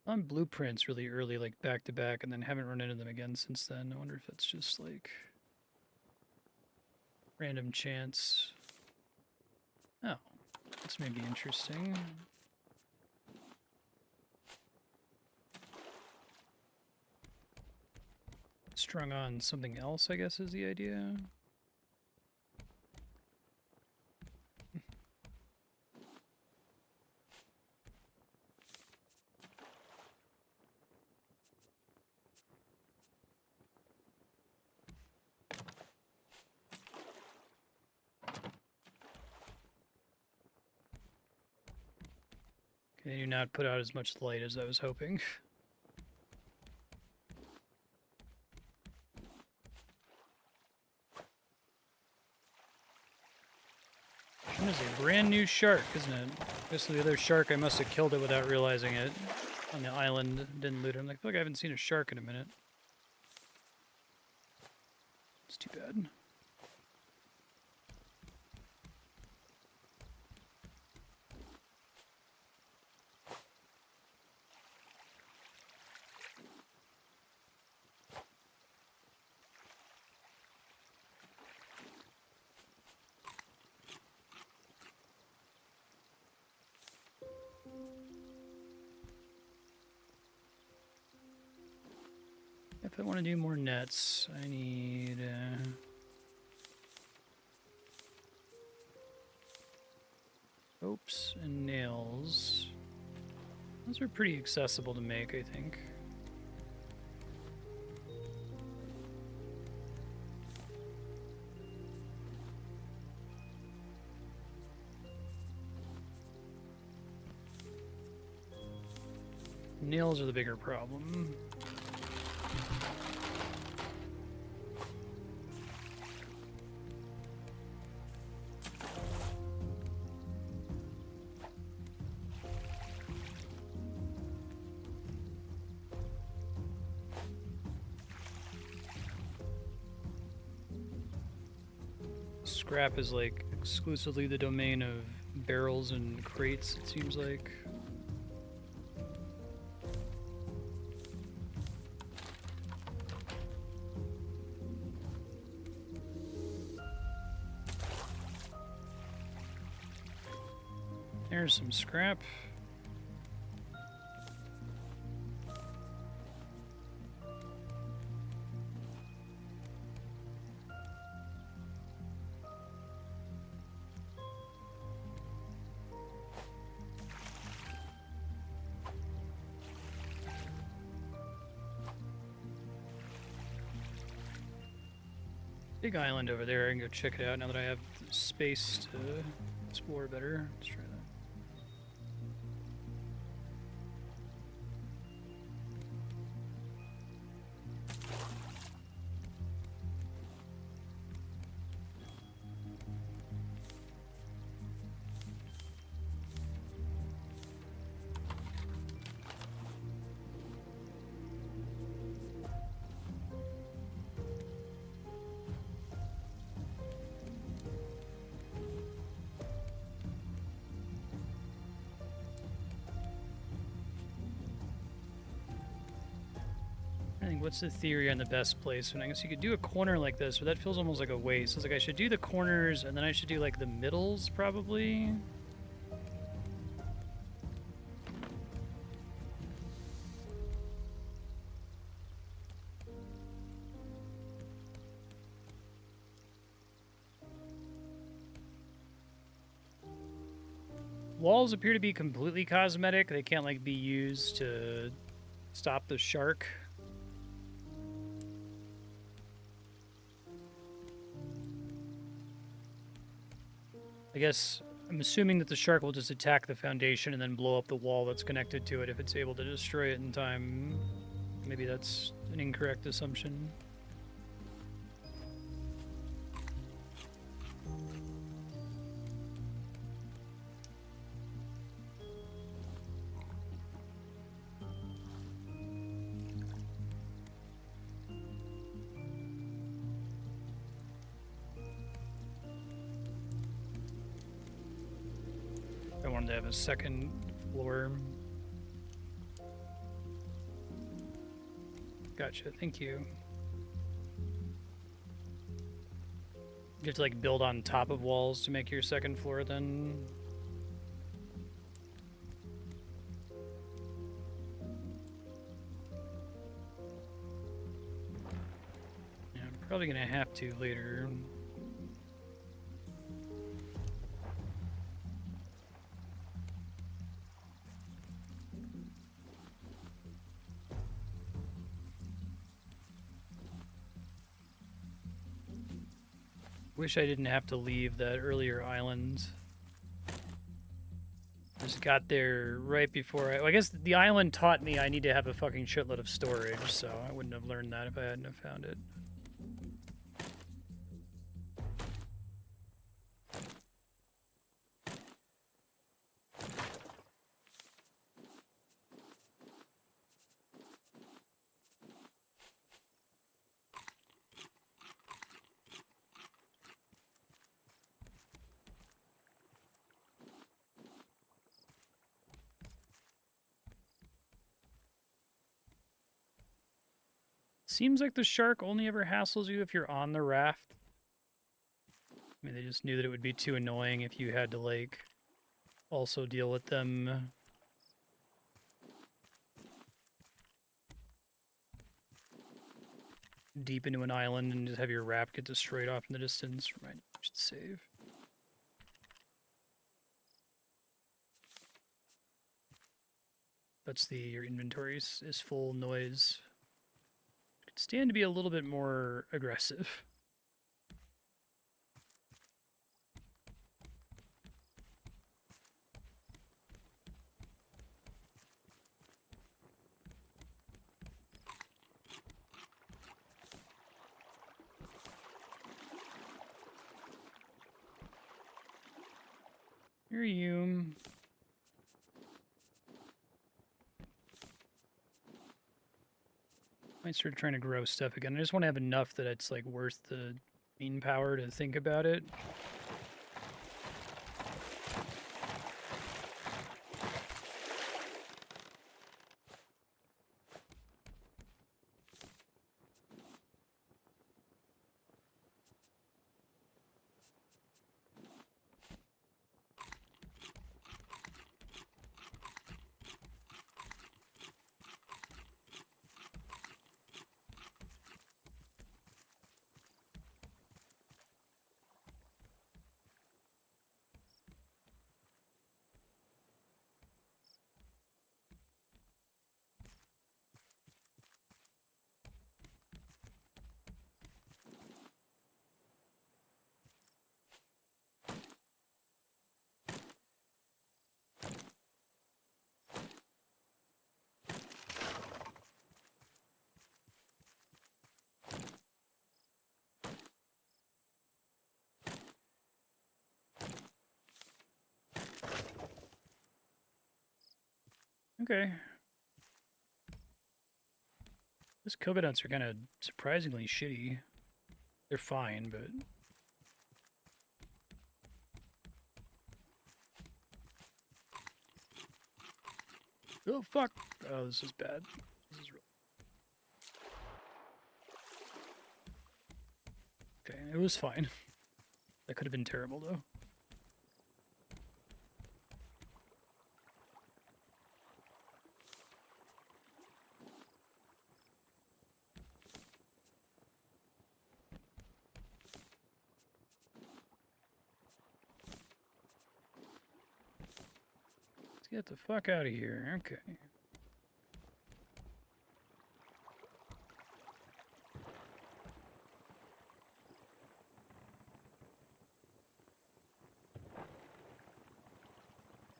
On blueprints really early, like back to back, and then haven't run into them again since then. I wonder if that's just like random chance. Oh, that's maybe interesting. Strung on something else, I guess, is the idea. They do not put out as much light as I was hoping. This is a brand new shark, isn't it? This is the other shark. I must have killed it without realizing it on the island. Didn't loot it. I feel like I haven't seen a shark in a minute. It's too bad. If I want to do more nets, I need... ropes and nails. Those are pretty accessible to make, I think. Nails are the bigger problem. Scrap is like exclusively the domain of barrels and crates, it seems like. There's some scrap. Big island over there. I can go check it out now that I have space to explore better. Let's try that. What's the theory on the best placement? I guess you could do a corner like this, but that feels almost like a waste. It's like I should do the corners, and then I should do like the middles, probably. Walls appear to be completely cosmetic. They can't like be used to stop the shark. I guess I'm assuming that the shark will just attack the foundation and then blow up the wall that's connected to it if it's able to destroy it in time. Maybe that's an incorrect assumption. I wanted to have a second floor. Gotcha, thank you. You have to like build on top of walls to make your second floor then? Yeah, I'm probably gonna have to later. Wish I didn't have to leave that earlier island. Just got there right before I guess the island taught me I need to have a fucking shitload of storage, so I wouldn't have learned that if I hadn't have found it. Seems like the shark only ever hassles you if you're on the raft. I mean, they just knew that it would be too annoying if you had to, like, also deal with them deep into an island and just have your raft get destroyed off in the distance. Remind me, I should save. That's your inventory is full noise. Could stand to be a little bit more aggressive. Here you. Might start trying to grow stuff again. I just want to have enough that it's like worth the main power to think about it. Okay. Those coconuts are kind of surprisingly shitty. They're fine, but... Oh, fuck! Oh, this is bad. This is real. Okay, it was fine. That could have been terrible, though. Let's get the fuck out of here. Okay.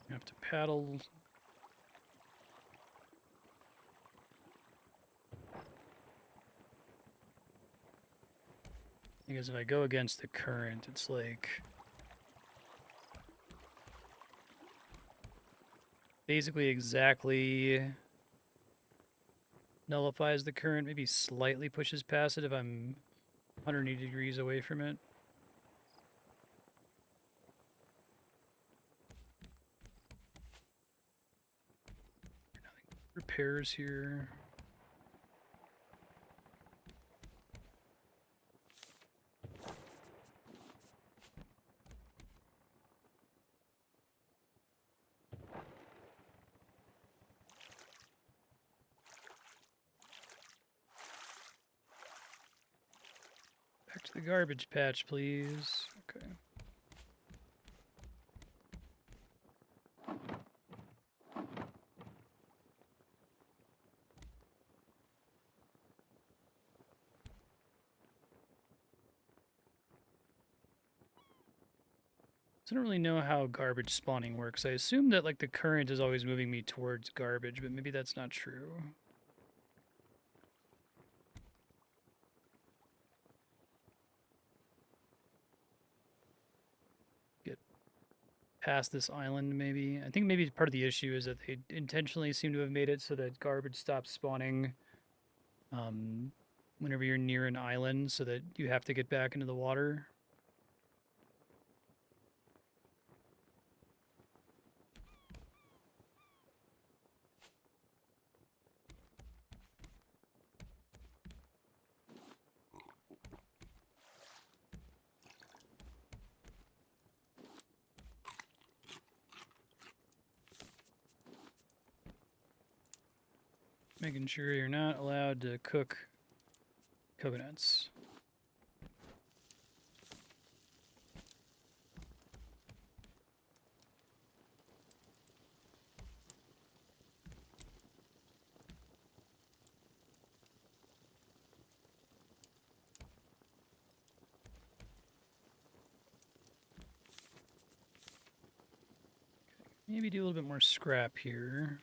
I have to paddle. Because if I go against the current, it's like... basically exactly nullifies the current, maybe slightly pushes past it if I'm 180 degrees away from it. Repairs here. Back to the garbage patch, please. Okay. So I don't really know how garbage spawning works. I assume that like the current is always moving me towards garbage, but maybe that's not true. Get past this island, maybe. I think maybe part of the issue is that they intentionally seem to have made it so that garbage stops spawning um, whenever you're near an island, so that you have to get back into the water. Making sure you're not allowed to cook coconuts. Maybe do a little bit more scrap here.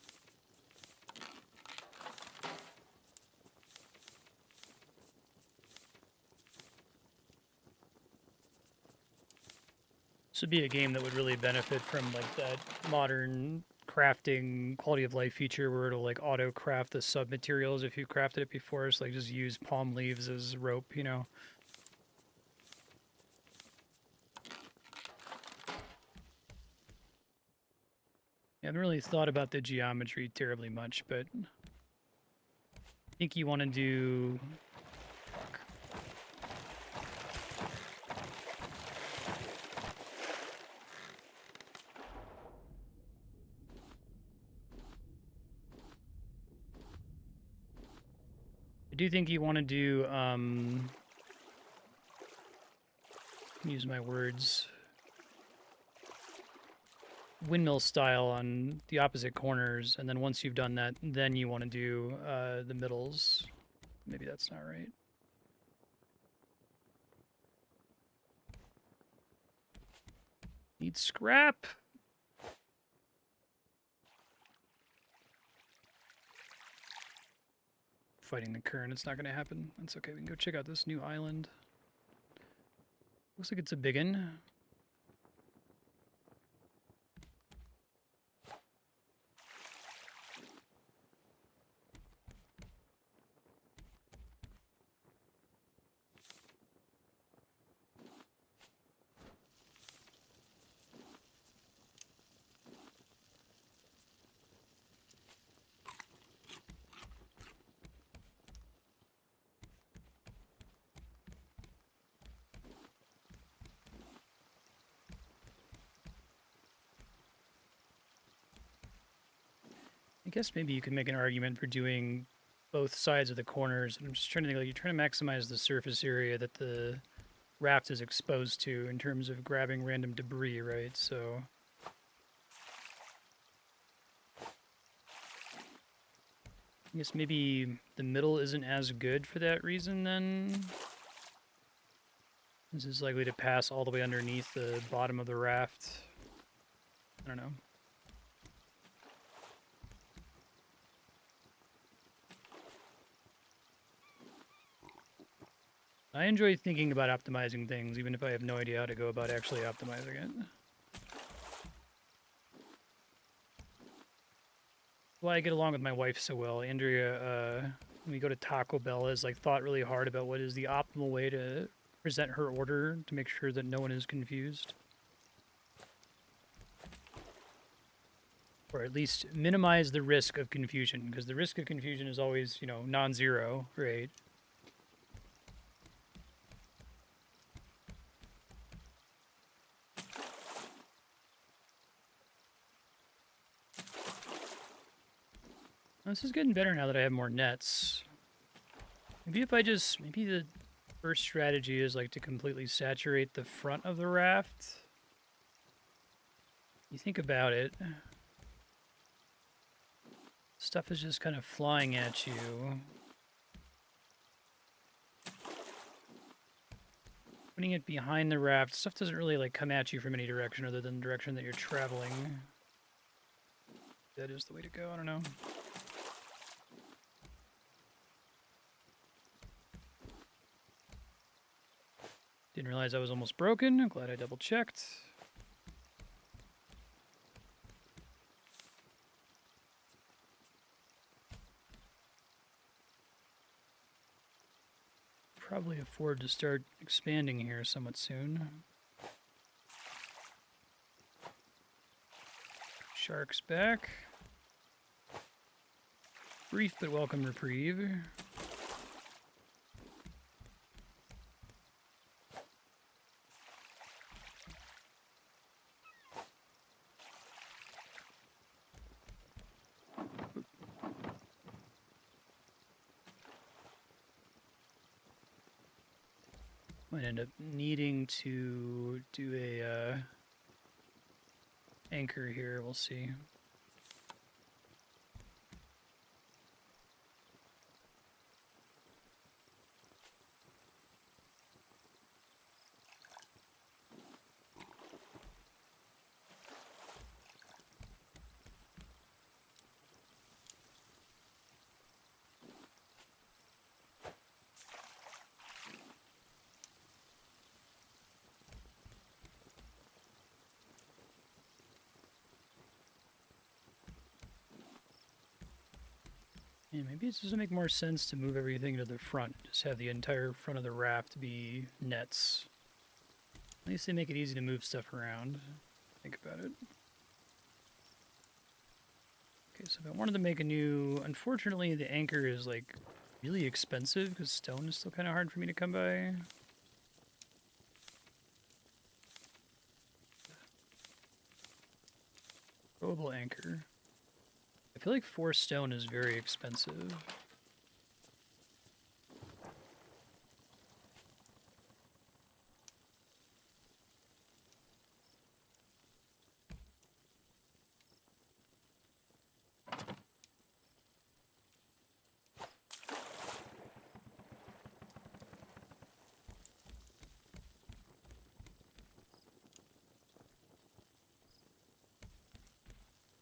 This would be a game that would really benefit from like that modern crafting quality of life feature where it'll like auto craft the sub materials if you crafted it before. So like just use palm leaves as rope, you know. I haven't really thought about the geometry terribly much, but I think you want to do. I do think you want to do, use my words, windmill style on the opposite corners, and then once you've done that, then you want to do the middles. Maybe that's not right. Need scrap. Fighting the current, it's not going to happen. That's okay. We can go check out this new island. Looks like it's a big one. I guess maybe you could make an argument for doing both sides of the corners. I'm just trying to think, like, you're trying to maximize the surface area that the raft is exposed to in terms of grabbing random debris, right? So I guess maybe the middle isn't as good for that reason then. This is likely to pass all the way underneath the bottom of the raft. I don't know. I enjoy thinking about optimizing things, even if I have no idea how to go about actually optimizing it. Why I get along with my wife so well. Andrea, when we go to Taco Bell, has like thought really hard about what is the optimal way to present her order to make sure that no one is confused. Or at least minimize the risk of confusion, because the risk of confusion is always, you know, non-zero, right? This is getting better now that I have more nets. Maybe if I just, maybe the first strategy is like to completely saturate the front of the raft. You think about it. Stuff is just kind of flying at you. Putting it behind the raft, stuff doesn't really like come at you from any direction other than the direction that you're traveling. That is the way to go, I don't know. Didn't realize I was almost broken. I'm glad I double checked. Probably afford to start expanding here somewhat soon. Sharks back. Brief but welcome reprieve. Might end up needing to do a anchor here, we'll see. Yeah, maybe it doesn't make more sense to move everything to the front. Just have the entire front of the raft be nets. At least they make it easy to move stuff around. Think about it. Okay, so if I wanted to make a new... Unfortunately, the anchor is, like, really expensive because stone is still kind of hard for me to come by. Global anchor. I feel like 4 stone is very expensive.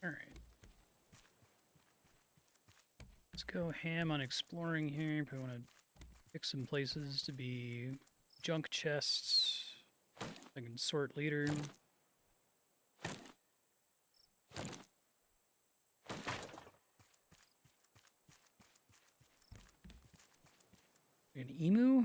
Alright. Let's go ham on exploring here. Probably want to pick some places to be junk chests. I can sort later. An emu?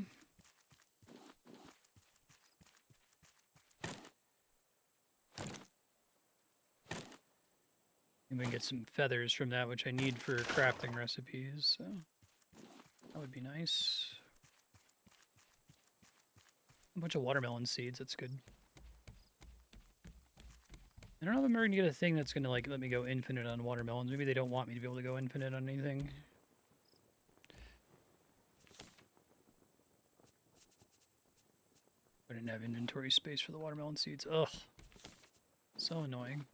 And we can get some feathers from that, which I need for crafting recipes, so that would be nice. A bunch of watermelon seeds, that's good. I don't know if I'm ever gonna get a thing that's gonna like let me go infinite on watermelons. Maybe they don't want me to be able to go infinite on anything. I didn't have inventory space for the watermelon seeds. Ugh. So annoying.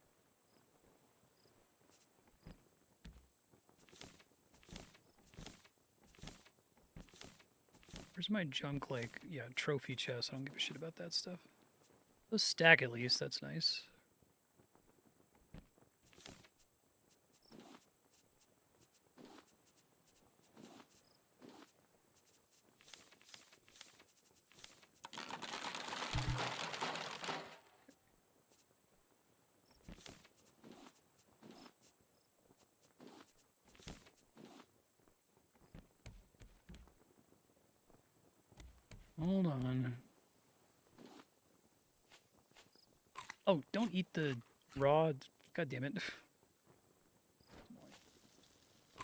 Where's my junk, like, yeah, trophy chest? I don't give a shit about that stuff. Those stack at least, that's nice. Hold on. Oh, don't eat the raw. God damn it. I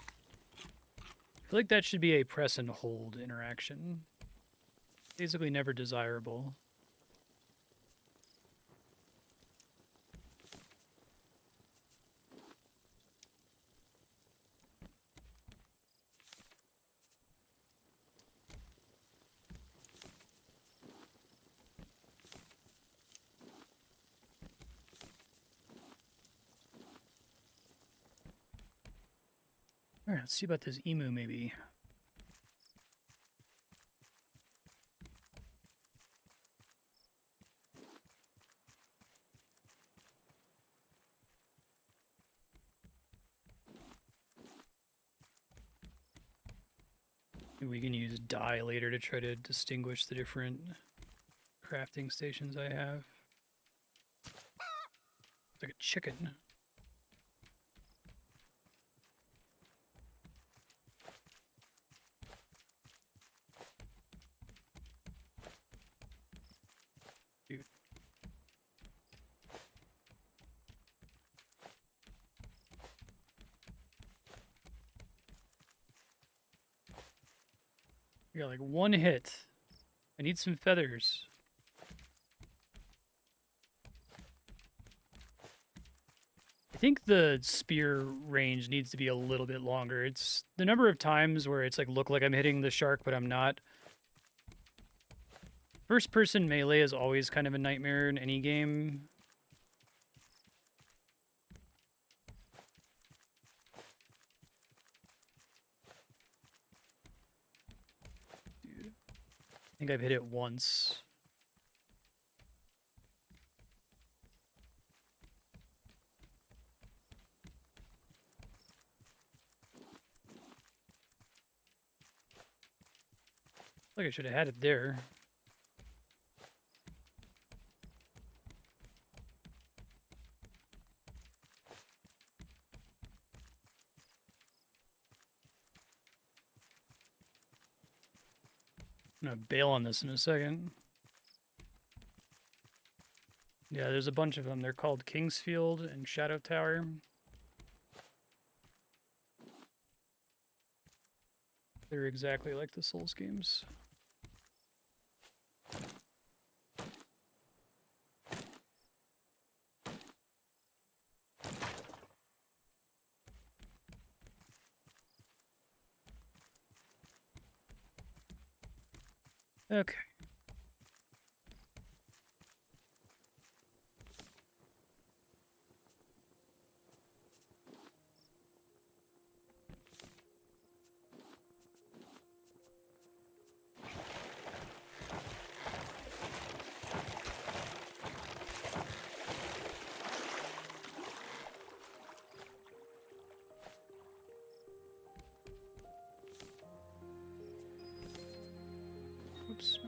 feel like that should be a press and hold interaction. Basically never desirable. Alright, let's see about this emu maybe. We can use dye later to try to distinguish the different crafting stations I have. It's like a chicken. Dude. We got like one hit. I need some feathers. I think the spear range needs to be a little bit longer. It's the number of times where it's like look like I'm hitting the shark, but I'm not. First person melee is always kind of a nightmare in any game. Dude. I think I've hit it once. Like I should have had it there. I'm gonna bail on this in a second. Yeah, there's a bunch of them. They're called Kingsfield and Shadow Tower. They're exactly like the Souls games. Okay. Oops.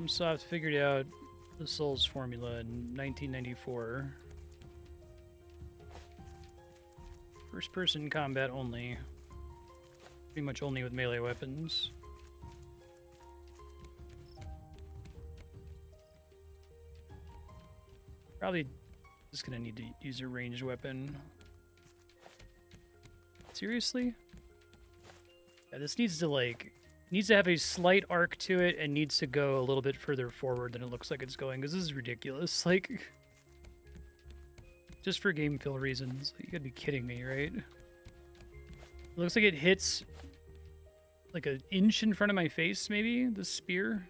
FromSoft figured out the Souls formula in 1994. First person combat only. Pretty much only with melee weapons. Probably just gonna need to use a ranged weapon. Seriously? Yeah, this needs to have a slight arc to it and needs to go a little bit further forward than it looks like it's going, because this is ridiculous. Like, just for game feel reasons. You gotta be kidding me, right? It looks like it hits like an inch in front of my face, maybe, the spear.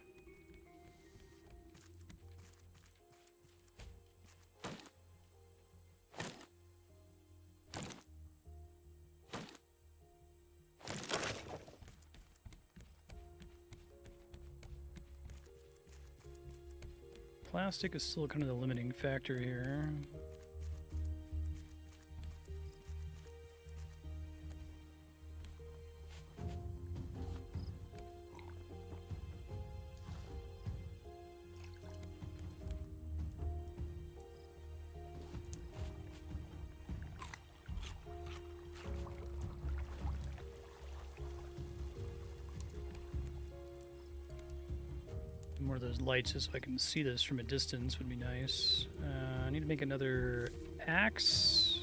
Plastic is still kind of the limiting factor here. More of those lights just so I can see this from a distance would be nice. I need to make another axe.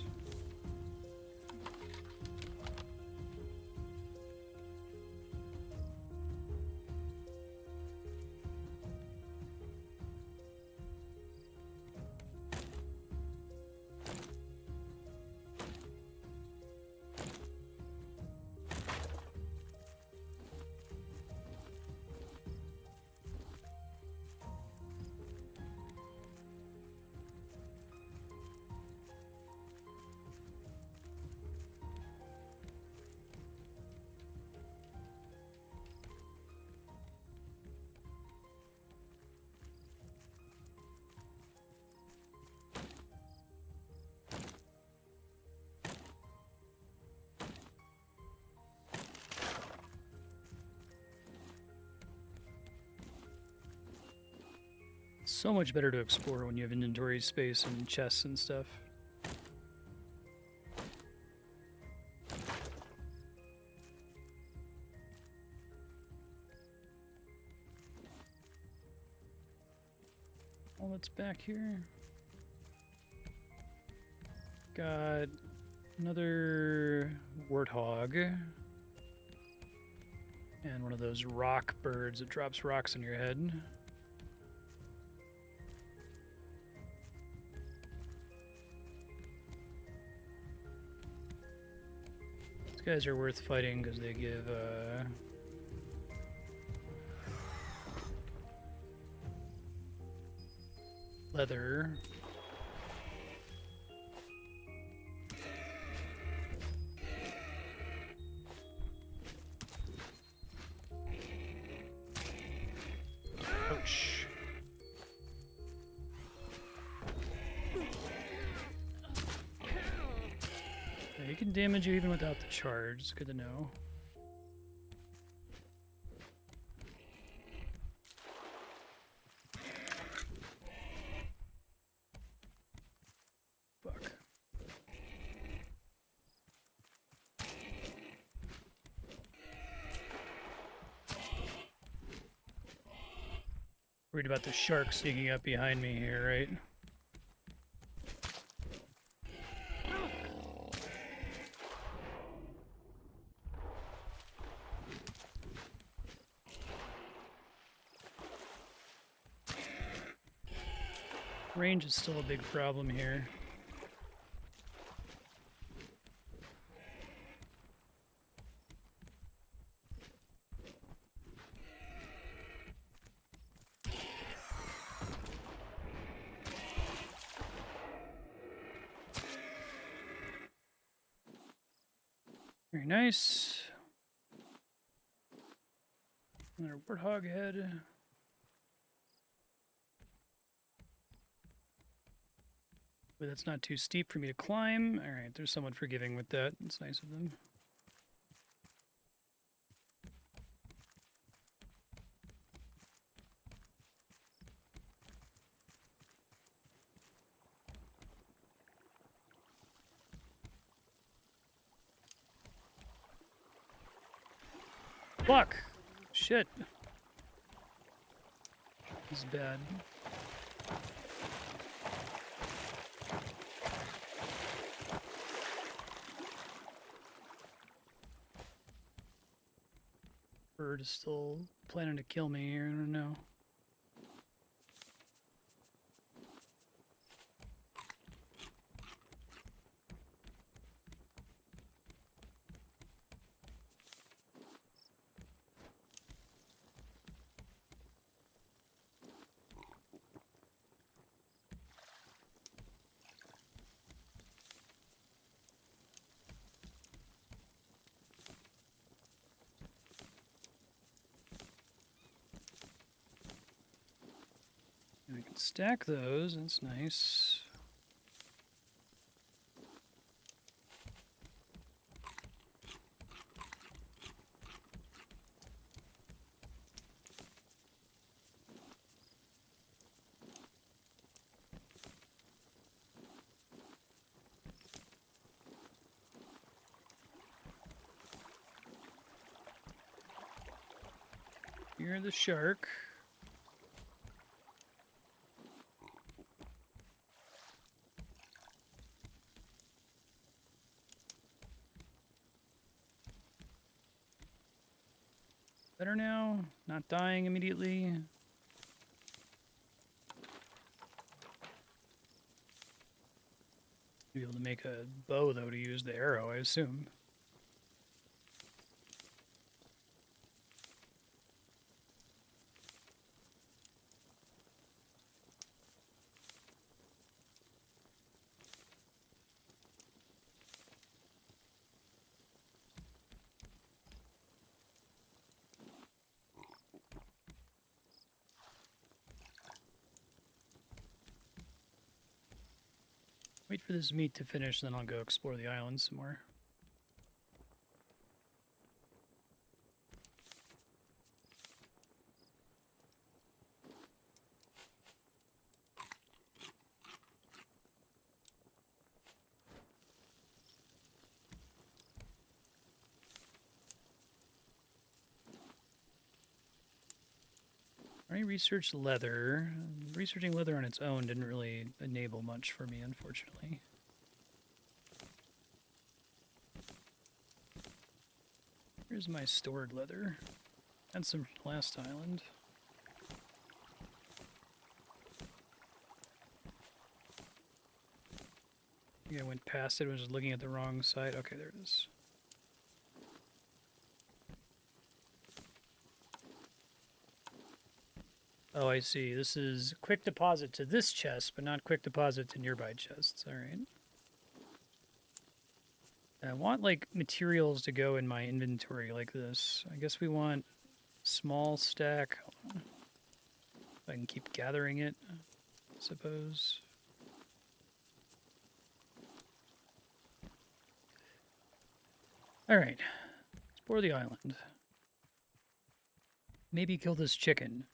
So much better to explore when you have inventory space and chests and stuff. All that's back here. Got another warthog. And one of those rock birds that drops rocks on your head. These guys are worth fighting because they give leather. Ouch. Yeah, he can damage you even without the charge. It's good to know. Fuck. Worried about the shark sneaking up behind me here, right? Range is still a big problem here. Very nice. Another warthog head. But that's not too steep for me to climb. Alright, they're somewhat forgiving with that. It's nice of them. Fuck! Shit. This is bad. Bird is still planning to kill me here, I don't know. I can stack those, that's nice. You're the shark. Better now? Not dying immediately? Be able to make a bow, though, to use the arrow, I assume. Wait for this meat to finish, then I'll go explore the island some more. I researched leather. Researching leather on its own didn't really enable much for me, unfortunately. Here's my stored leather. Had some from last island. I think I went past it, was just looking at the wrong side. Okay, there it is. Oh, I see. This is quick deposit to this chest, but not quick deposit to nearby chests. All right. I want, like, materials to go in my inventory like this. I guess we want small stack. Hold on. If I can keep gathering it, I suppose. All right. Explore the island. Maybe kill this chicken.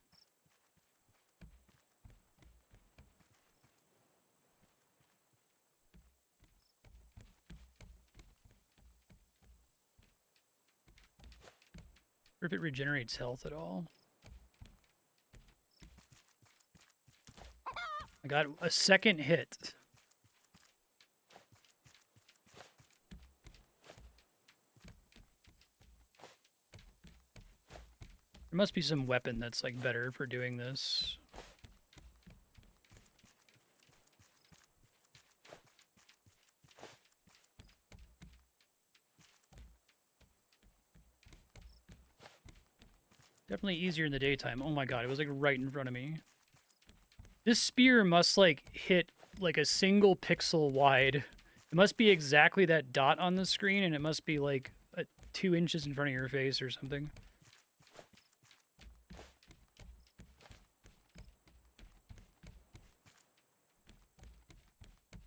Or if it regenerates health at all. I got a second hit. There must be some weapon that's, like, better for doing this. Definitely easier in the daytime. Oh my god, it was, like, right in front of me. This spear must, like, hit, like, a single pixel wide. It must be exactly that dot on the screen, and it must be, like, 2 inches in front of your face or something.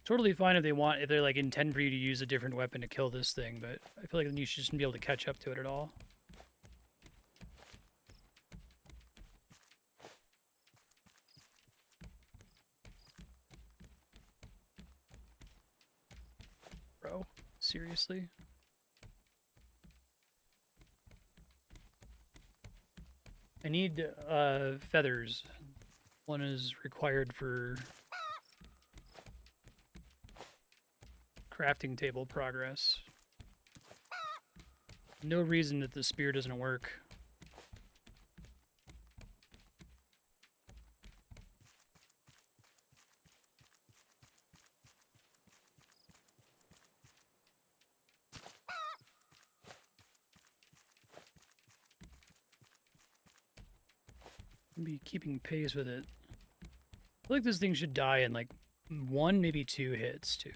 Totally fine if they like intend for you to use a different weapon to kill this thing, but I feel like then you should just be able to catch up to it at all. Bro, seriously? I need feathers. One is required for crafting table progress. No reason that the spear doesn't work. Be keeping pace with it. I feel like this thing should die in like 1, maybe 2 hits too.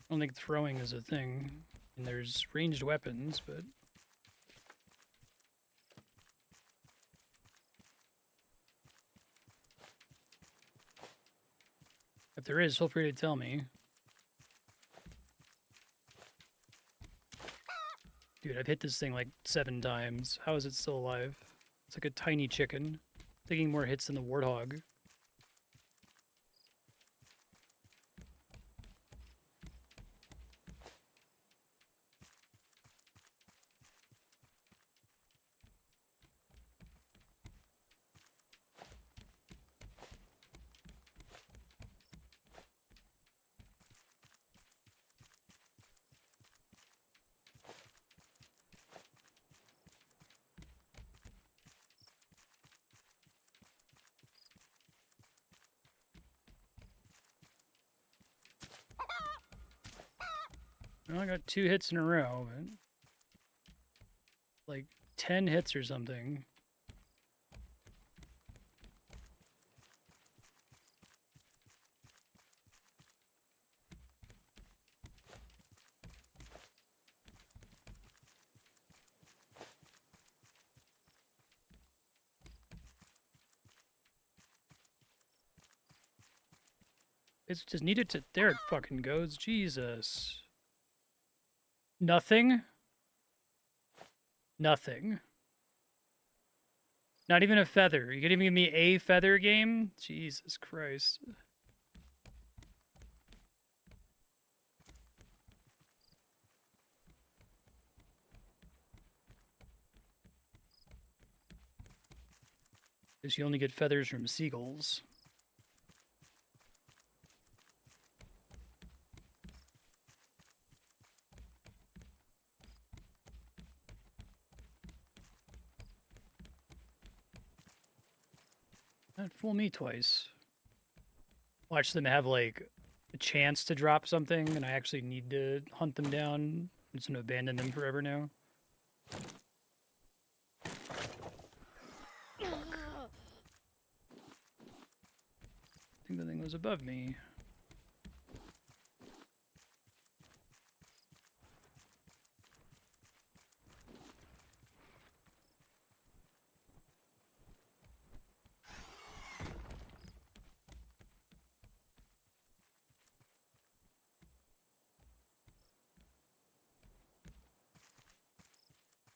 I don't think throwing is a thing. And there's ranged weapons, but if there is, feel free to tell me. Dude, I've hit this thing like 7 times. How is it still alive? It's like a tiny chicken. Taking more hits than the warthog. Well, I got 2 hits in a row, but like 10 hits or something. It's just needed to. There it fucking goes. Jesus. Nothing. Nothing. Not even a feather. You could even give me a feather game? Jesus Christ. Because you only get feathers from seagulls. Not fool me twice. Watch them have, like, a chance to drop something, and I actually need to hunt them down. I'm just gonna abandon them forever now. Fuck. I think the thing was above me.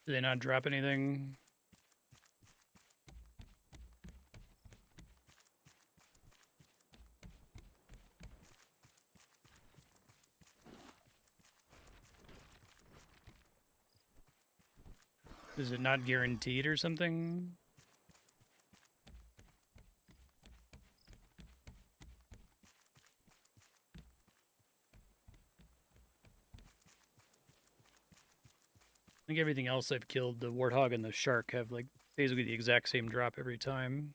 Did they not drop anything? Is it not guaranteed or something? I think everything else I've killed, the warthog and the shark, have, like, basically the exact same drop every time.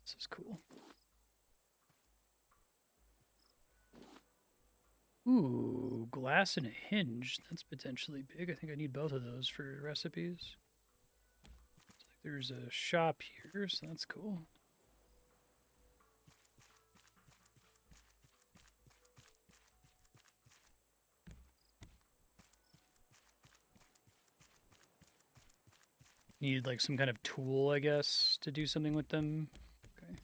This is cool. Ooh, glass and a hinge. That's potentially big. I think I need both of those for recipes. Looks like there's a shop here, so that's cool. Need, like, some kind of tool, I guess, to do something with them. Okay.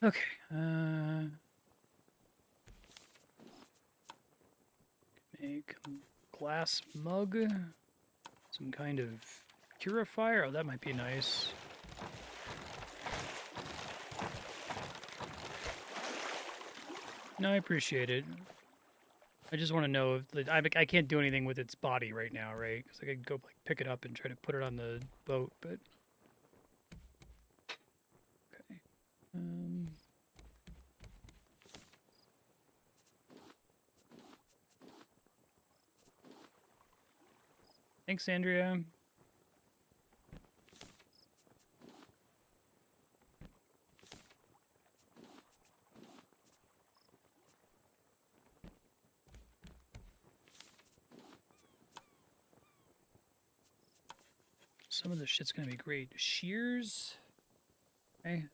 Okay. Make a glass mug. Some kind of purifier. Oh, that might be nice. No, I appreciate it. I just want to know if I can't do anything with its body right now, right? Because I could go, like, pick it up and try to put it on the boat, but okay. Thanks, Andrea. Some of this shit's gonna be great. Shears. Okay.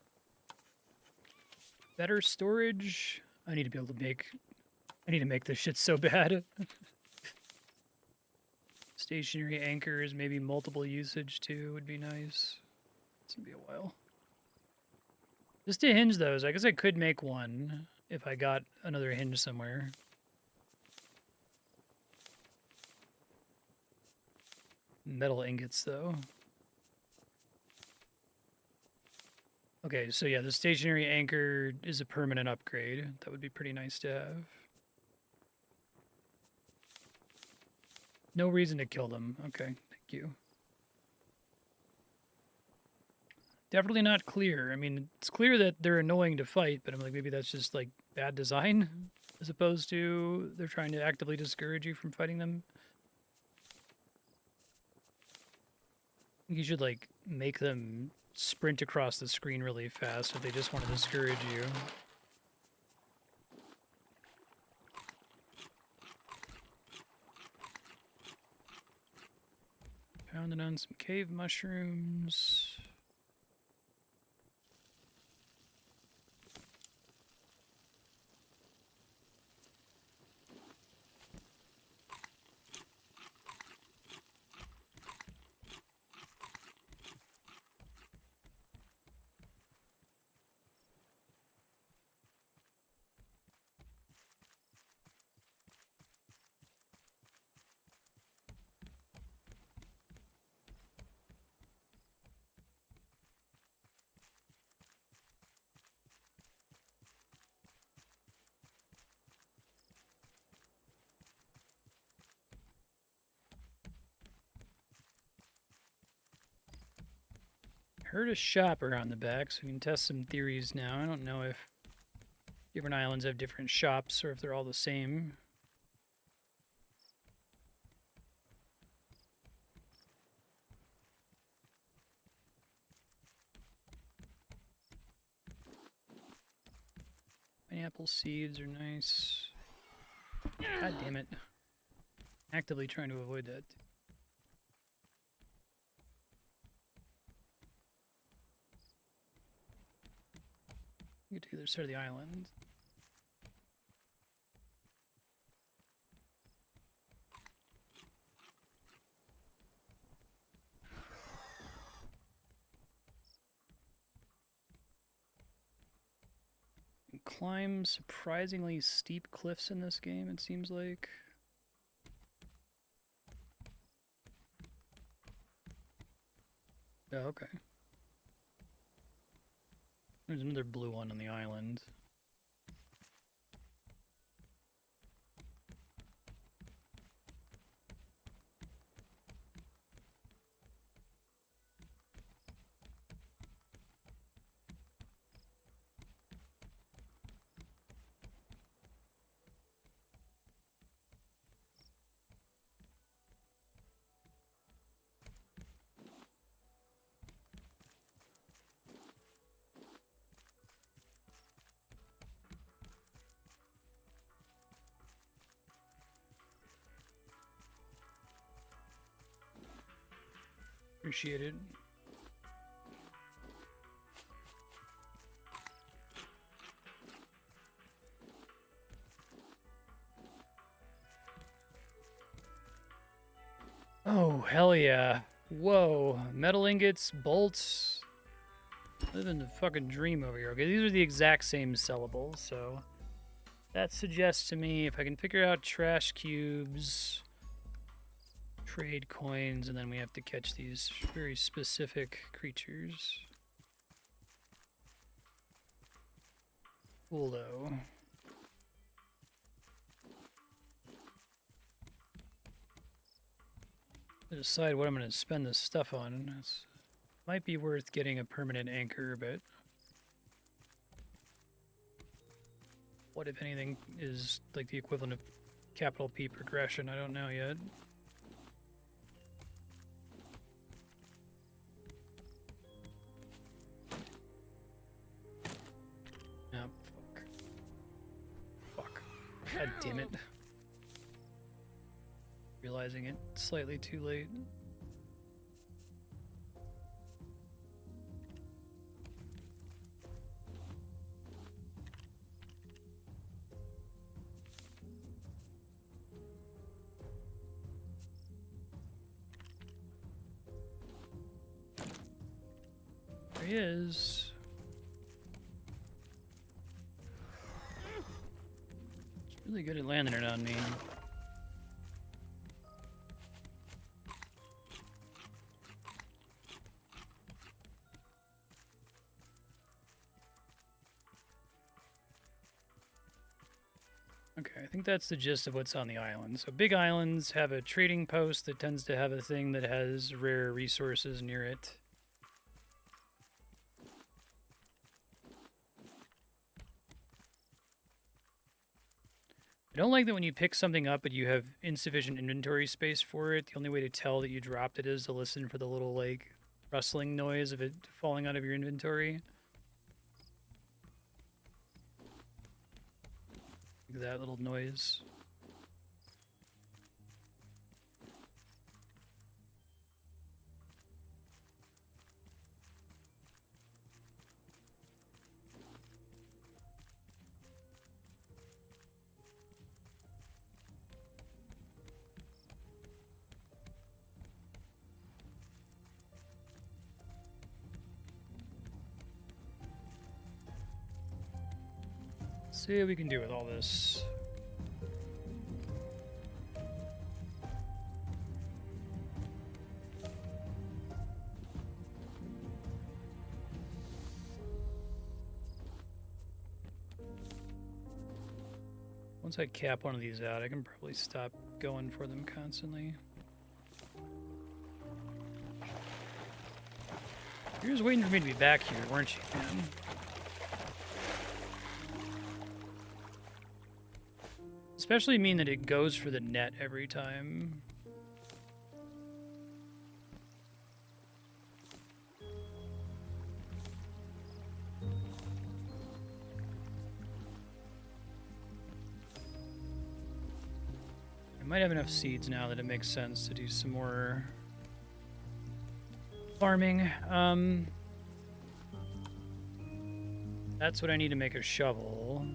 Better storage. I need to be able to make. I need to make this shit so bad. Stationary anchors, maybe multiple usage too, would be nice. It's gonna be a while. Just to hinge those, I guess I could make one if I got another hinge somewhere. Metal ingots, though. Okay, so yeah, the stationary anchor is a permanent upgrade. That would be pretty nice to have. No reason to kill them. Okay, thank you. Definitely not clear. I mean, it's clear that they're annoying to fight, but I'm like, maybe that's just, like, bad design, as opposed to they're trying to actively discourage you from fighting them. I think you should, like, make them sprint across the screen really fast if they just want to discourage you. Pounding on some cave mushrooms. Heard a shop around the back, so we can test some theories now. I don't know if different islands have different shops or if they're all the same. Pineapple seeds are nice. God damn it. Actively trying to avoid that. Get to the other side of the island. You can climb surprisingly steep cliffs in this game, it seems like. Oh, okay. There's another blue one on the island. Appreciate it. Oh, hell yeah. Whoa. Metal ingots, bolts. Living the fucking dream over here. Okay, these are the exact same syllables, so that suggests to me if I can figure out trash cubes, trade coins, and then we have to catch these very specific creatures. Cool, though. To decide what I'm going to spend this stuff on. It might be worth getting a permanent anchor, but what, if anything, is like the equivalent of capital P progression? I don't know yet. Oh, fuck. Fuck. God damn it. Realizing it slightly too late. There he is. It's really good at landing it on me. Okay, I think that's the gist of what's on the island. So big islands have a trading post that tends to have a thing that has rare resources near it. I don't like that when you pick something up but you have insufficient inventory space for it. The only way to tell that you dropped it is to listen for the little, like, rustling noise of it falling out of your inventory. Like that little noise. See what we can do with all this. Once I cap one of these out, I can probably stop going for them constantly. You're just waiting for me to be back here, weren't you, man? Especially mean that it goes for the net every time. I might have enough seeds now that it makes sense to do some more farming. That's what I need to make a shovel.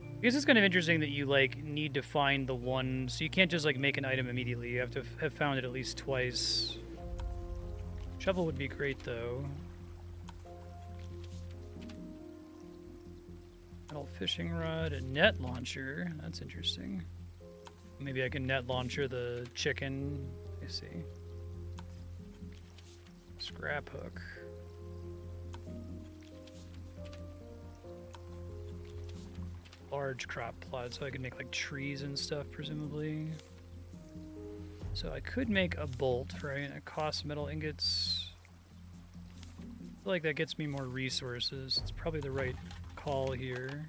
I guess it's kind of interesting that you, like, need to find the one... So you can't just, like, make an item immediately. You have to have found it at least twice. Shovel would be great, though. Metal fishing rod, a net launcher. That's interesting. Maybe I can net launcher the chicken. I see. Scrap hook. Large crop plot, so I could make like trees and stuff, presumably. So I could make a bolt, right? It costs metal ingots. I feel like that gets me more resources. It's probably the right call here.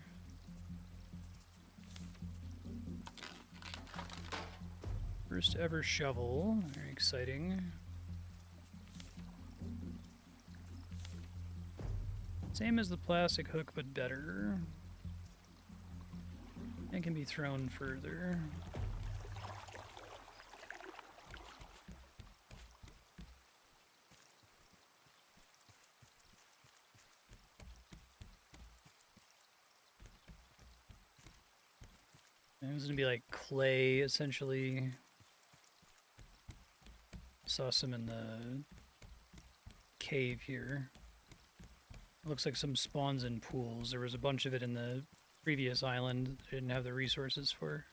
First ever shovel, very exciting. Same as the plastic hook, but better. It can be thrown further. And it was gonna be like clay, essentially. Saw some in the cave here. It looks like some spawns in pools. There was a bunch of it in the previous island I didn't have the resources for.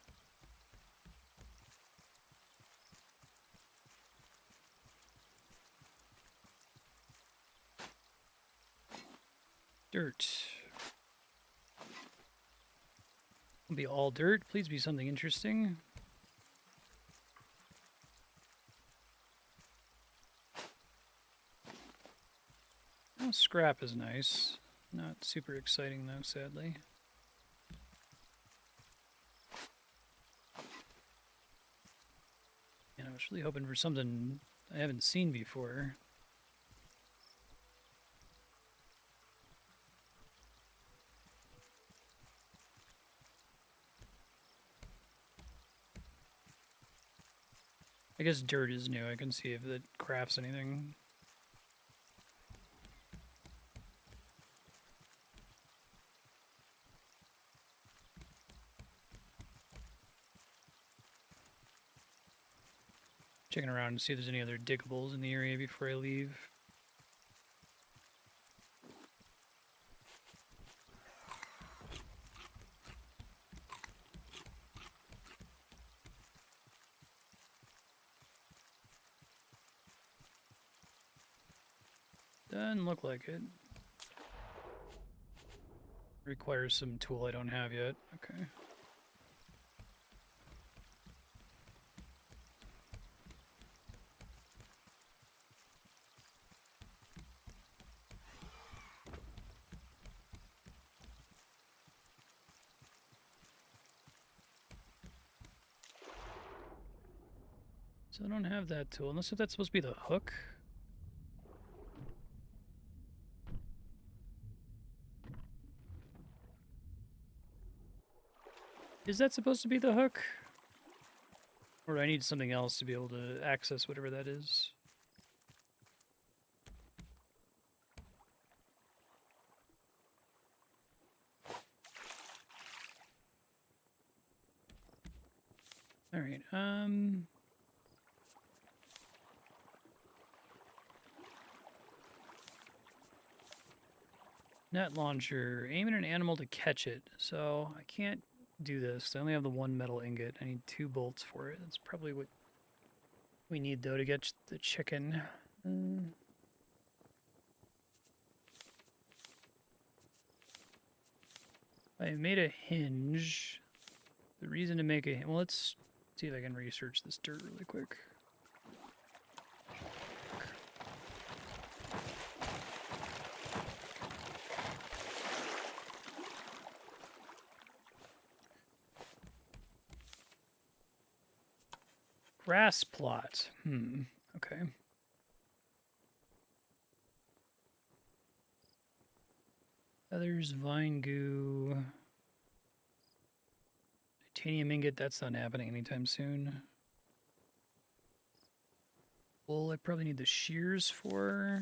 Dirt. It'll be all dirt. Please be something interesting. Oh, scrap is nice. Not super exciting though, sadly. And I was really hoping for something I haven't seen before. I guess dirt is new. I can see if it crafts anything. Checking around to see if there's any other diggables in the area before I leave. Doesn't look like it. Requires some tool I don't have yet. Okay. So I don't have that tool, unless if that's supposed to be the hook. Is that supposed to be the hook? Or do I need something else to be able to access whatever that is? Alright, net launcher. Aim at an animal to catch it. So I can't do this. I only have the one metal ingot. I need 2 bolts for it. That's probably what we need, though, to get the chicken. I made a hinge. The reason to make a... Well, let's see if I can research this dirt really quick. Grass plot. Okay. Feathers, vine goo, titanium ingot. That's not happening anytime soon. Wool, I probably need the shears for.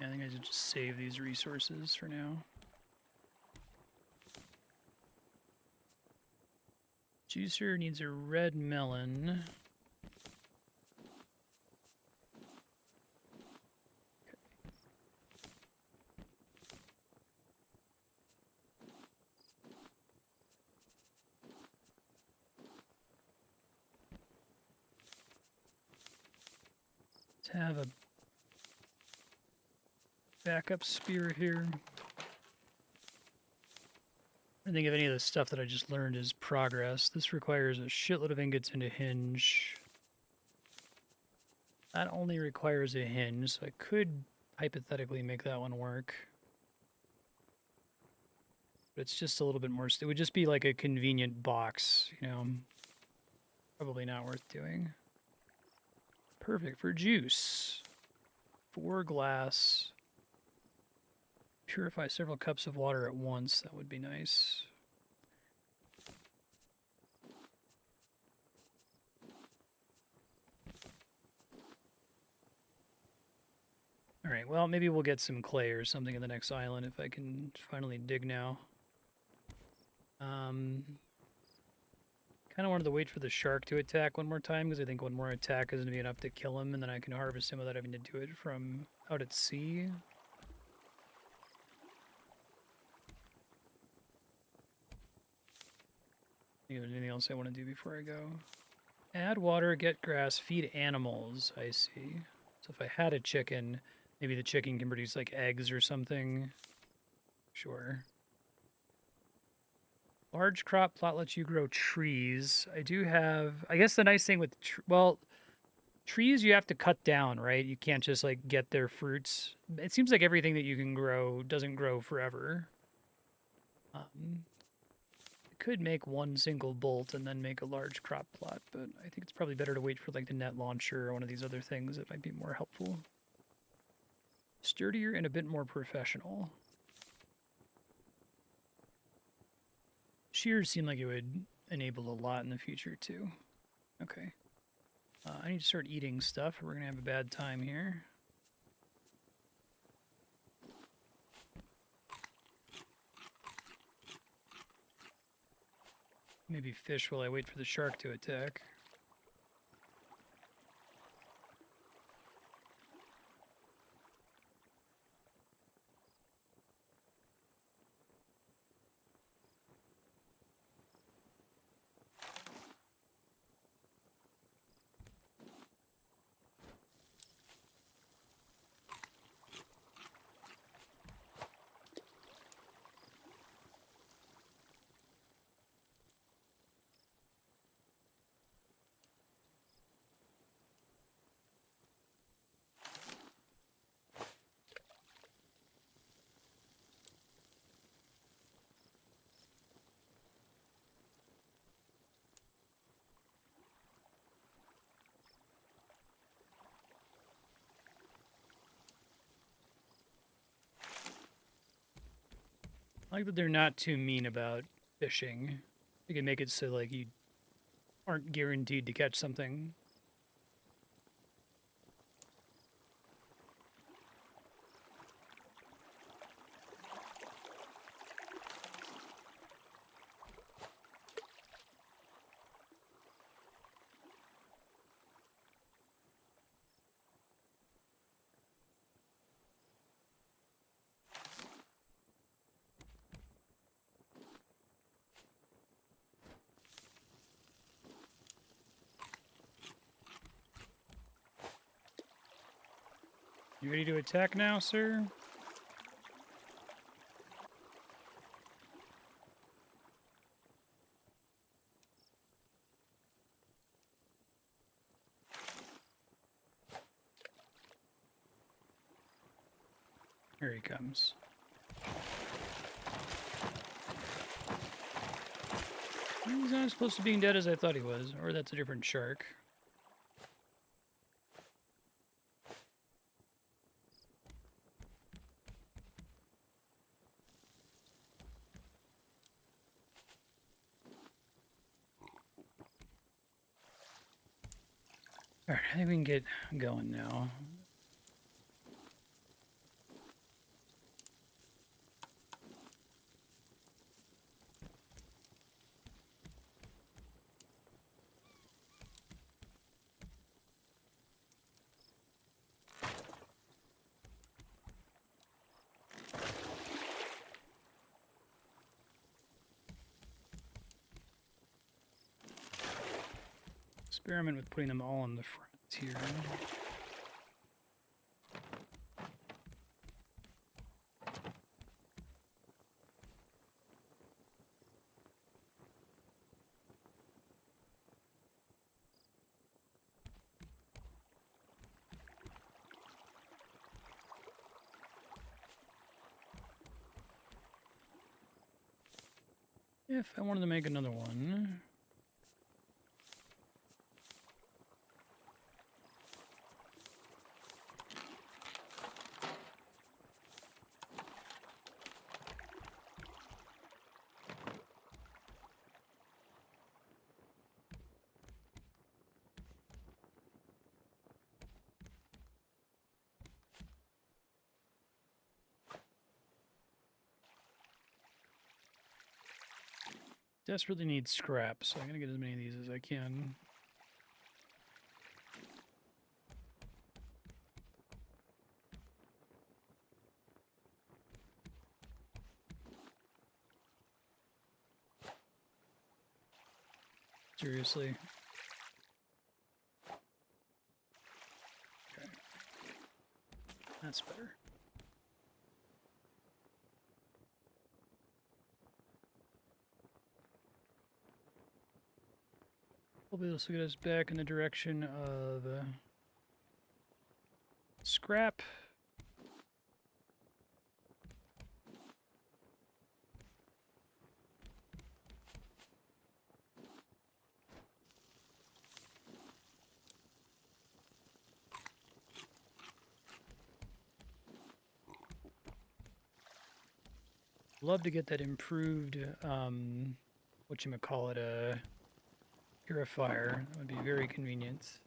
Yeah, I think I should just save these resources for now. Juicer needs a red melon. Let's have a backup spear here. I think if any of the stuff that I just learned is progress. This requires a shitload of ingots and a hinge. That only requires a hinge, so I could hypothetically make that one work. But it's just a little bit more... It would just be like a convenient box, you know. Probably not worth doing. Perfect for juice. 4 glass. Purify several cups of water at once. That would be nice. All right, well, maybe we'll get some clay or something in the next island if I can finally dig now. Kind of wanted to wait for the shark to attack one more time because I think one more attack is going to be enough to kill him, and then I can harvest him without having to do it from out at sea. Think there's anything else I want to do before I go? Add water, get grass, feed animals. I see. So if I had a chicken, maybe the chicken can produce like eggs or something. Sure. Large crop plot lets you grow trees. I do have... I guess the nice thing with... well, trees you have to cut down, right? You can't just like get their fruits. It seems like everything that you can grow doesn't grow forever. I could make one single bolt and then make a large crop plot, but I think it's probably better to wait for like the net launcher or one of these other things that might be more helpful. Sturdier and a bit more professional. Shears seem like it would enable a lot in the future too. Okay. I need to start eating stuff or we're going to have a bad time here. Maybe fish while I wait for the shark to attack. I like that they're not too mean about fishing. They can make it so like you aren't guaranteed to catch something. You ready to attack now, sir? Here he comes. He's not as close to being dead as I thought he was, or that's a different shark. Alright, I think we can get going now. Experiment with putting them all on the front here. If I wanted to make another one. Desperately need scrap, so I'm gonna get as many of these as I can. Seriously. Okay. That's better. Hopefully this will get us back in the direction of scrap. Love to get that improved, whatchamacallit, a purifier. That would be very convenient.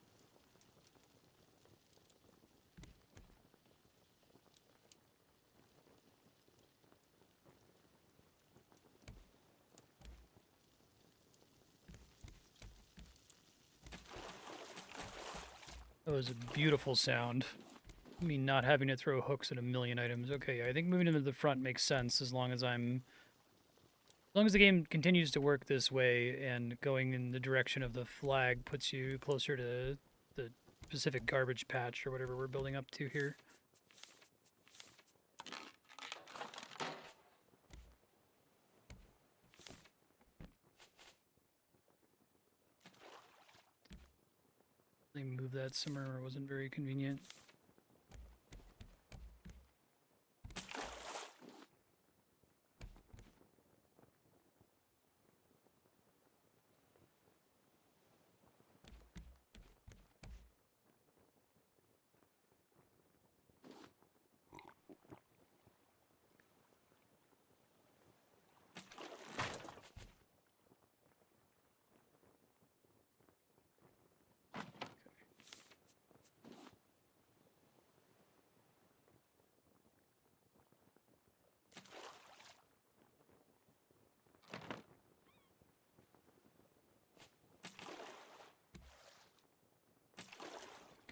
That was a beautiful sound. I mean, not having to throw hooks at a million items. Okay, I think moving them to the front makes sense as long as the game continues to work this way and going in the direction of the flag puts you closer to the Pacific garbage patch or whatever we're building up to here. They moved that somewhere where it wasn't very convenient.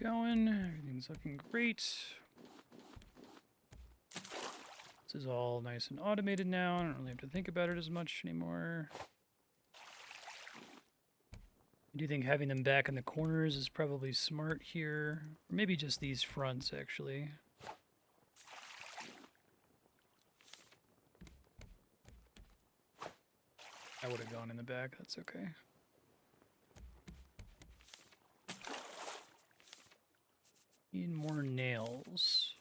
Going, everything's looking great. This is all nice and automated now. I don't really have to think about it as much anymore. I do think having them back in the corners is probably smart here. Or maybe just these fronts, actually. I would have gone in the back, that's okay. Need more nails.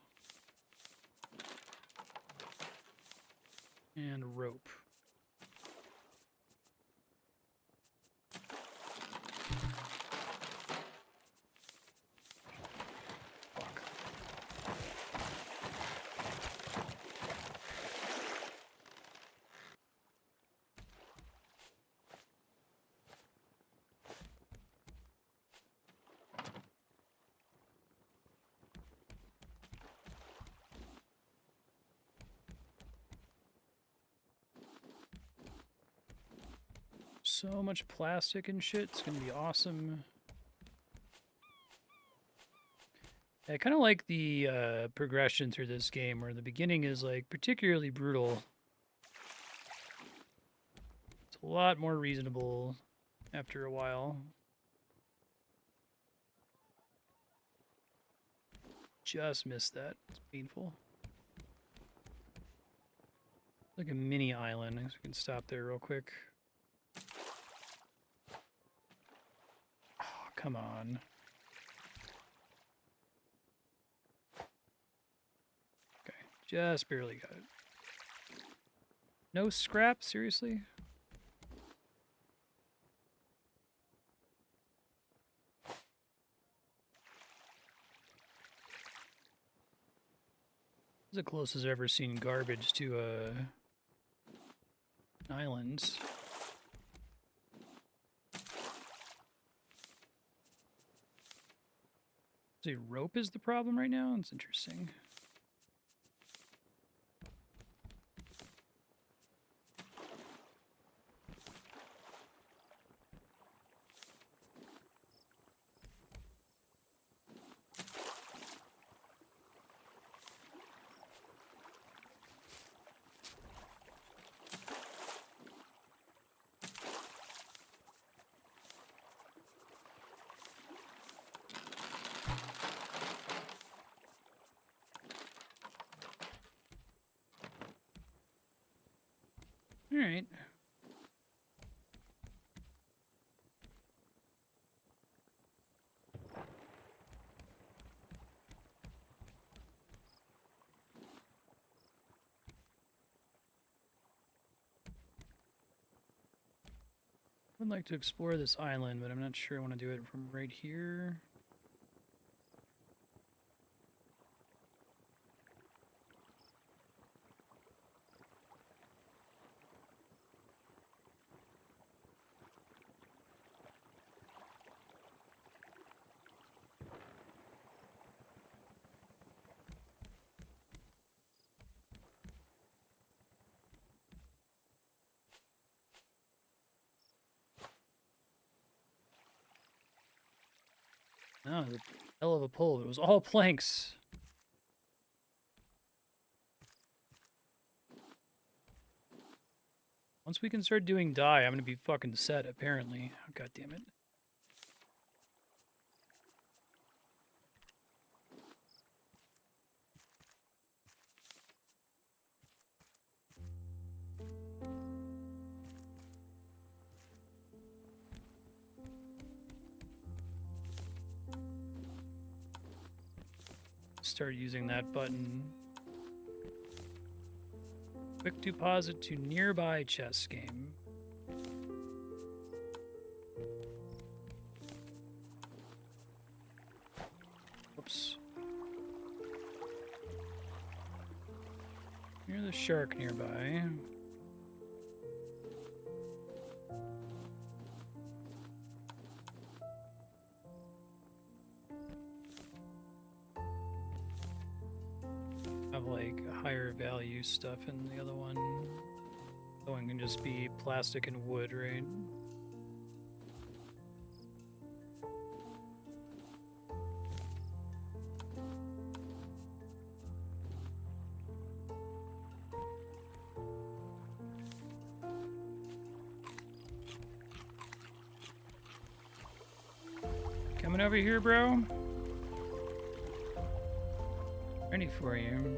And rope. so much plastic and shit. It's gonna be awesome. I kind of like the progression through this game, where the beginning is like particularly brutal. It's a lot more reasonable after a while. Just missed that. It's painful. Like a mini island. I guess we can stop there real quick. Oh, come on. Okay, just barely got it. No scrap? Seriously? This is the closest I've ever seen garbage to islands. See, rope is the problem right now? It's interesting. All right. I'd like to explore this island, but I'm not sure I want to do it from right here. No, it was a hell of a pull. It was all planks. Once we can start doing dye, I'm gonna be fucking set, apparently. Oh, God damn it. Start using that button. Quick deposit to nearby chess game. Whoops. Near the shark nearby. Have like higher value stuff in the other one. The one can just be plastic and wood, right? Coming over here, bro. Ready for you.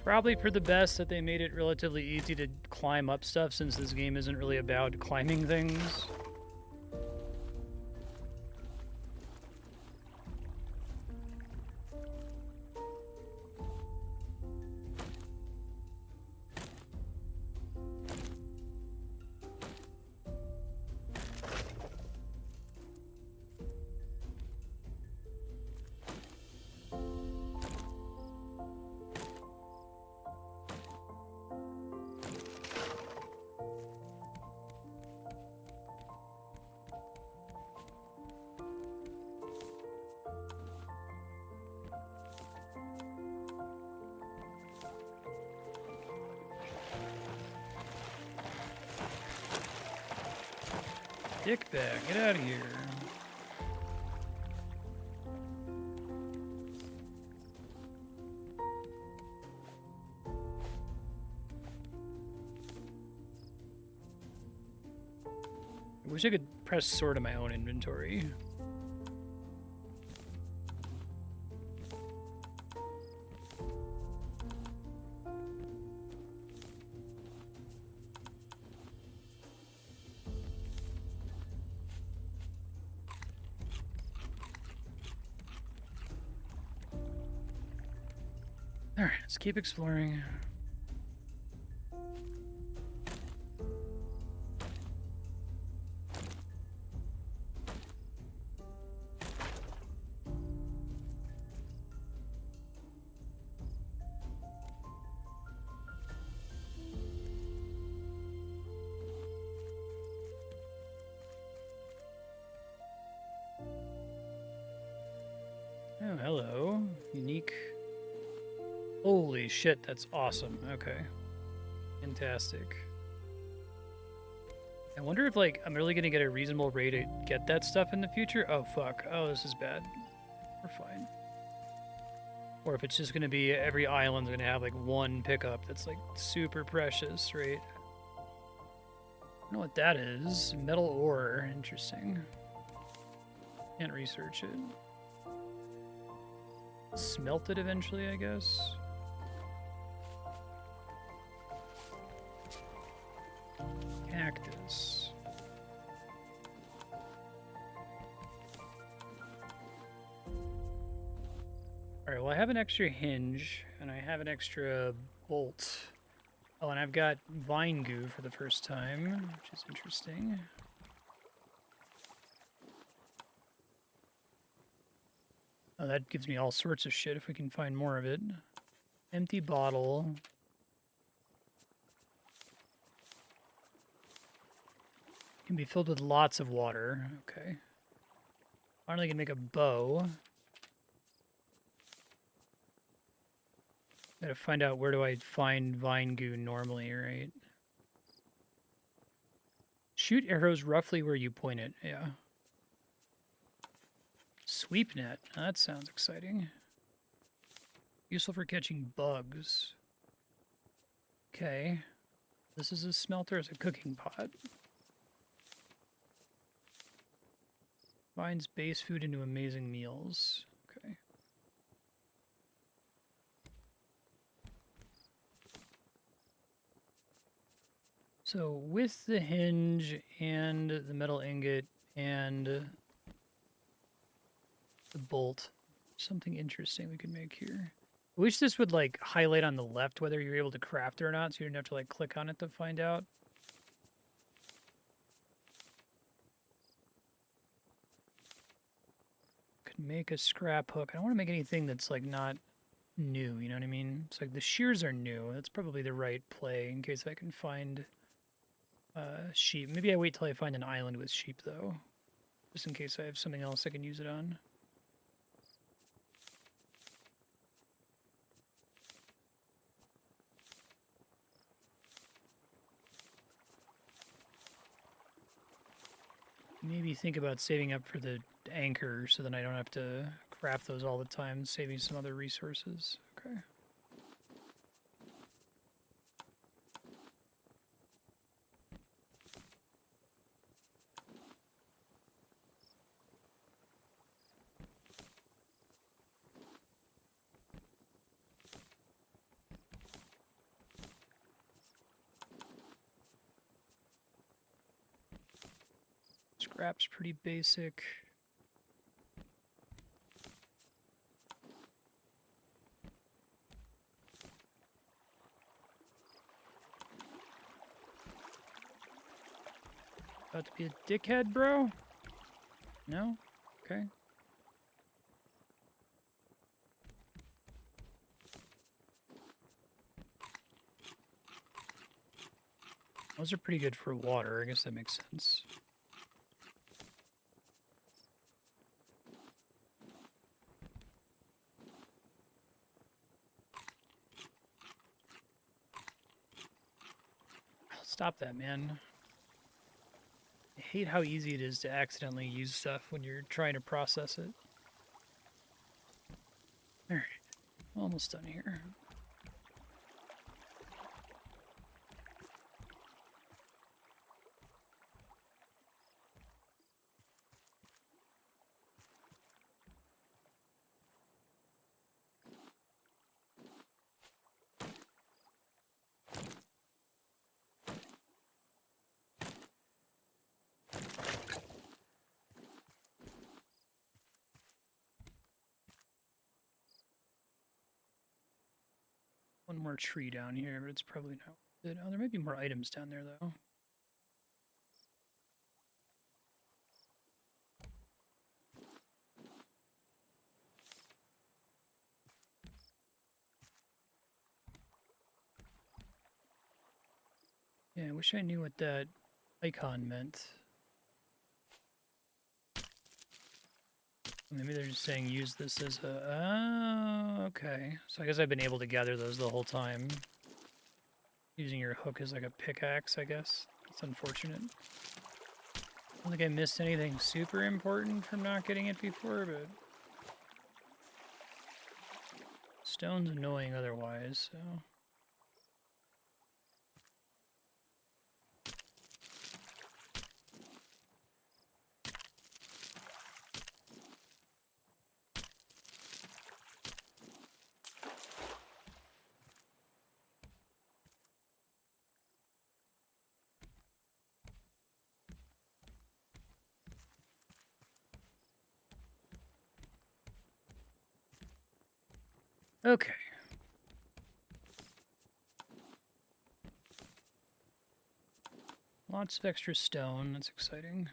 Probably for the best that they made it relatively easy to climb up stuff, since this game isn't really about climbing things. Dickbag, get out of here. I wish I could press sort of my own inventory. All right, let's keep exploring. Oh, hello. Unique. Holy shit, that's awesome. Okay. Fantastic. I wonder if, like, I'm really gonna get a reasonable rate to get that stuff in the future. Oh, fuck. Oh, this is bad. We're fine. Or if it's just gonna be every island's gonna have, like, one pickup that's, like, super precious, right? I don't know what that is. Metal ore. Interesting. Can't research it. Smelt it eventually, I guess. Cactus. Alright, well I have an extra hinge, and I have an extra bolt. Oh, and I've got vine goo for the first time, which is interesting. Oh, that gives me all sorts of shit if we can find more of it. Empty bottle. Can be filled with lots of water. Okay. Finally can make a bow. Gotta find out where do I find vine goo normally, right? Shoot arrows roughly where you point it, yeah. Sweep net, that sounds exciting. Useful for catching bugs. Okay. This is a smelter, it's a cooking pot. Finds base food into amazing meals. Okay. So with the hinge and the metal ingot and the bolt, something interesting we could make here. I wish this would like highlight on the left whether you're able to craft it or not, so you don't have to like click on it to find out. Could make a scrap hook. I don't want to make anything that's like not new, you know what I mean? It's like the shears are new. That's probably the right play in case I can find sheep. Maybe I wait till I find an island with sheep though, just in case I have something else I can use it on. Maybe think about saving up for the anchor so then I don't have to craft those all the time, saving some other resources. Okay. Scrap's pretty basic. About to be a dickhead, bro? No? Okay. Those are pretty good for water. I guess that makes sense. Stop that, man. I hate how easy it is to accidentally use stuff when you're trying to process it. Alright, almost done here. One more tree down here, but it's probably not good. Oh, there might be more items down there, though. Yeah, I wish I knew what that icon meant. Maybe they're just saying use this as a... Oh, okay. So I guess I've been able to gather those the whole time. Using your hook as like a pickaxe, I guess. It's unfortunate. I don't think I missed anything super important from not getting it before, but... Stone's annoying otherwise, so... Okay. Lots of extra stone, that's exciting.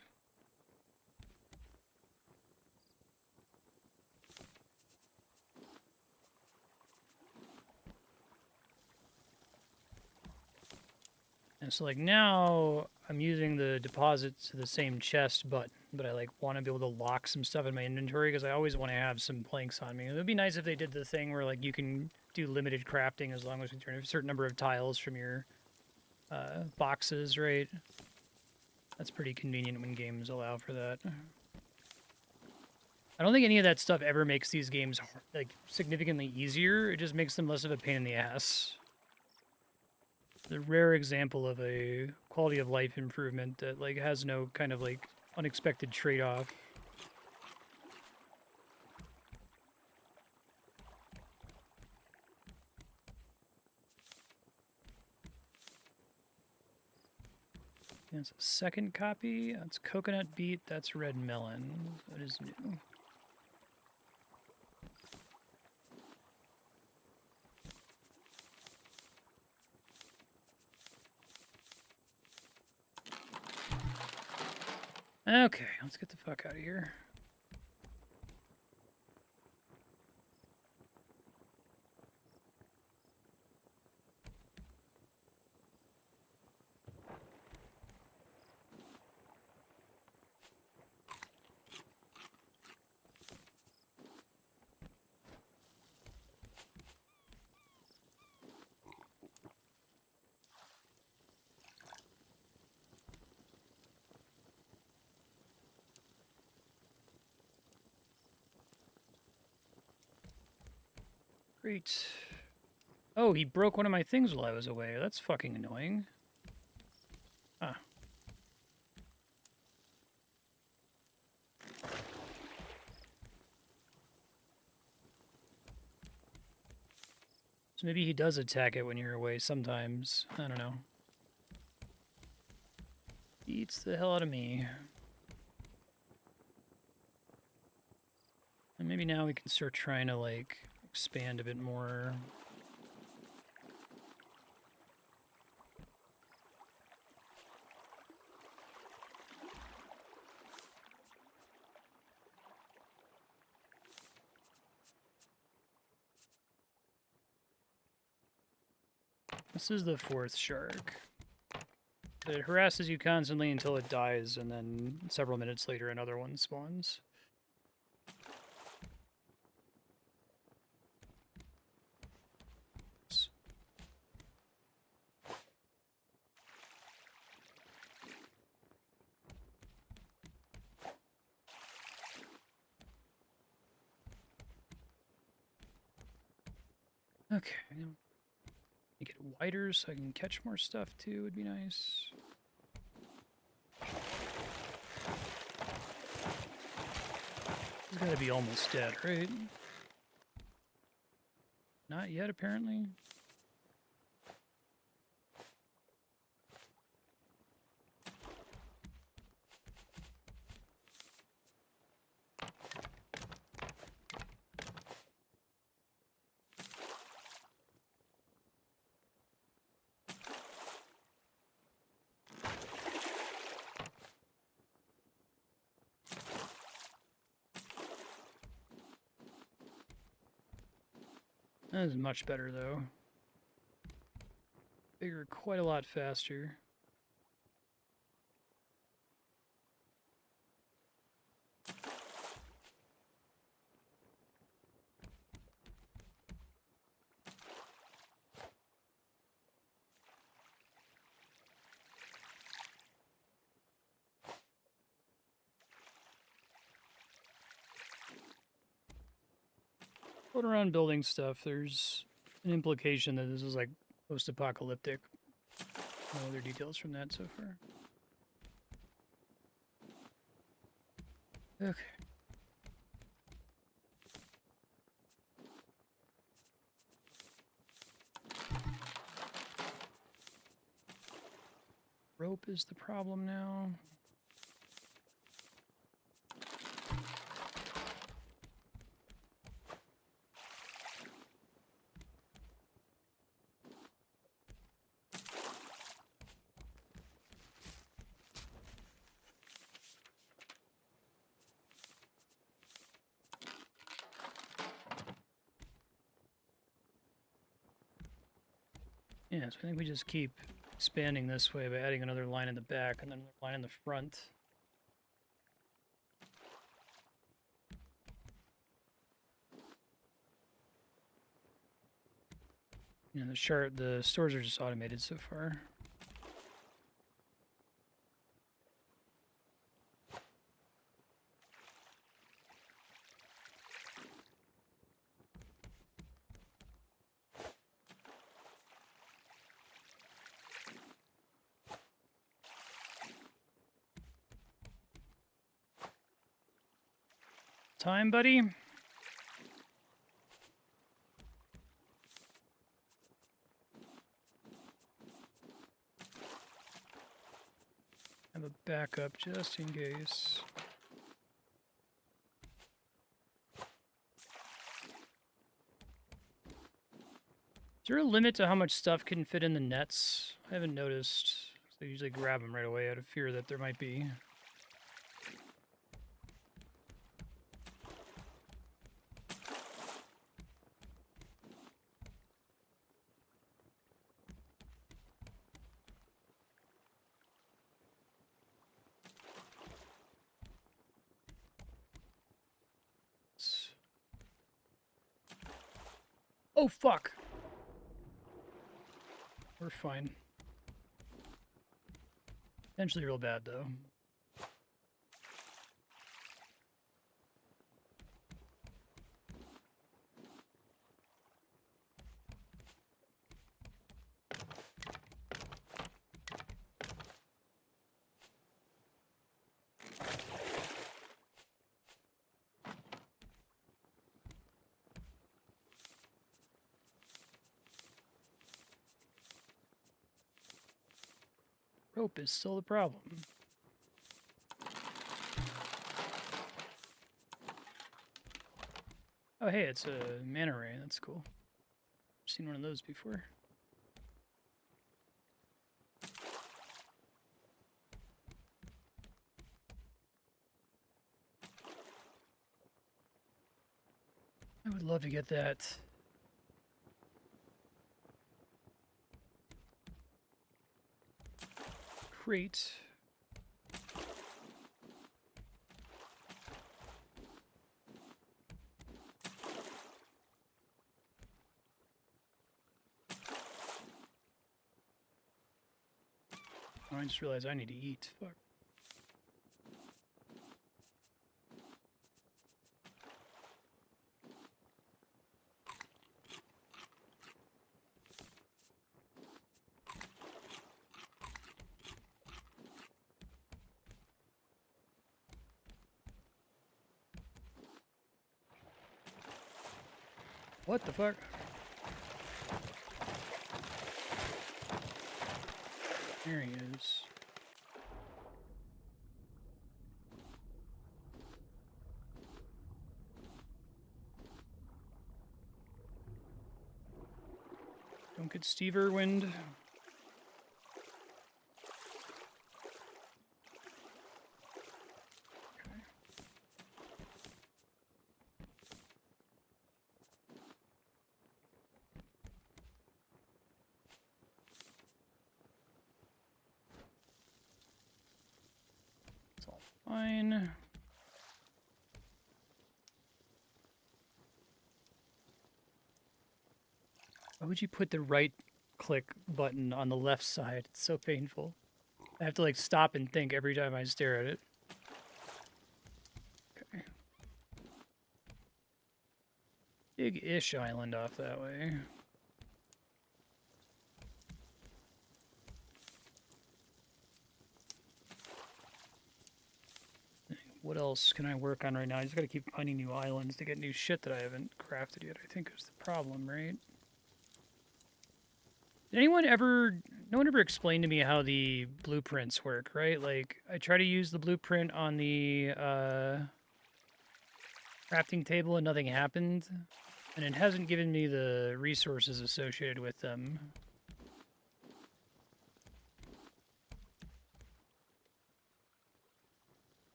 And so like now I'm using the deposit to the same chest, but I like want to be able to lock some stuff in my inventory because I always want to have some planks on me. It would be nice if they did the thing where like you can do limited crafting as long as you turn a certain number of tiles from your boxes, right? That's pretty convenient when games allow for that. I don't think any of that stuff ever makes these games like significantly easier. It just makes them less of a pain in the ass. The rare example of a quality of life improvement that like has no kind of like unexpected trade-off. That's a second copy. That's coconut beet. That's red melon. That is new. Okay, let's get the fuck out of here. Great. Oh, he broke one of my things while I was away. That's fucking annoying. Ah. So maybe he does attack it when you're away sometimes. I don't know. Beats the hell out of me. And maybe now we can start trying to, like, expand a bit more. This is the fourth shark. It harasses you constantly until it dies, and then several minutes later another one spawns. Okay. Make it wider so I can catch more stuff too would be nice. It's gotta be almost dead, right? Not yet, apparently. That is much better, though. Bigger quite a lot faster. Going around building stuff, there's an implication that this is like post-apocalyptic. No other details from that so far. Okay. Rope is the problem now. Yeah, so I think we just keep expanding this way by adding another line in the back and then another line in the front. Yeah, the stores are just automated so far. Time, buddy? Have a backup just in case. Is there a limit to how much stuff can fit in the nets? I haven't noticed. They usually grab them right away out of fear that there might be. Oh, fuck! We're fine. Potentially real bad, though. Rope is still the problem. Oh, hey, it's a manta ray. That's cool. I've seen one of those before. I would love to get that. Crate. Oh, I just realized I need to eat. Fuck. What the fuck? There he is. Don't get Steve Irwin. It's all fine. Why would you put the right click button on the left side? It's so painful. I have to like stop and think every time I stare at it. Okay. Big-ish island off that way. What else can I work on right now? I just gotta keep finding new islands to get new shit that I haven't crafted yet, I think is the problem, right? Did anyone ever... No one ever explained to me how the blueprints work, right? Like, I try to use the blueprint on the crafting table and nothing happened. And it hasn't given me the resources associated with them.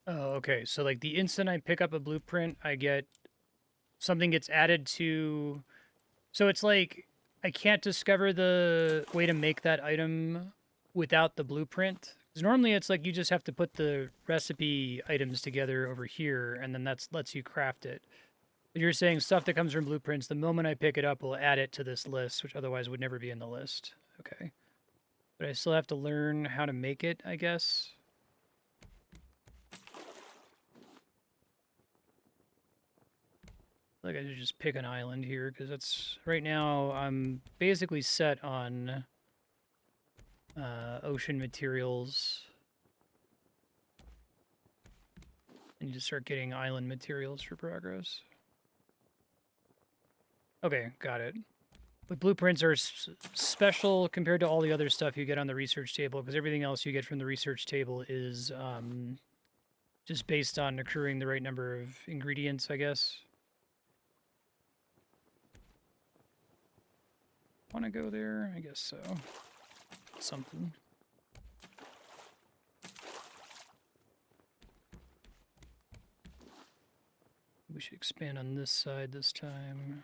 Oh, okay. So, like, the instant I pick up a blueprint, I get... Something gets added to... So it's like, I can't discover the way to make that item without the blueprint. Because normally it's like you just have to put the recipe items together over here, and then that lets you craft it. But you're saying stuff that comes from blueprints, the moment I pick it up, will add it to this list, which otherwise would never be in the list. Okay. But I still have to learn how to make it, I guess. Like I should just pick an island here, because that's... Right now, I'm basically set on ocean materials. I need to start getting island materials for progress. Okay, got it. But blueprints are special compared to all the other stuff you get on the research table, because everything else you get from the research table is just based on accruing the right number of ingredients, I guess. Want to go there? I guess so. Something. We should expand on this side this time.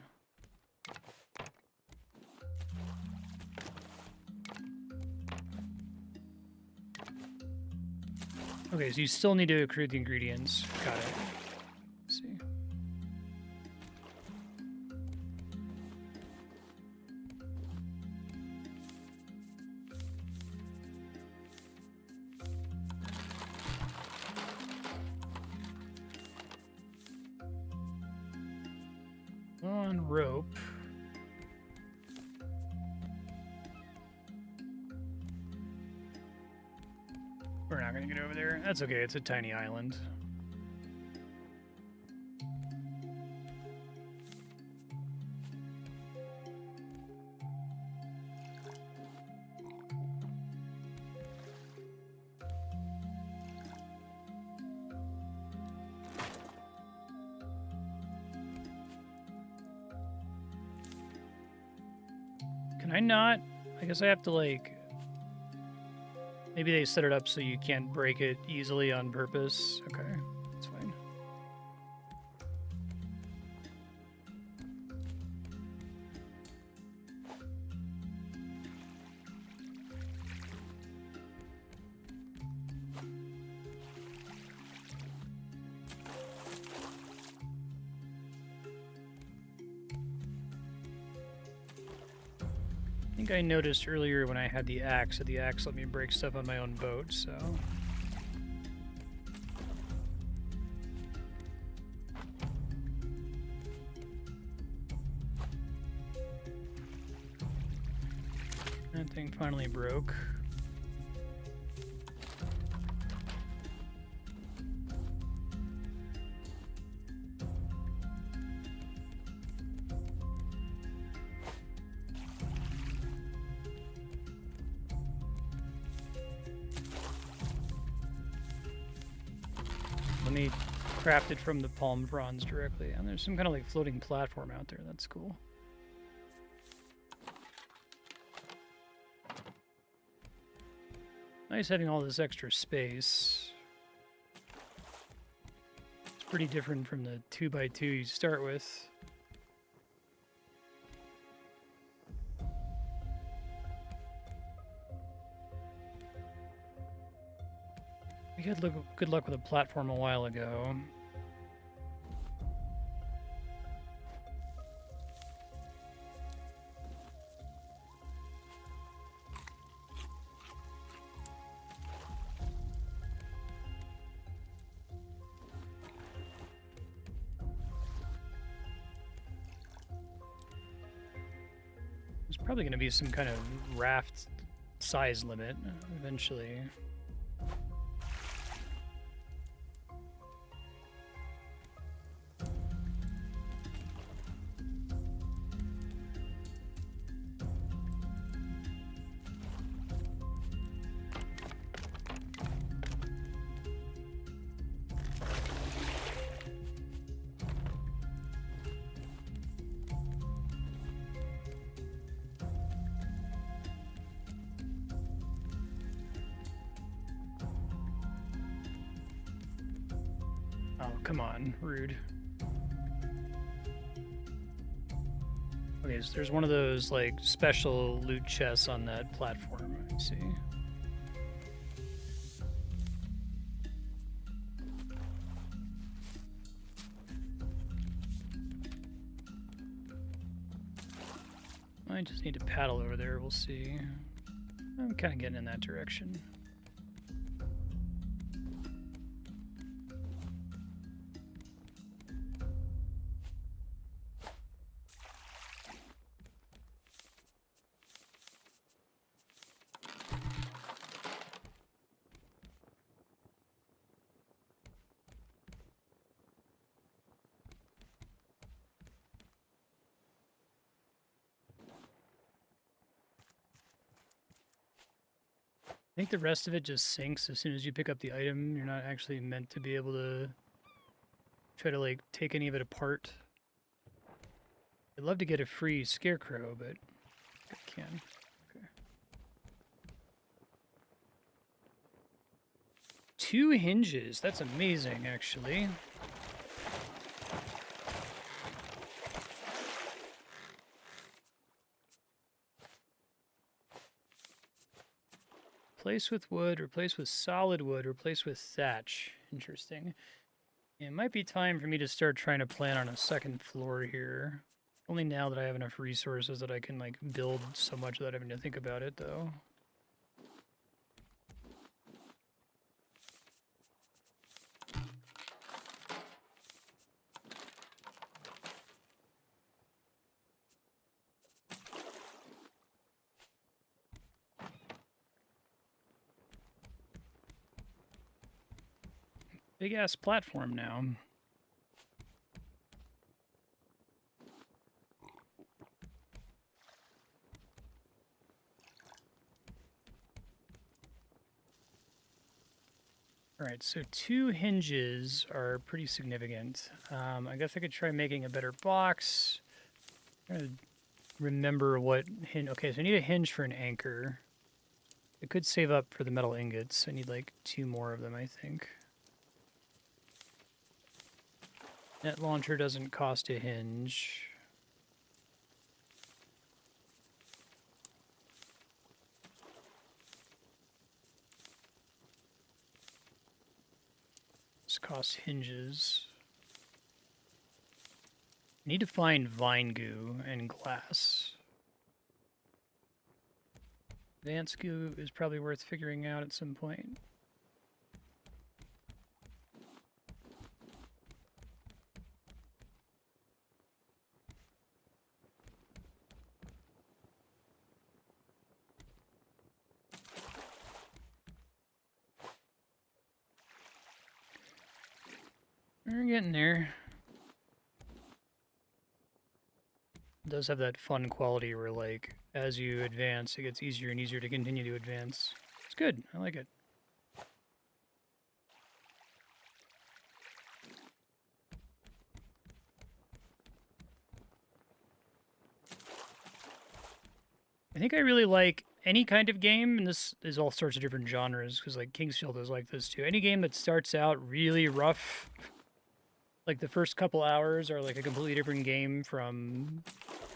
Okay, so you still need to accrue the ingredients. Got it. Let's see. On rope. We're not going to get over there. That's okay, it's a tiny island. Can I not? I guess I have to, like... Maybe they set it up so you can't break it easily on purpose. Okay, that's fine. think I noticed earlier when I had the axe that the axe let me break stuff on my own boat, so... That thing finally broke. Let me craft it from the palm fronds directly. And there's some kind of like floating platform out there. That's cool. Nice having all this extra space. It's pretty different from the 2x2 you start with. We had good luck with a platform a while ago. There's probably going to be some kind of raft size limit eventually. Oh, come on, rude. Okay, so there's one of those, like, special loot chests on that platform, I see. I just need to paddle over there, we'll see. I'm kind of getting in that direction. I think the rest of it just sinks as soon as you pick up the item. You're not actually meant to be able to try to, like, take any of it apart. I'd love to get a free scarecrow, but I can. Okay. 2 hinges. That's amazing, actually. Replace with wood, replace with solid wood, replace with thatch. Interesting. It might be time for me to start trying to plan on a second floor here. Only now that I have enough resources that I can, like, build so much without having to think about it, though. Big ass platform now. Alright, so 2 hinges are pretty significant. I guess I could try making a better box. I'm trying to remember what hinge... Okay, so I need a hinge for an anchor. I could save up for the metal ingots. I need like 2 more of them, I think. Net launcher doesn't cost a hinge. This costs hinges. Need to find vine goo and glass. Advanced goo is probably worth figuring out at some point. We're getting there. It does have that fun quality where, like, as you advance, it gets easier and easier to continue to advance. It's good. I like it. I think I really like any kind of game, and this is all sorts of different genres, because, like, Kingsfield is like this, too. Any game that starts out really rough, like, the first couple hours are, like, a completely different game from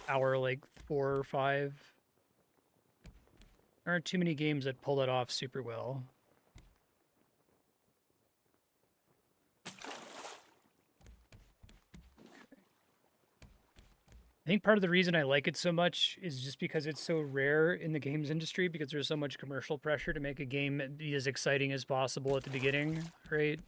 hour, like, 4 or 5. There aren't too many games that pull that off super well. I think part of the reason I like it so much is just because it's so rare in the games industry, because there's so much commercial pressure to make a game be as exciting as possible at the beginning, right?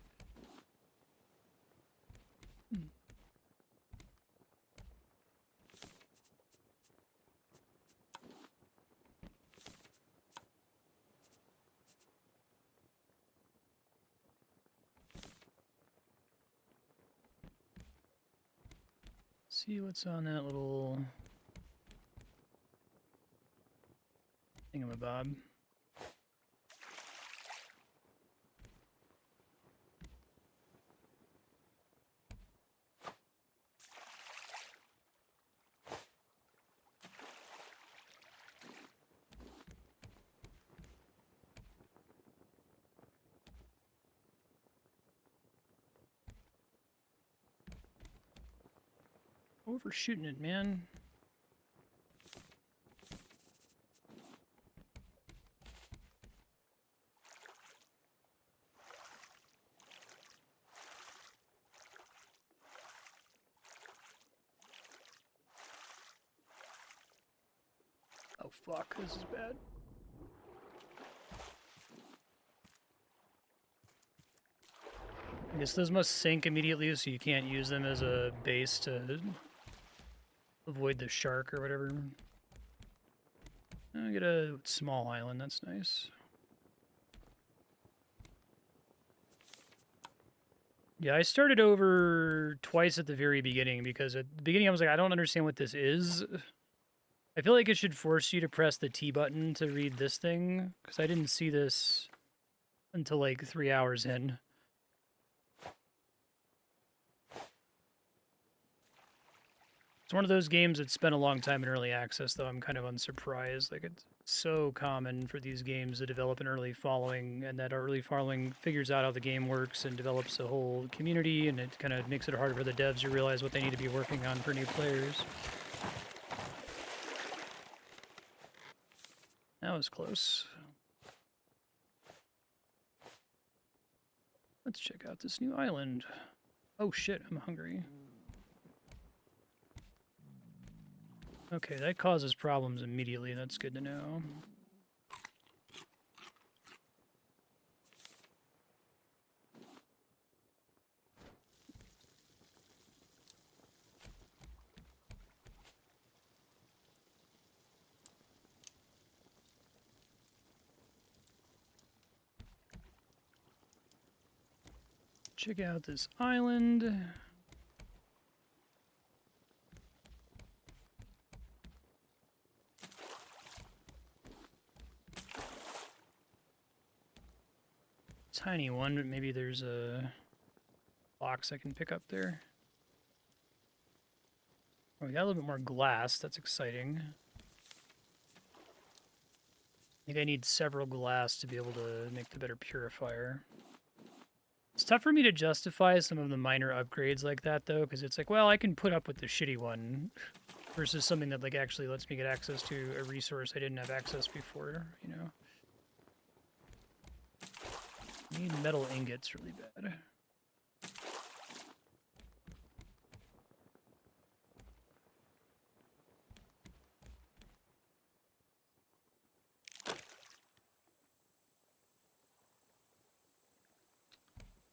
See what's on that little thingamabob. Overshooting it, man. Oh fuck, this is bad. I guess those must sink immediately, so you can't use them as a base to avoid the shark or whatever. I get a small island, that's nice. Yeah, I started over twice at the very beginning, because at the beginning I was like, I don't understand what this is. I feel like it should force you to press the T button to read this thing, because I didn't see this until like 3 hours in. It's one of those games that spent a long time in early access, though I'm kind of unsurprised. Like, it's so common for these games to develop an early following, and that early following figures out how the game works and develops a whole community, and it kind of makes it harder for the devs to realize what they need to be working on for new players. That was close. Let's check out this new island. Oh shit, I'm hungry. Okay, that causes problems immediately. That's good to know. Check out this island. Tiny one, but maybe there's a box I can pick up there. Oh, we got a little bit more glass. That's exciting. I think I need several glass to be able to make the better purifier. It's tough for me to justify some of the minor upgrades like that, though, because it's like, well, I can put up with the shitty one versus something that, like, actually lets me get access to a resource I didn't have access before, you know? I need metal ingots really bad.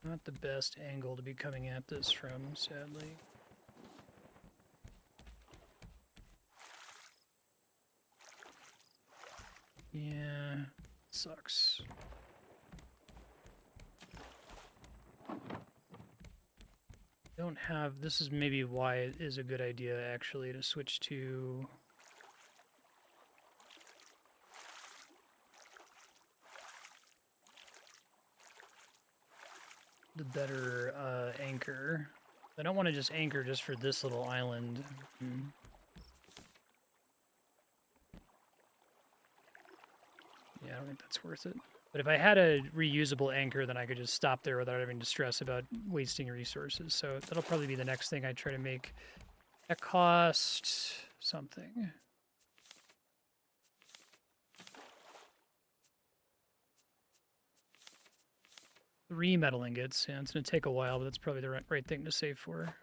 Not the best angle to be coming at this from, sadly. Yeah, sucks. Don't have, this is maybe why it is a good idea actually to switch to the better anchor. I don't want to just anchor just for this little island. Yeah, I don't think that's worth it. But if I had a reusable anchor, then I could just stop there without having to stress about wasting resources. So that'll probably be the next thing I try to make. That cost something. 3 metal ingots. Yeah, it's going to take a while, but that's probably the right thing to save for.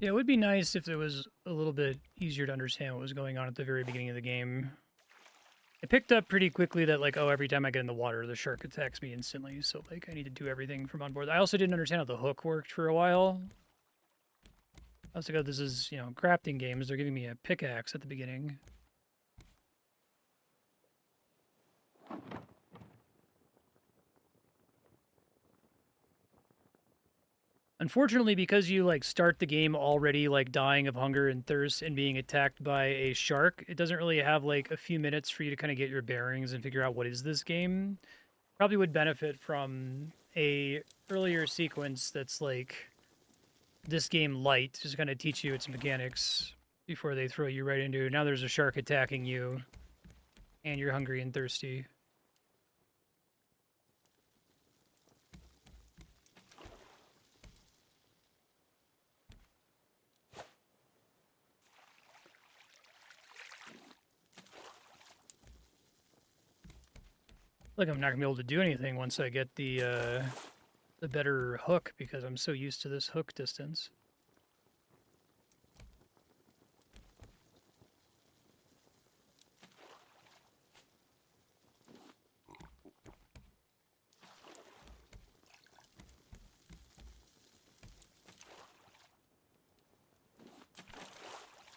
Yeah, it would be nice if it was a little bit easier to understand what was going on at the very beginning of the game. I picked up pretty quickly that, like, oh, every time I get in the water, the shark attacks me instantly, so, like, I need to do everything from on board. I also didn't understand how the hook worked for a while. I was like, oh, this is, you know, crafting games. They're giving me a pickaxe at the beginning. Unfortunately, because you, like, start the game already, like, dying of hunger and thirst and being attacked by a shark, it doesn't really have, like, a few minutes for you to kind of get your bearings and figure out what is this game. Probably would benefit from a earlier sequence that's, like, this game light, just kind of teach you its mechanics before they throw you right into, now there's a shark attacking you, and you're hungry and thirsty. Like I'm not gonna be able to do anything once I get the better hook because I'm so used to this hook distance.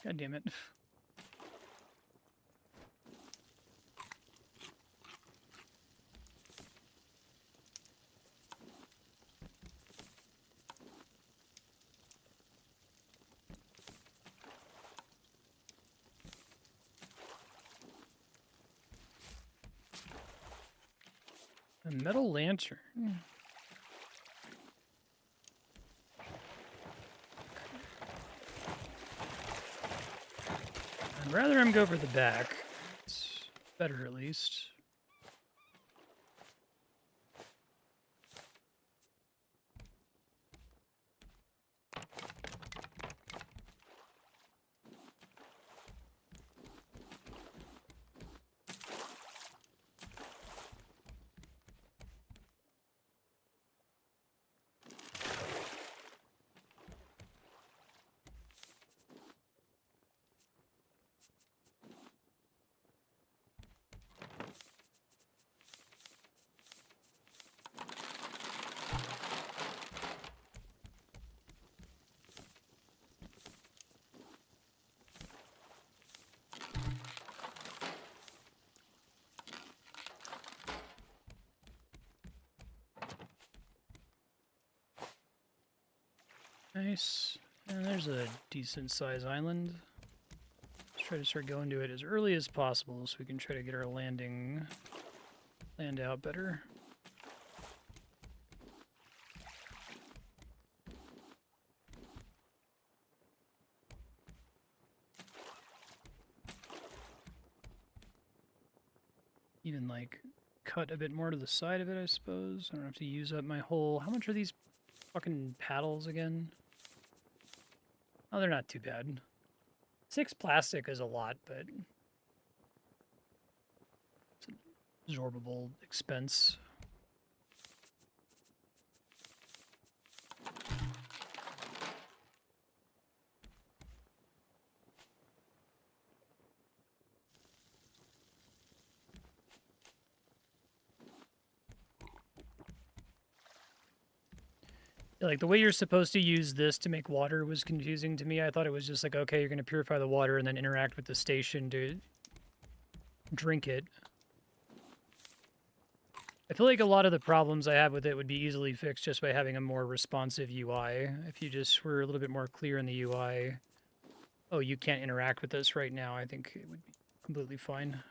God damn it. A metal lantern. I'd rather him go for the back. It's better at least. Nice. And there's a decent sized island. Let's try to start going to it as early as possible so we can try to get our land out better. Even like cut a bit more to the side of it, I suppose. I don't have to use up my whole, how much are these fucking paddles again? Oh, they're not too bad. 6 plastic is a lot, but it's an absorbable expense. Like, the way you're supposed to use this to make water was confusing to me. I thought it was just like, okay, you're going to purify the water and then interact with the station to drink it. I feel like a lot of the problems I have with it would be easily fixed just by having a more responsive UI. If you just were a little bit more clear in the UI, oh, you can't interact with this right now, I think it would be completely fine.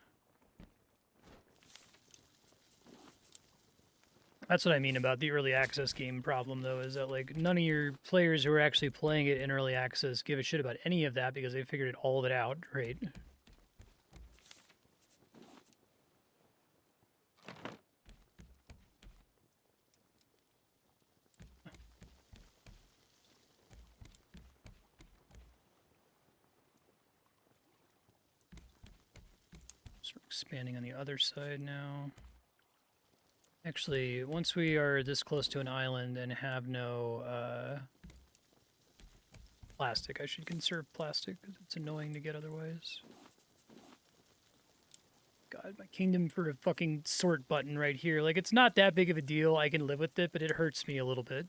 That's what I mean about the early access game problem, though, is that, like, none of your players who are actually playing it in early access give a shit about any of that because they figured all of it out, right? So we're expanding on the other side now. Actually, once we are this close to an island and have no plastic, I should conserve plastic because it's annoying to get otherwise. God, my kingdom for a fucking sort button right here. Like, it's not that big of a deal. I can live with it, but it hurts me a little bit.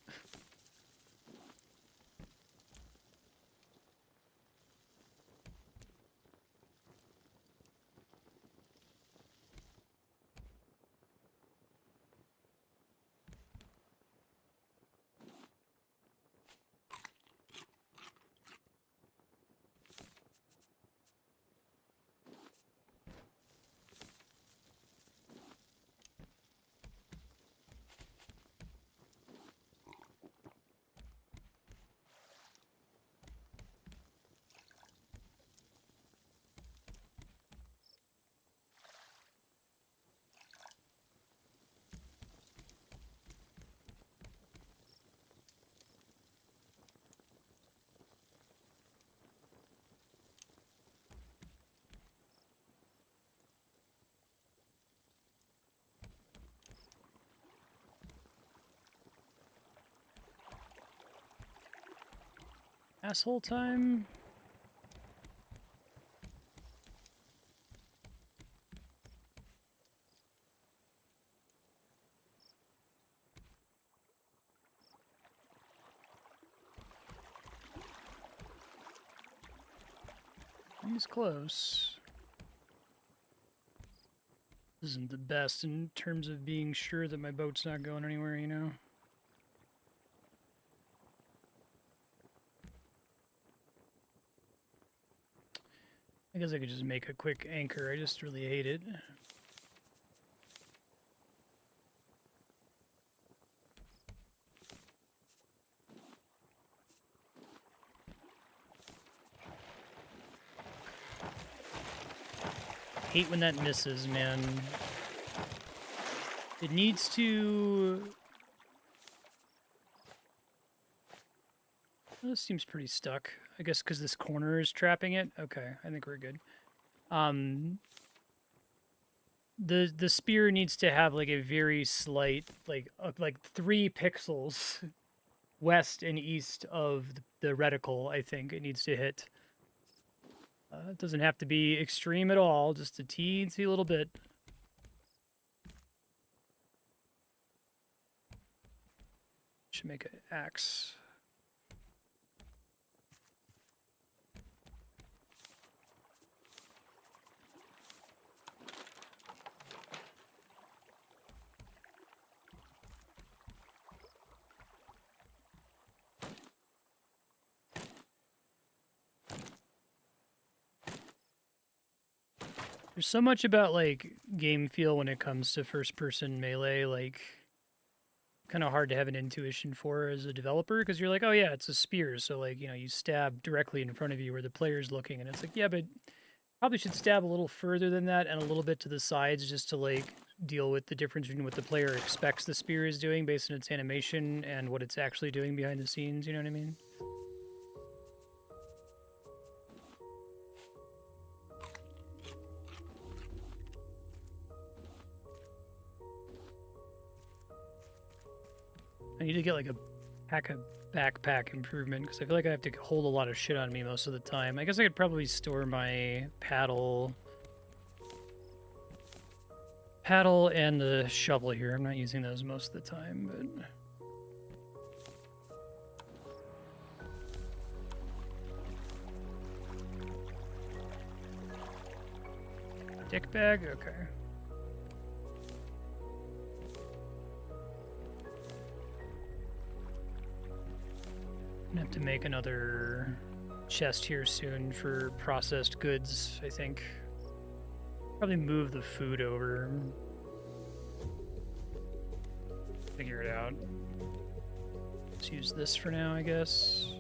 Asshole time? He's close. This isn't the best in terms of being sure that my boat's not going anywhere, you know? I guess I could just make a quick anchor. I just really hate it. Hate when that misses, man. It needs to... Well, this seems pretty stuck. I guess because this corner is trapping it. Okay, I think we're good. The spear needs to have like a very slight, like 3 pixels west and east of the reticle. I think it needs to hit. It doesn't have to be extreme at all, just a teensy little bit. Should make an axe. There's so much about, like, game feel when it comes to first-person melee, like, kind of hard to have an intuition for as a developer, because you're like, oh yeah, it's a spear, so, like, you know, you stab directly in front of you where the player's looking, and it's like, yeah, but probably should stab a little further than that and a little bit to the sides just to, like, deal with the difference between what the player expects the spear is doing based on its animation and what it's actually doing behind the scenes, you know what I mean? I need to get like a backpack improvement because I feel like I have to hold a lot of shit on me most of the time. I guess I could probably store my paddle and the shovel here. I'm not using those most of the time, but Dick bag? Okay. I'm gonna have to make another chest here soon for processed goods, I think. Probably move the food over. Figure it out. Let's use this for now, I guess.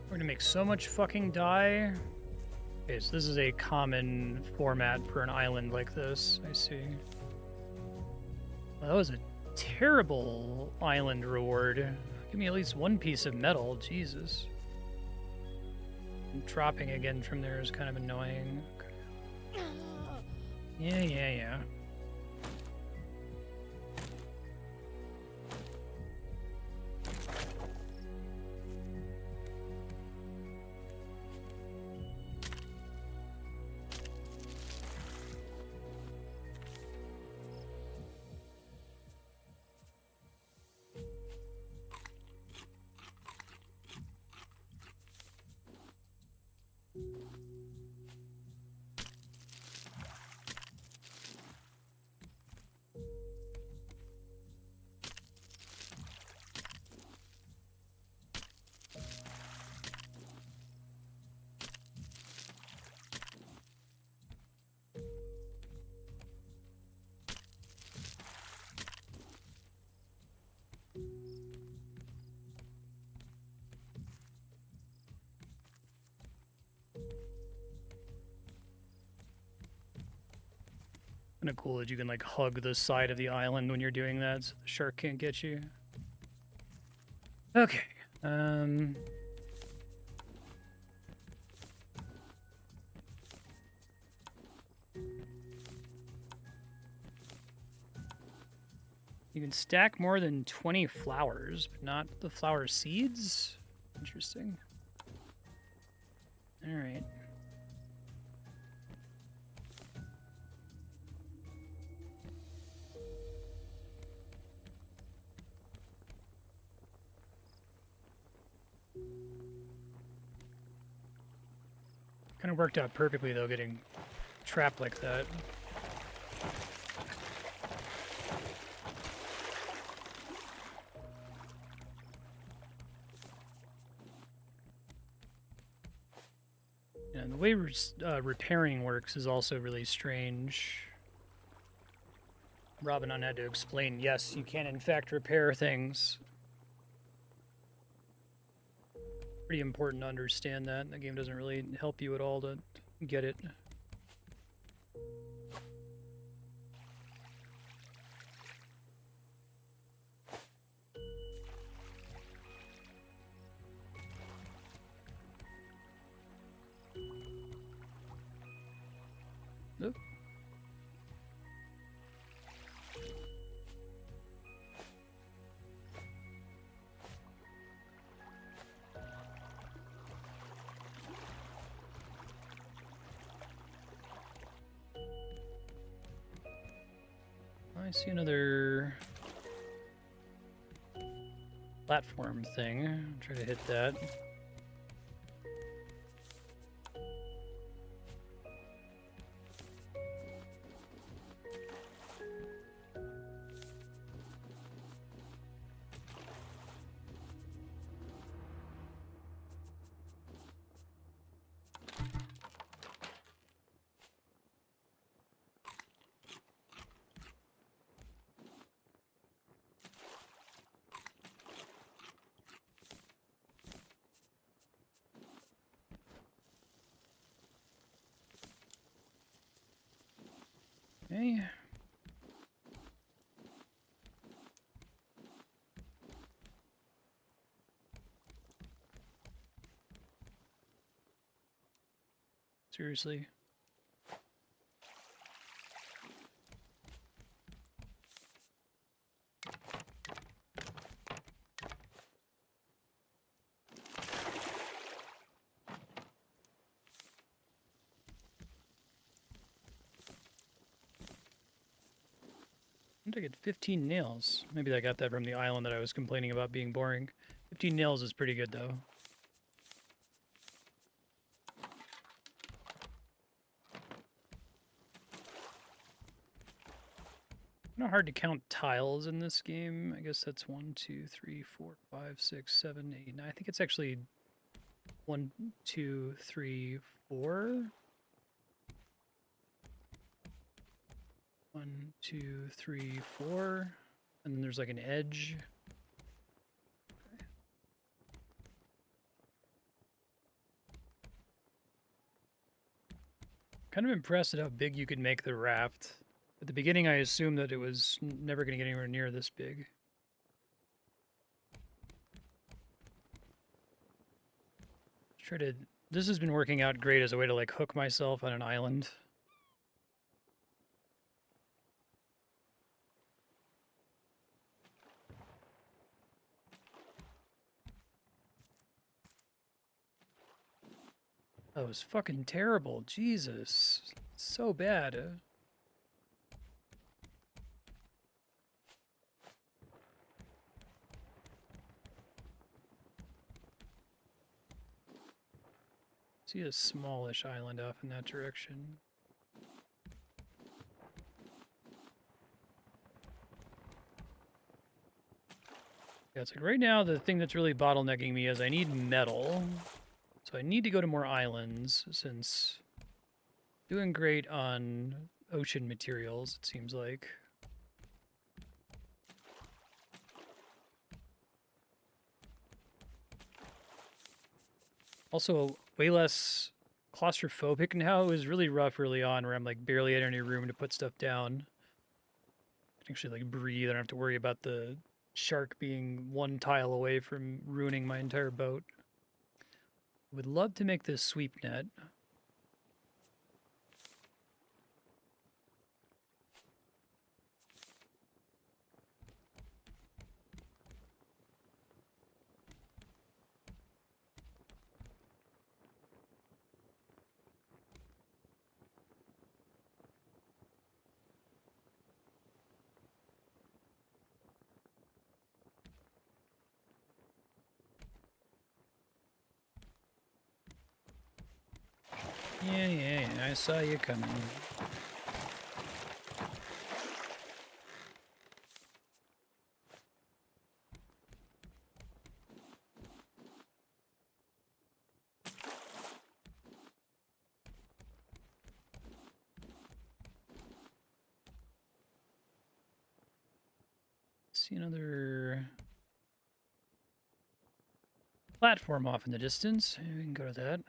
We're gonna make so much fucking dye. Okay, so this is a common format for an island like this. I see. Well, that was a terrible island reward. Give me at least one piece of metal, Jesus. And dropping again from there is kind of annoying. Yeah. Kind of cool that you can like hug the side of the island when you're doing that, so the shark can't get you. Okay. You can stack more than 20 flowers, but not the flower seeds? Interesting. All right. Kind of worked out perfectly, though, getting trapped like that. And the way repairing works is also really strange. Robin had to explain, yes, you can in fact repair things. Pretty important to understand that. The game doesn't really help you at all to get it. Oop. I see another platform thing. Try to hit that. Okay. Seriously. How'd I get 15 nails? Maybe I got that from the island that I was complaining about being boring. 15 nails is pretty good, though. Kind of hard to count tiles in this game. I guess that's 1, 2, 3, 4, 5, 6, 7, 8, 9. I think it's actually 1, 2, 3, 4. 1, 2, 3, 4. And then there's like an edge. Okay. Kind of impressed at how big you could make the raft. At the beginning, I assumed that it was never going to get anywhere near this big. Try to. This has been working out great as a way to like hook myself on an island. That was fucking terrible. Jesus. So bad. See a smallish island off in that direction. Yeah, it's like right now the thing that's really bottlenecking me is I need metal. So I need to go to more islands since doing great on ocean materials, it seems like. Also, way less claustrophobic now. It was really rough early on where I'm like barely had any room to put stuff down. I can actually like breathe. I don't have to worry about the shark being one tile away from ruining my entire boat. Would love to make this sweep net. Yeah, I saw you coming. See another platform off in the distance. We can go to that.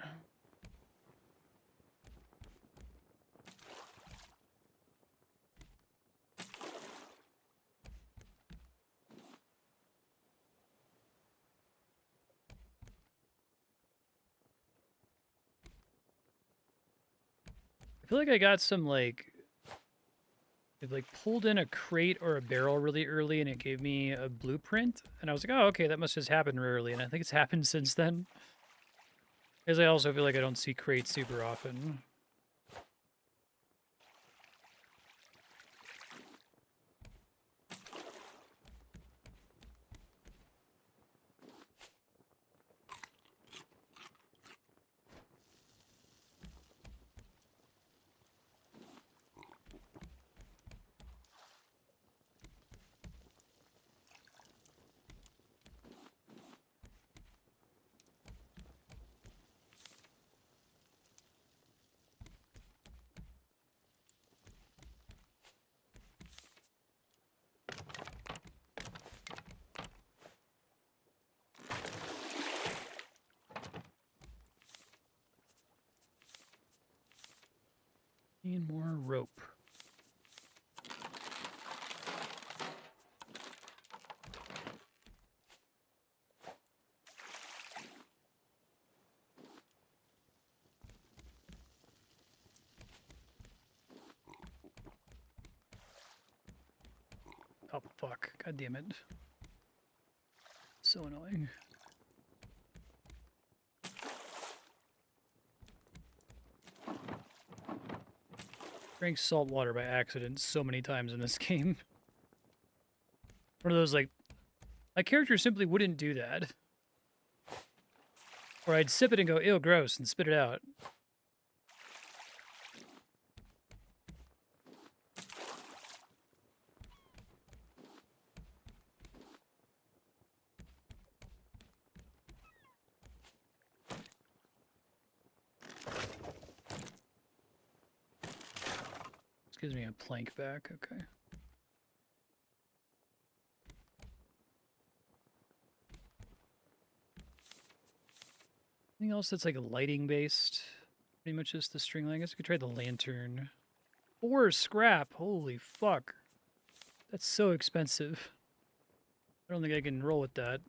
I feel like I got some like it like pulled in a crate or a barrel really early and it gave me a blueprint and I was like, oh, okay, that must just happen rarely, and I think it's happened since then. Because I also feel like I don't see crates super often. Need more rope. Oh, fuck. God damn it. So annoying. Drank salt water by accident so many times in this game. One of those, like, my character simply wouldn't do that. Or I'd sip it and go, ew, gross, and spit it out. This gives me a plank back, okay. Anything else that's like lighting based? Pretty much just the string light. I guess we could try the lantern. Or scrap. Holy fuck. That's so expensive. I don't think I can roll with that.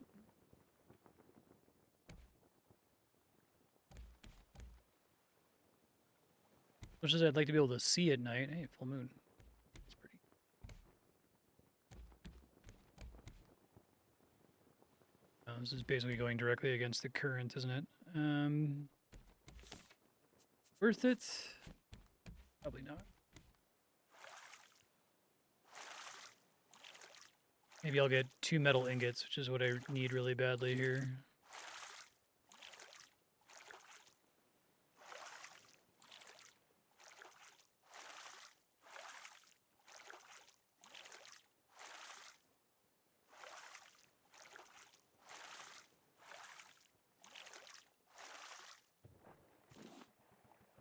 Much as I'd like to be able to see at night. Hey, full moon. That's pretty. This is basically going directly against the current, isn't it? Worth it? Probably not. Maybe I'll get 2 metal ingots, which is what I need really badly here.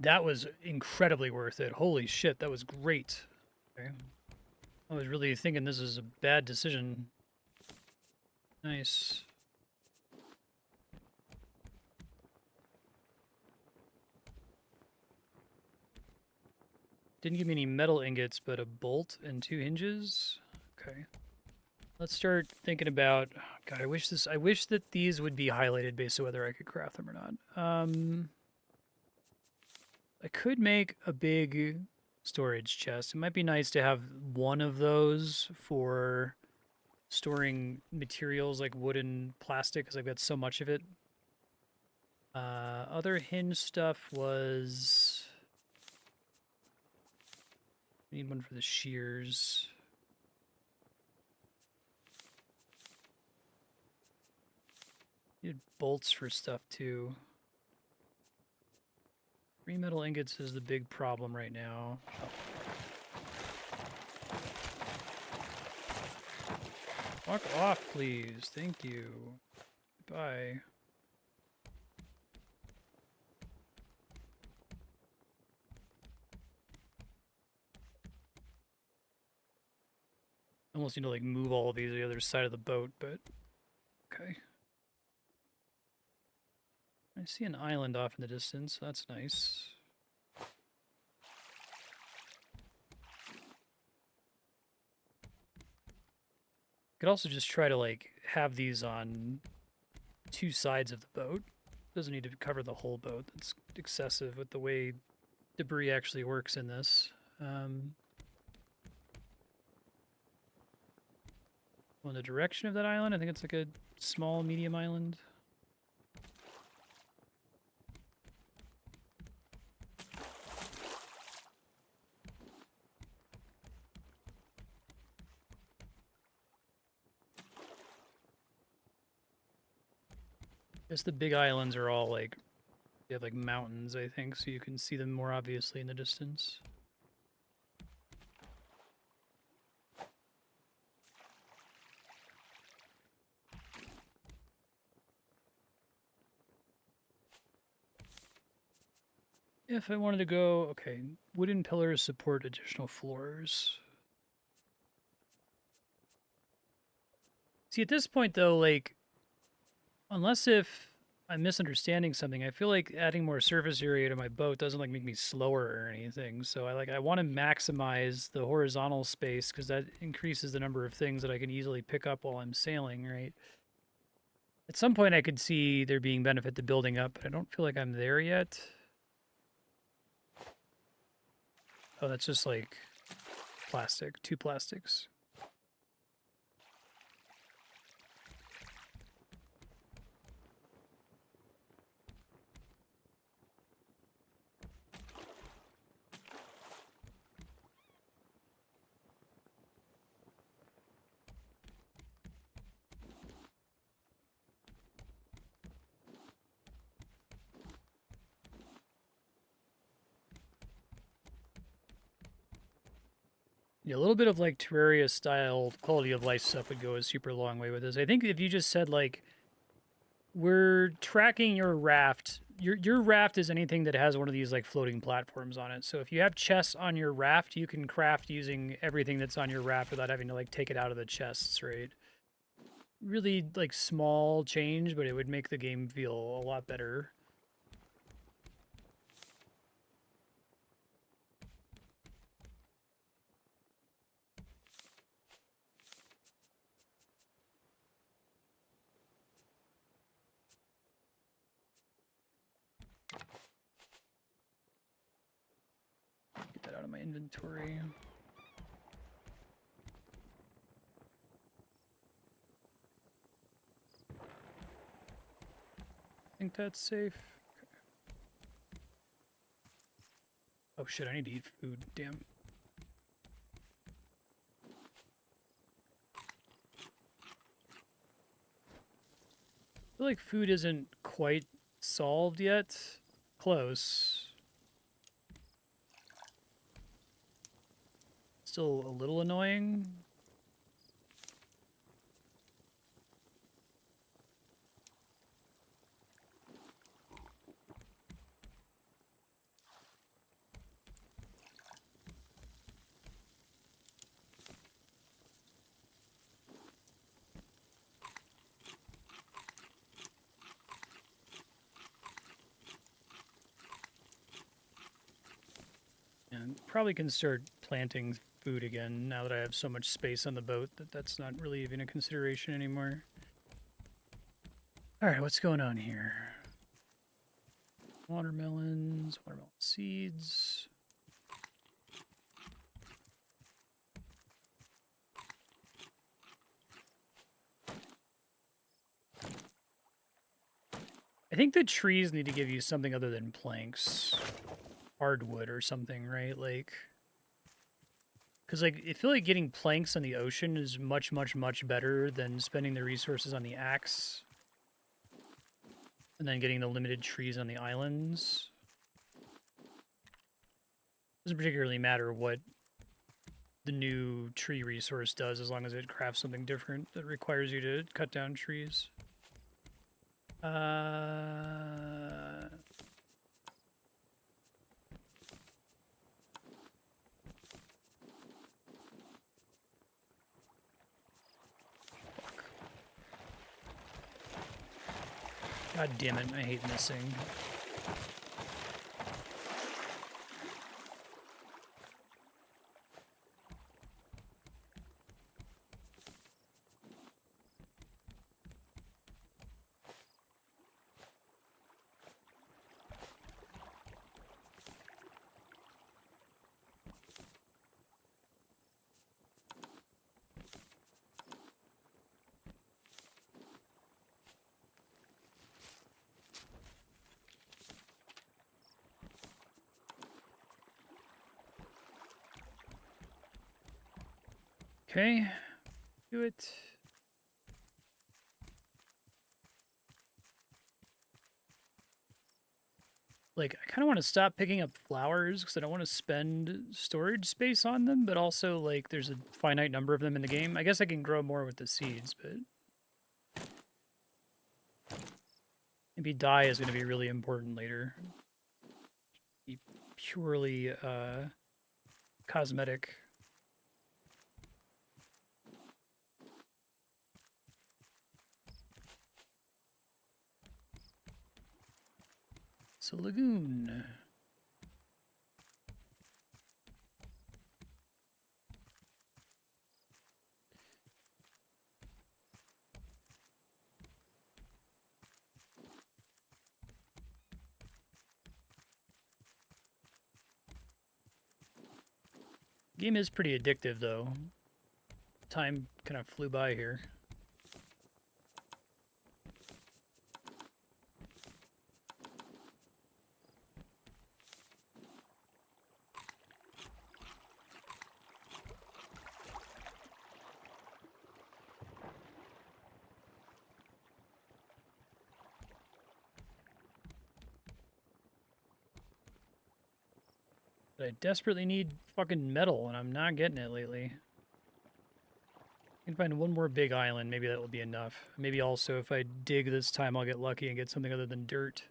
That was incredibly worth it. Holy shit, that was great. Okay. I was really thinking this is a bad decision. Nice. Didn't give me any metal ingots, but a bolt and 2 hinges. Okay. Let's start thinking about. God, I wish that these would be highlighted based on whether I could craft them or not. I could make a big storage chest. It might be nice to have one of those for storing materials like wood and plastic because I've got so much of it. Other hinge stuff was. I need one for the shears. Need bolts for stuff too. 3 metal ingots is the big problem right now. Walk off, please. Thank you. Bye. Almost need to like move all of these to the other side of the boat, but okay. I see an island off in the distance. That's nice. Could also just try to like have these on 2 sides of the boat. Doesn't need to cover the whole boat. That's excessive with the way debris actually works in this. Well, in the direction of that island, I think it's like a small, medium island. Guess the big islands are all like, they have like mountains, I think, so you can see them more obviously in the distance. If I wanted to go, okay, wooden pillars support additional floors. See, at this point though, like, unless if I'm misunderstanding something, I feel like adding more surface area to my boat doesn't like make me slower or anything. So I want to maximize the horizontal space because that increases the number of things that I can easily pick up while I'm sailing, right? At some point I could see there being benefit to building up, but I don't feel like I'm there yet. Oh, that's just like plastic, 2 plastics. Yeah, a little bit of like Terraria style quality of life stuff would go a super long way with this. I think if you just said like we're tracking your raft. Your raft is anything that has one of these like floating platforms on it. So if you have chests on your raft, you can craft using everything that's on your raft without having to like take it out of the chests, right? Really like small change, but it would make the game feel a lot better. Get that out of my inventory. Think that's safe. Okay. Oh shit, I need to eat food. Damn. I feel like food isn't quite solved yet. Close. Still a little annoying. And probably can start planting food again now that I have so much space on the boat that that's not really even a consideration anymore. All right, what's going on here? Watermelons, watermelon seeds. I think the trees need to give you something other than planks. Hardwood or something, right? Like, because like I feel like getting planks on the ocean is much, much, much better than spending the resources on the axe and then getting the limited trees on the islands. Doesn't particularly matter what the new tree resource does as long as it crafts something different that requires you to cut down trees. God damn it, I hate missing. Okay, do it. Like, I kind of want to stop picking up flowers because I don't want to spend storage space on them, but also, like, there's a finite number of them in the game. I guess I can grow more with the seeds, but maybe dye is going to be really important later. Be purely cosmetic. It's a lagoon. Game is pretty addictive, though. Time kind of flew by here. But I desperately need fucking metal, and I'm not getting it lately. I can find one more big island, maybe that will be enough. Maybe also if I dig this time I'll get lucky and get something other than dirt.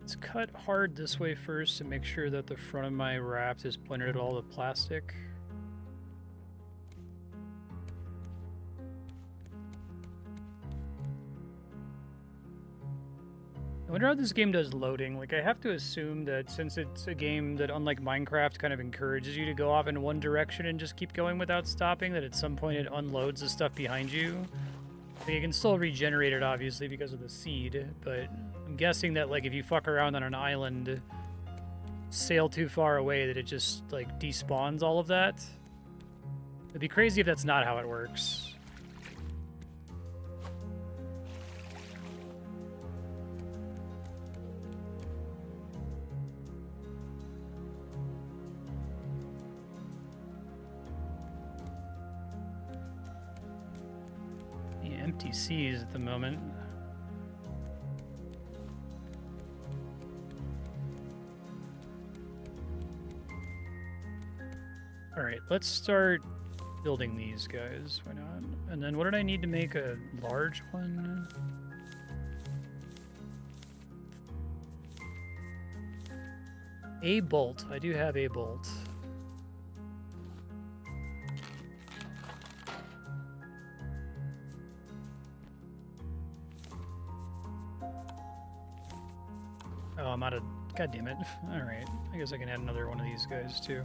Let's cut hard this way first to make sure that the front of my raft is pointed at all the plastic. I wonder how this game does loading. Like, I have to assume that since it's a game that, unlike Minecraft, kind of encourages you to go off in one direction and just keep going without stopping, that at some point it unloads the stuff behind you. Like, you can still regenerate it, obviously, because of the seed, but I'm guessing that, like, if you fuck around on an island, sail too far away, that it just, like, despawns all of that. It'd be crazy if that's not how it works. Empty seas at the moment. All right, let's start building these guys. Why not? And then what did I need to make a large one? A bolt. I do have a bolt. Oh, I'm out of... God damn it. Alright. I guess I can add another one of these guys, too.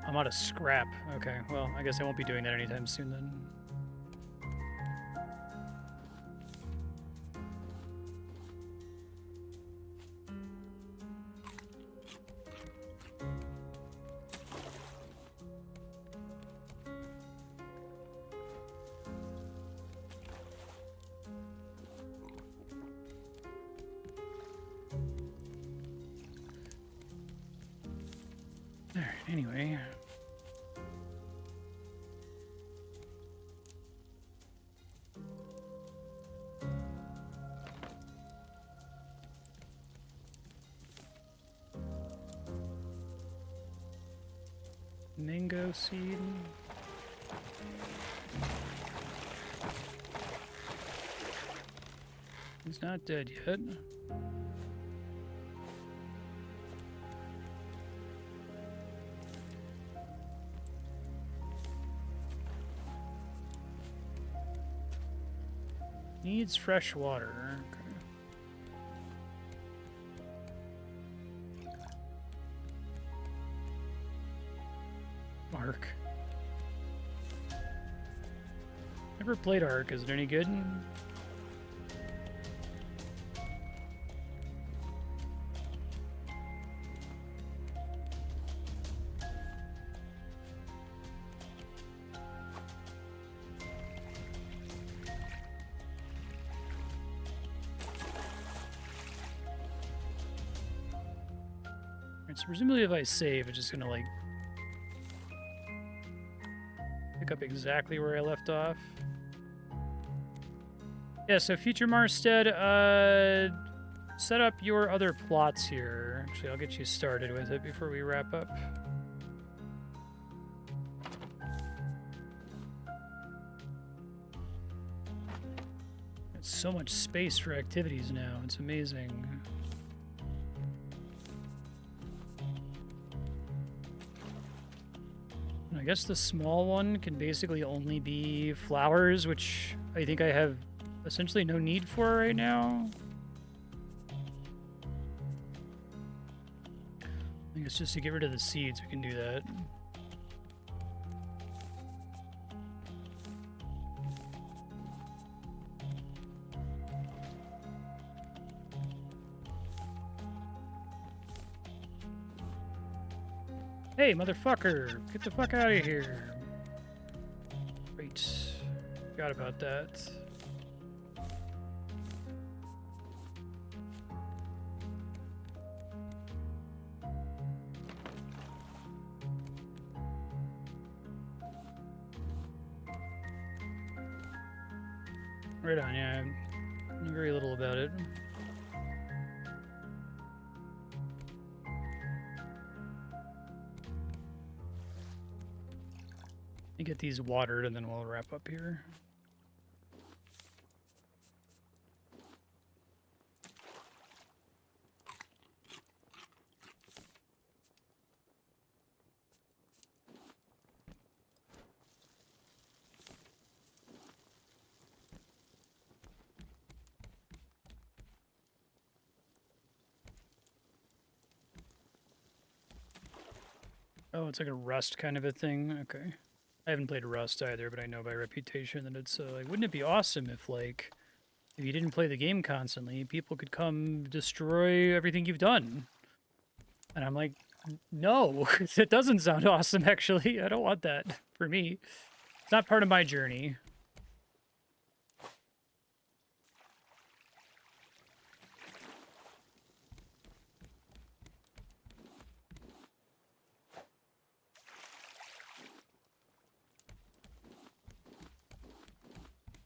I'm out of scrap. Okay, well, I guess I won't be doing that anytime soon, then. Anyway. Mango seed. He's not dead yet. Needs fresh water. Okay. Ark. Never played Ark. Is it any good? So presumably if I save, it's just gonna like pick up exactly where I left off. Yeah, so future Marstead, set up your other plots here. Actually, I'll get you started with it before we wrap up. There's so much space for activities now, it's amazing. I guess the small one can basically only be flowers, which I think I have essentially no need for right now. I think it's just to get rid of the seeds, we can do that. Hey, motherfucker! Get the fuck out of here! Great. Forgot about that. Right on, yeah. I knew very little about it. Let me get these watered and then we'll wrap up here. Oh, it's like a Rust kind of a thing. Okay. I haven't played Rust either, but I know by reputation that it's like, wouldn't it be awesome if like if you didn't play the game constantly, people could come destroy everything you've done? And I'm like, no, it doesn't sound awesome actually. I don't want that for me. It's not part of my journey.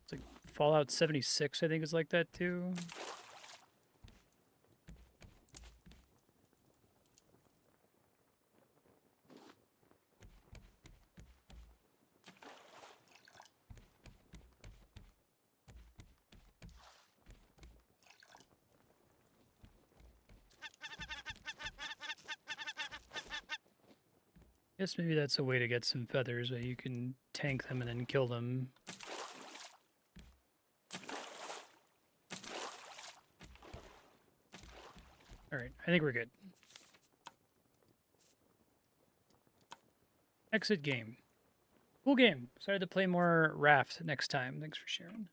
It's like Fallout 76, I think, is like that too. Guess maybe that's a way to get some feathers, where you can tank them and then kill them. Alright, I think we're good. Exit game. Cool game. Excited to play more Raft next time. Thanks for sharing.